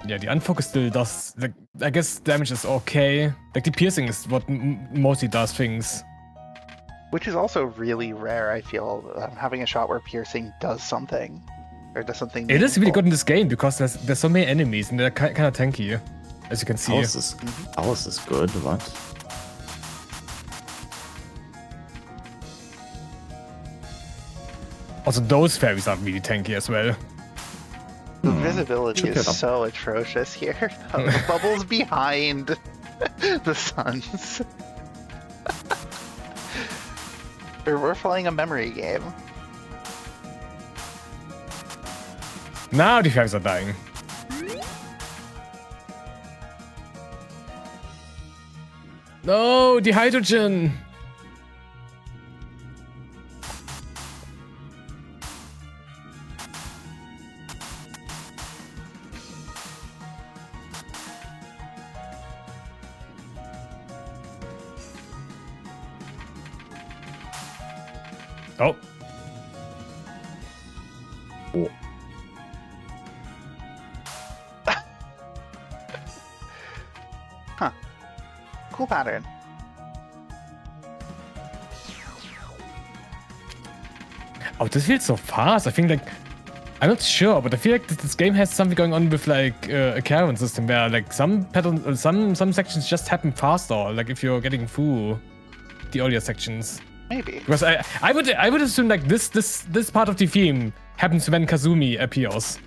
Yeah, the unfocus still does, like, I guess damage is okay. Like, the piercing is what mostly does things. Which is also really rare, I feel, having a shot where piercing does something. Or does something It is really meaningful. good in this game because there's so many enemies and they're kind of tanky, as you can see. Alice is good, what? Also, those fairies are really tanky as well. The visibility Check it is out. so atrocious here. The bubbles behind the suns. We're playing a memory game. Now the fairies are dying. No, the hydrogen! Oh. Oh. Huh. Cool pattern. Oh, this feels so fast. I think, like, I'm not sure, but I feel like this game has something going on with, like, a caravan system where, like, some patterns, some sections just happen faster. Like, if you're getting through the earlier sections. Maybe. Because I would assume, like, this part of the theme happens when Kazumi appears.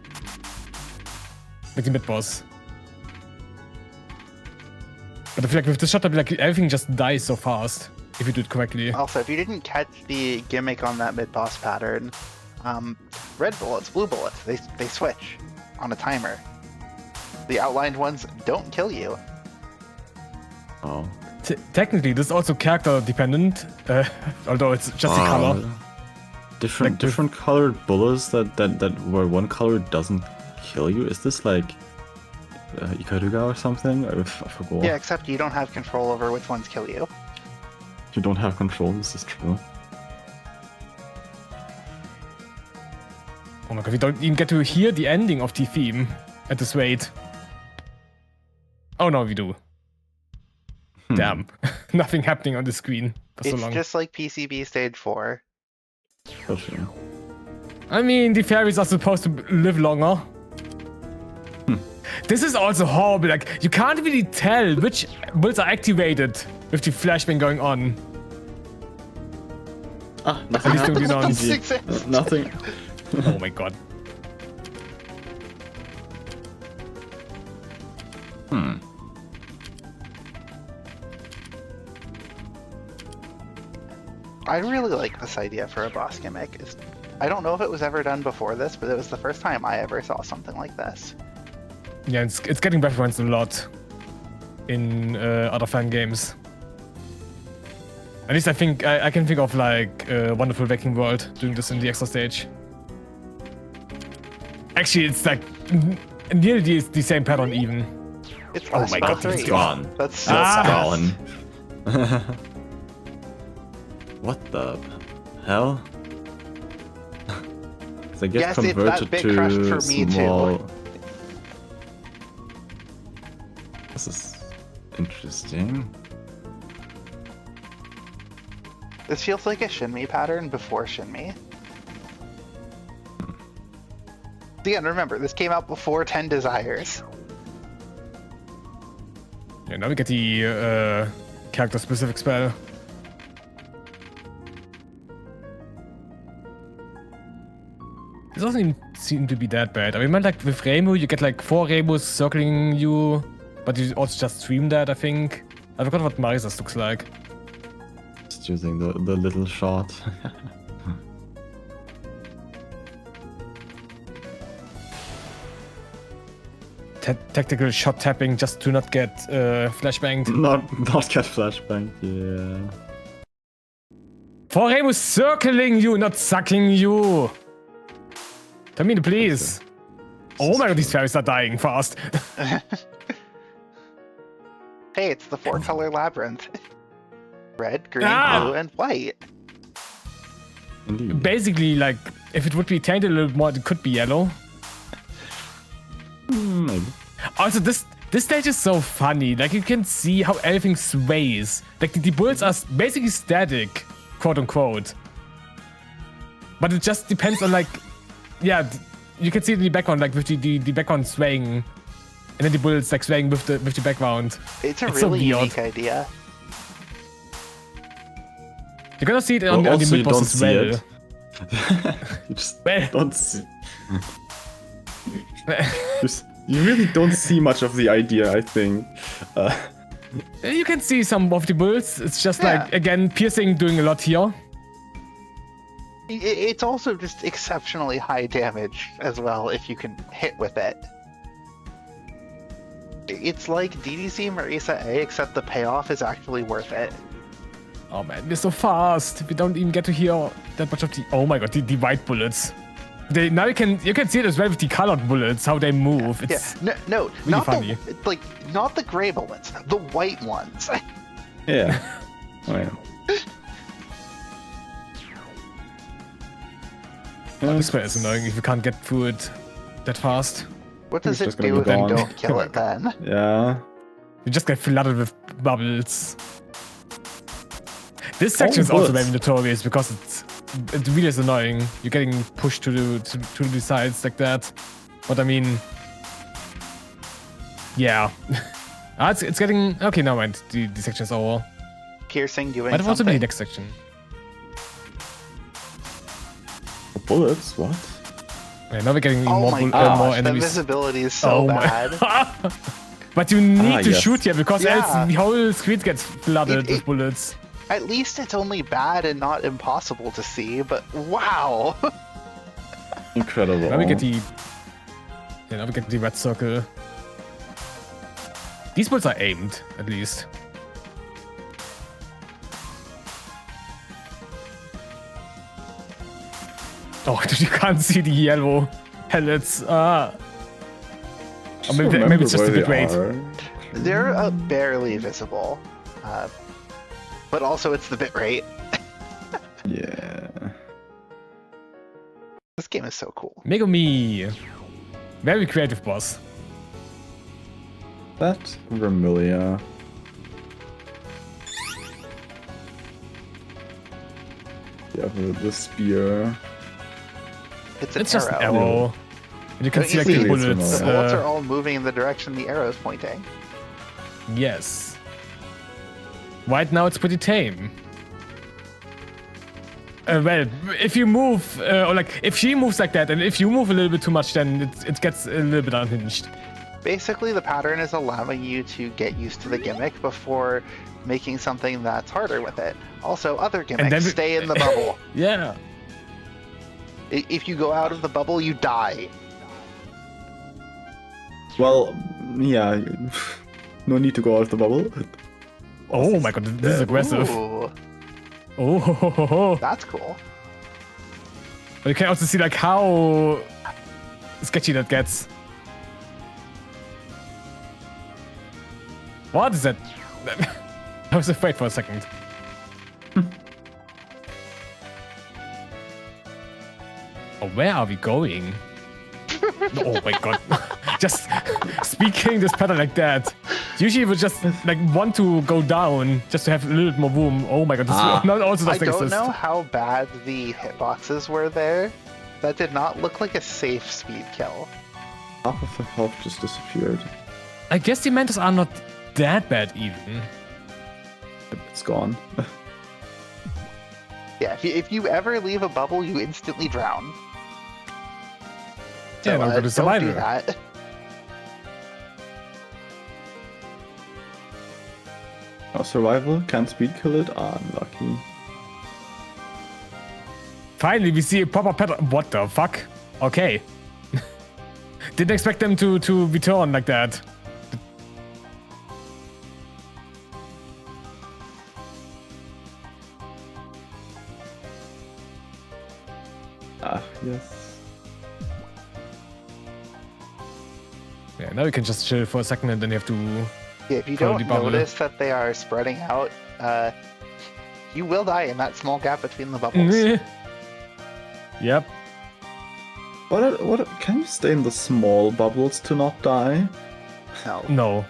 Like the mid-boss. But I feel like with this shot, like, everything just dies so fast if you do it correctly. Also, if you didn't catch the gimmick on that mid-boss pattern, red bullets, blue bullets, they switch on a timer. The outlined ones don't kill you. Oh. Technically, this is also character dependent, although it's just a color. Different colored bullets that where one color doesn't kill you. Is this like Ikaruga or something? I forgot. Yeah, except you don't have control over which ones kill you. You don't have control. This is true. Oh my god, we don't even get to hear the ending of the theme at this rate. Oh no, we do. Damn. Nothing happening on the screen for so It's long. just like PCB stage 4. For sure. I mean, the fairies are supposed to live longer. This is also horrible. Like, you can't really tell which builds are activated with the flashbang going on. Ah, At nothing least don't happened. you know. Doesn't exist. Nothing. Oh my god. I really like this idea for a boss gimmick. I don't know if it was ever done before this, but it was the first time I ever saw something like this. Yeah, it's getting referenced a lot in other fan games. At least I think I can think of like Wonderful Waking World doing this in the extra stage. Actually, it's like nearly the same pattern even. It's Oh my god, three. it's gone. That's so Ah! fast. Gone. What the hell? They get Yes, it's that converted bit to crushed for me, too. small. This is interesting. This feels like a Shinmi pattern before Shinmi. Again, remember, this came out before 10 Desires. Yeah, now we get the character-specific spell. This doesn't even seem to be that bad. I mean, like with Reimu, you get like 4 Reimus circling you, but you also just stream that, I think. I forgot what MarisaA looks like. Just using the little shot. Tactical shot tapping just to not get flashbanged. not get flashbang. Yeah. 4 Reimus circling you, not sucking you. Tell me, please. Oh my god, these fairies are dying fast. Hey, it's the 4-color labyrinth. Red, green, Ah! blue, and white. Indeed. Basically, like, if it would be tainted a little more, it could be yellow. Maybe. Also, this stage is so funny. Like, you can see how everything sways. Like, the bullets are basically static, quote unquote. But it just depends on, like, yeah, you can see it in the background, like, with the background swaying. And then the bullets, like, swaying with the background. It's a It's so really weird. unique idea. You're gonna see it on the Also, you mid-boss don't as see well. it. You just Well. don't see. You really don't see much of the idea, I think. You can see some of the bullets. It's just Yeah. like, again, piercing doing a lot here. It's also just exceptionally high damage as well if you can hit with it. It's like DDC MarisaA, except the payoff is actually worth it. Oh man, we're so fast. We don't even get to hear that much of the. Oh my god, the white bullets. Now you can see it as well with the colored bullets, how they move. It's Yeah, no, really not funny. not the gray bullets, the white ones. Yeah. Oh, yeah. this way is annoying if you can't get through it that fast. What does It's it just gonna do be if you gone. don't kill it then? Yeah. You just get flooded with bubbles. This section is also bullets. very notorious because it really is annoying. You're getting pushed to the sides like that. But I mean, yeah. It's getting okay. Now mind the section is over. Piercing doing Might have also been the something. next section. Bullets? What? Yeah, now we're getting Oh more, my more gosh, the enemies. visibility is so bad. But you need to yes. shoot here because Yeah. else the whole screen gets flooded with bullets. At least it's only bad and not impossible to see, but wow! Incredible. Now we get the red circle. These bullets are aimed, at least. Oh, you can't see the yellow pellets. Or maybe it's just a bit weight. They're barely visible. But also it's the bitrate. Yeah. This game is so cool. Megumi. Very creative boss. That Vermilia. Yeah, the spear. It's an It's just an arrow. arrow. And you can Don't see you like see? the It's bullets. The bullets are all moving in the direction the arrow's pointing. Yes. Right now it's pretty tame. Well, if you move, or like, if she moves like that, and if you move a little bit too much, then it gets a little bit unhinged. Basically, the pattern is allowing you to get used to the gimmick before making something that's harder with it. Also, other gimmicks then- stay in the bubble. Yeah. If you go out of the bubble, you die. Well, yeah. No need to go out of the bubble. Oh my god, this is aggressive. Ooh, Oh, that's cool. but you can also see like how sketchy that gets. What is that? I was afraid for a second. Oh, where are we going? Oh my god. Just speaking this pattern like that. Usually we would just like want to go down just to have a little bit more room. Oh my god, this not also I doesn't don't exist. know how bad the hitboxes were there. That did not look like a safe speed kill. Half of the health just disappeared. I guess the Mantis are not that bad even. It's gone. Yeah, if you ever leave a bubble, you instantly drown. Yeah, So, don't go to don't survivor. do that. Oh, survival? Can't speed kill it? Ah, unlucky. Finally, we see a proper pattern. What the fuck? Okay. Didn't expect them to return like that. Ah, yes. Yeah, now you can just chill for a second and then you have to... Yeah, if you Follow don't the bubble. notice that they are spreading out, you will die in that small gap between the bubbles. Yep. What? Can you stay in the small bubbles to not die? No. No.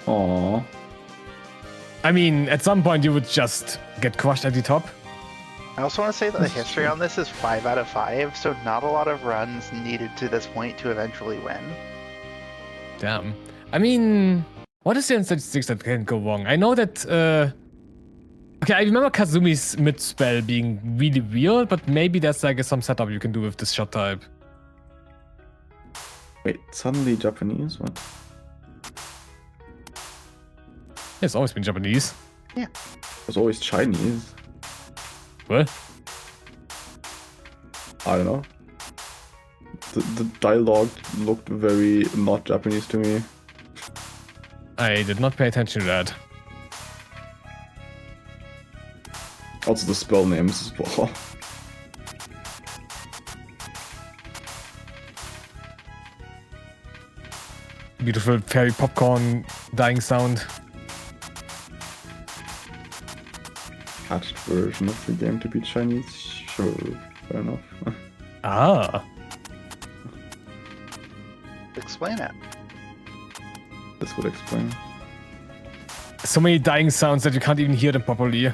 Aww. I mean, at some point you would just get crushed at the top. I also want to say that the history on this is 5 out of 5, so not a lot of runs needed to this point to eventually win. Damn. I mean, what is there in statistics that can go wrong? I know that, okay, I remember Kazumi's mid-spell being really weird, but maybe there's like some setup you can do with this shot type. Wait, suddenly Japanese? What? It's always been Japanese. It was always Chinese. What? I don't know. The dialogue looked very not Japanese to me. I did not pay attention to that. Also the spell names as well. Beautiful fairy popcorn dying sound. Patched version of the game to be Chinese? Sure, fair enough. Ah. Explain it. This would explain. So many dying sounds that you can't even hear them properly.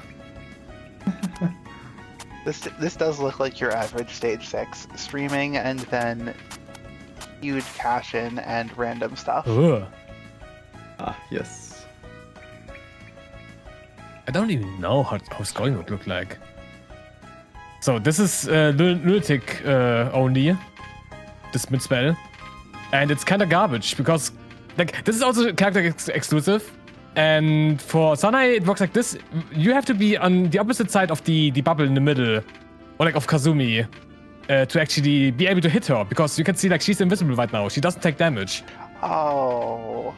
This does look like your average stage 6 streaming, and then huge cash in and random stuff. Ugh. Ah, yes. I don't even know how scoring would look like. So this is lunatic only, this mid spell, and it's kind of garbage because like this is also character exclusive, and for Sanae it works like this: you have to be on the opposite side of the bubble in the middle, or like of Kazumi, to actually be able to hit her because you can see like she's invisible right now. She doesn't take damage. Oh.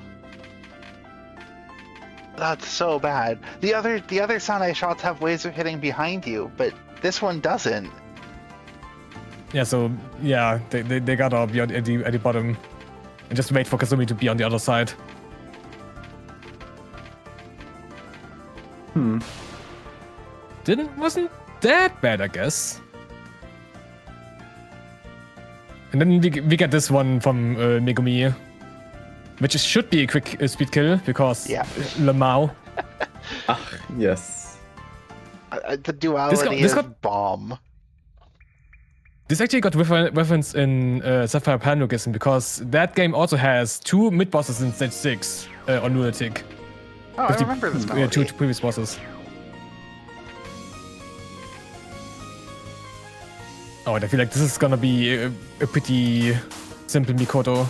That's so bad. The other Sanae shots have ways of hitting behind you, but this one doesn't. Yeah, so yeah, they gotta be at the bottom and just wait for Kazumi to be on the other side. Wasn't that bad, I guess. And then we get this one from Megumi. which should be a quick speed kill because Yeah. Lamau. Yes. The duality this is got- bomb. This actually got reference in Sapphire Panugism because that game also has 2 mid bosses in stage 6 on Lunatic. Oh, I remember this melody. 2 previous bosses. Oh, and I feel like this is gonna be a pretty simple Mikoto.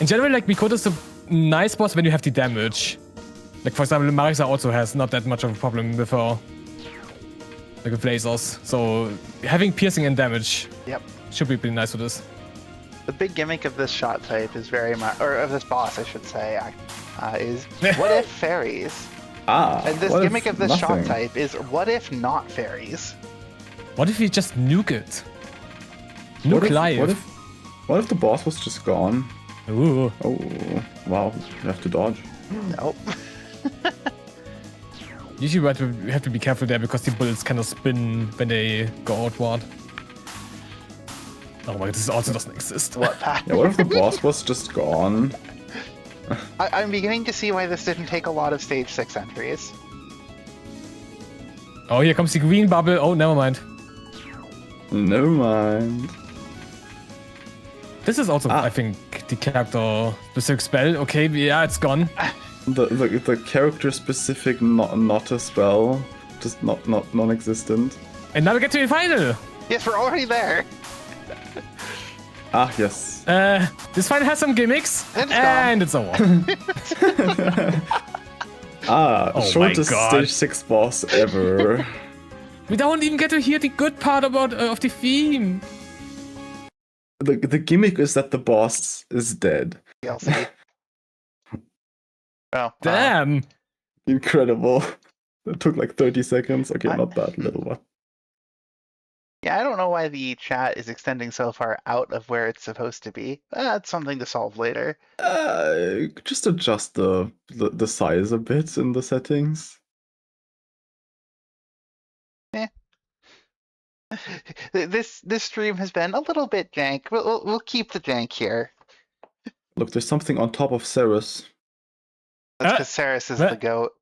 In general, like, Mikoto is a nice boss when you have the damage. Like, for example, MarisaA also has not that much of a problem with her. Like with lasers. So, having piercing and damage should be pretty nice for this. The big gimmick of this shot type is very much, or of this boss, I should say, is what if fairies? And this gimmick of this shot type is what if not fairies? What if we just nuke it? Nuke live. What if the boss was just gone? Ooh. Oh, wow. You have to dodge. Nope. Usually we have to be careful there because the bullets kind of spin when they go outward. Oh my god, this also doesn't exist. What pattern? Yeah, what if the boss was just gone? I'm beginning to see why this didn't take a lot of stage 6 entries. Oh, here comes the green bubble. Oh, never mind. Never mind. This is also, I think, the character specific spell. Okay, yeah, it's gone. The character specific not a spell, just not non-existent. And now we get to the final. Yes, we're already there. Yes. This final has some gimmicks, And it's over. Oh shortest my God. stage 6 boss ever. We don't even get to hear the good part about of the theme. The gimmick is that the boss is dead. DLC. Oh, Damn. Incredible. It took like 30 seconds. Okay, not that little one. yeah, I don't know why the chat is extending so far out of where it's supposed to be. That's something to solve later. Just adjust the size a bit in the settings. This stream has been a little bit jank. We'll keep the jank here. Look, there's something on top of Ceres. That's because Saris is the goat.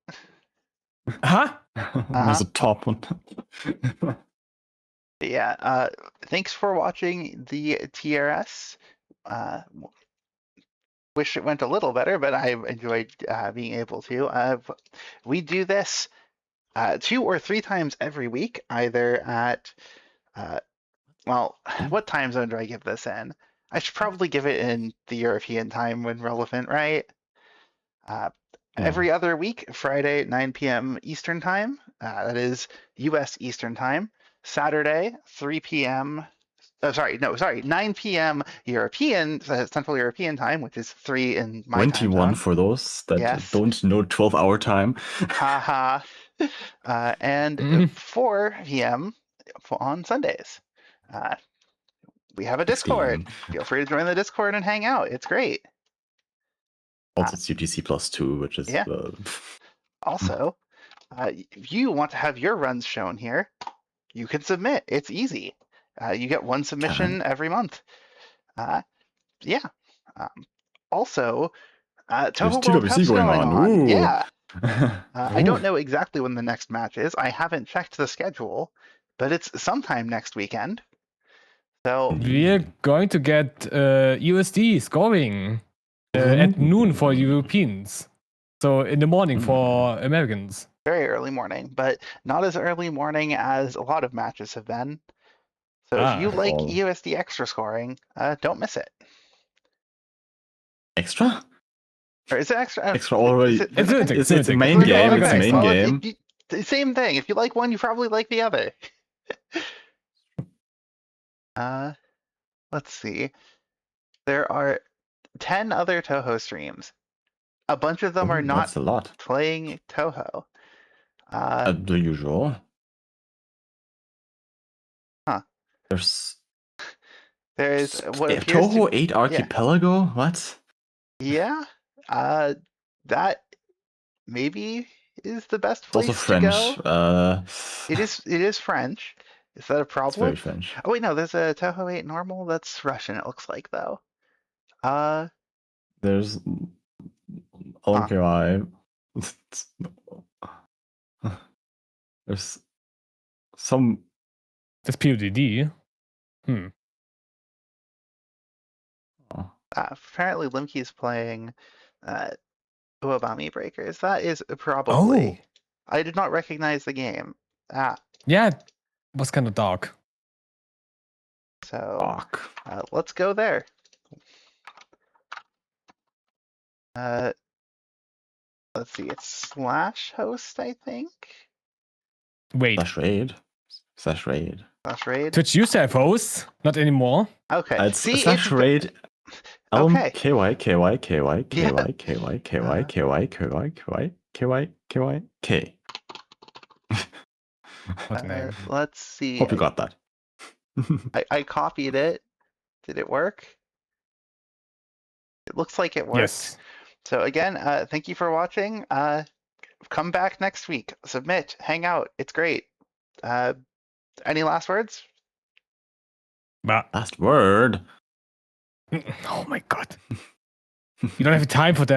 Huh? There's a top one. Yeah, thanks for watching the TRS. Wish it went a little better, but I enjoyed being able to. We do this 2 or 3 times every week, either at, well, what time zone do I give this in? I should probably give it in the European time when relevant, right? Every other week, Friday, 9 p.m. Eastern Time. That is U.S. Eastern Time. Saturday, 3 p.m. 9 p.m. European, Central European Time, which is 3 in my 21 time zone. for those that Yes. don't know 12-hour time. Haha. And 4 p.m. on Sundays. We have a Discord. Feel free to join the Discord and hang out. It's great. Also, it's UTC +2, which is... Yeah. Also, if you want to have your runs shown here, you can submit. It's easy. You get 1 submission every month. Yeah. Also, Touhou World TWC Cup's going going on. on. Ooh. Yeah. I don't know exactly when the next match is. I haven't checked the schedule, but it's sometime next weekend. So We're going to get EoSD scoring at noon for Europeans. So in the morning for Americans. very early morning, but not as early morning as a lot of matches have been. So if you like EoSD extra scoring, don't miss it. Extra? Or is it extra? Extra already. It's a main game. It's a main game. Same thing. If you like one, you probably like the other. Let's see. There are 10 other Touhou streams. A bunch of them are not That's a lot. playing Touhou. The usual. Huh. There's what appears Touhou to, 8 Archipelago? What? yeah. That maybe is the best It's place also French. to go. It is French. Is that a It's problem? very French. Oh wait, no, there's a Touhou 8 normal that's Russian, it looks like though. There's LMKI. There's some. That's PODD. Hmm. Apparently, Limkey's playing Uabami Breakers. That is probably. I did not recognize the game. Yeah, it was kind of dark. So Fuck. let's go there. Let's see. It's /host, I think. Wait, /raid. /raid. Twitch used to have hosts, not anymore. Okay. It's See, /raid. Okay. KY. What name? Let's see. Hope you got that. I copied it. Did it work? It looks like it worked. Yes. So again, thank you for watching. Come back next week. Submit. Hang out. It's great. Any last words? Last word. Oh my god. You don't have time for that.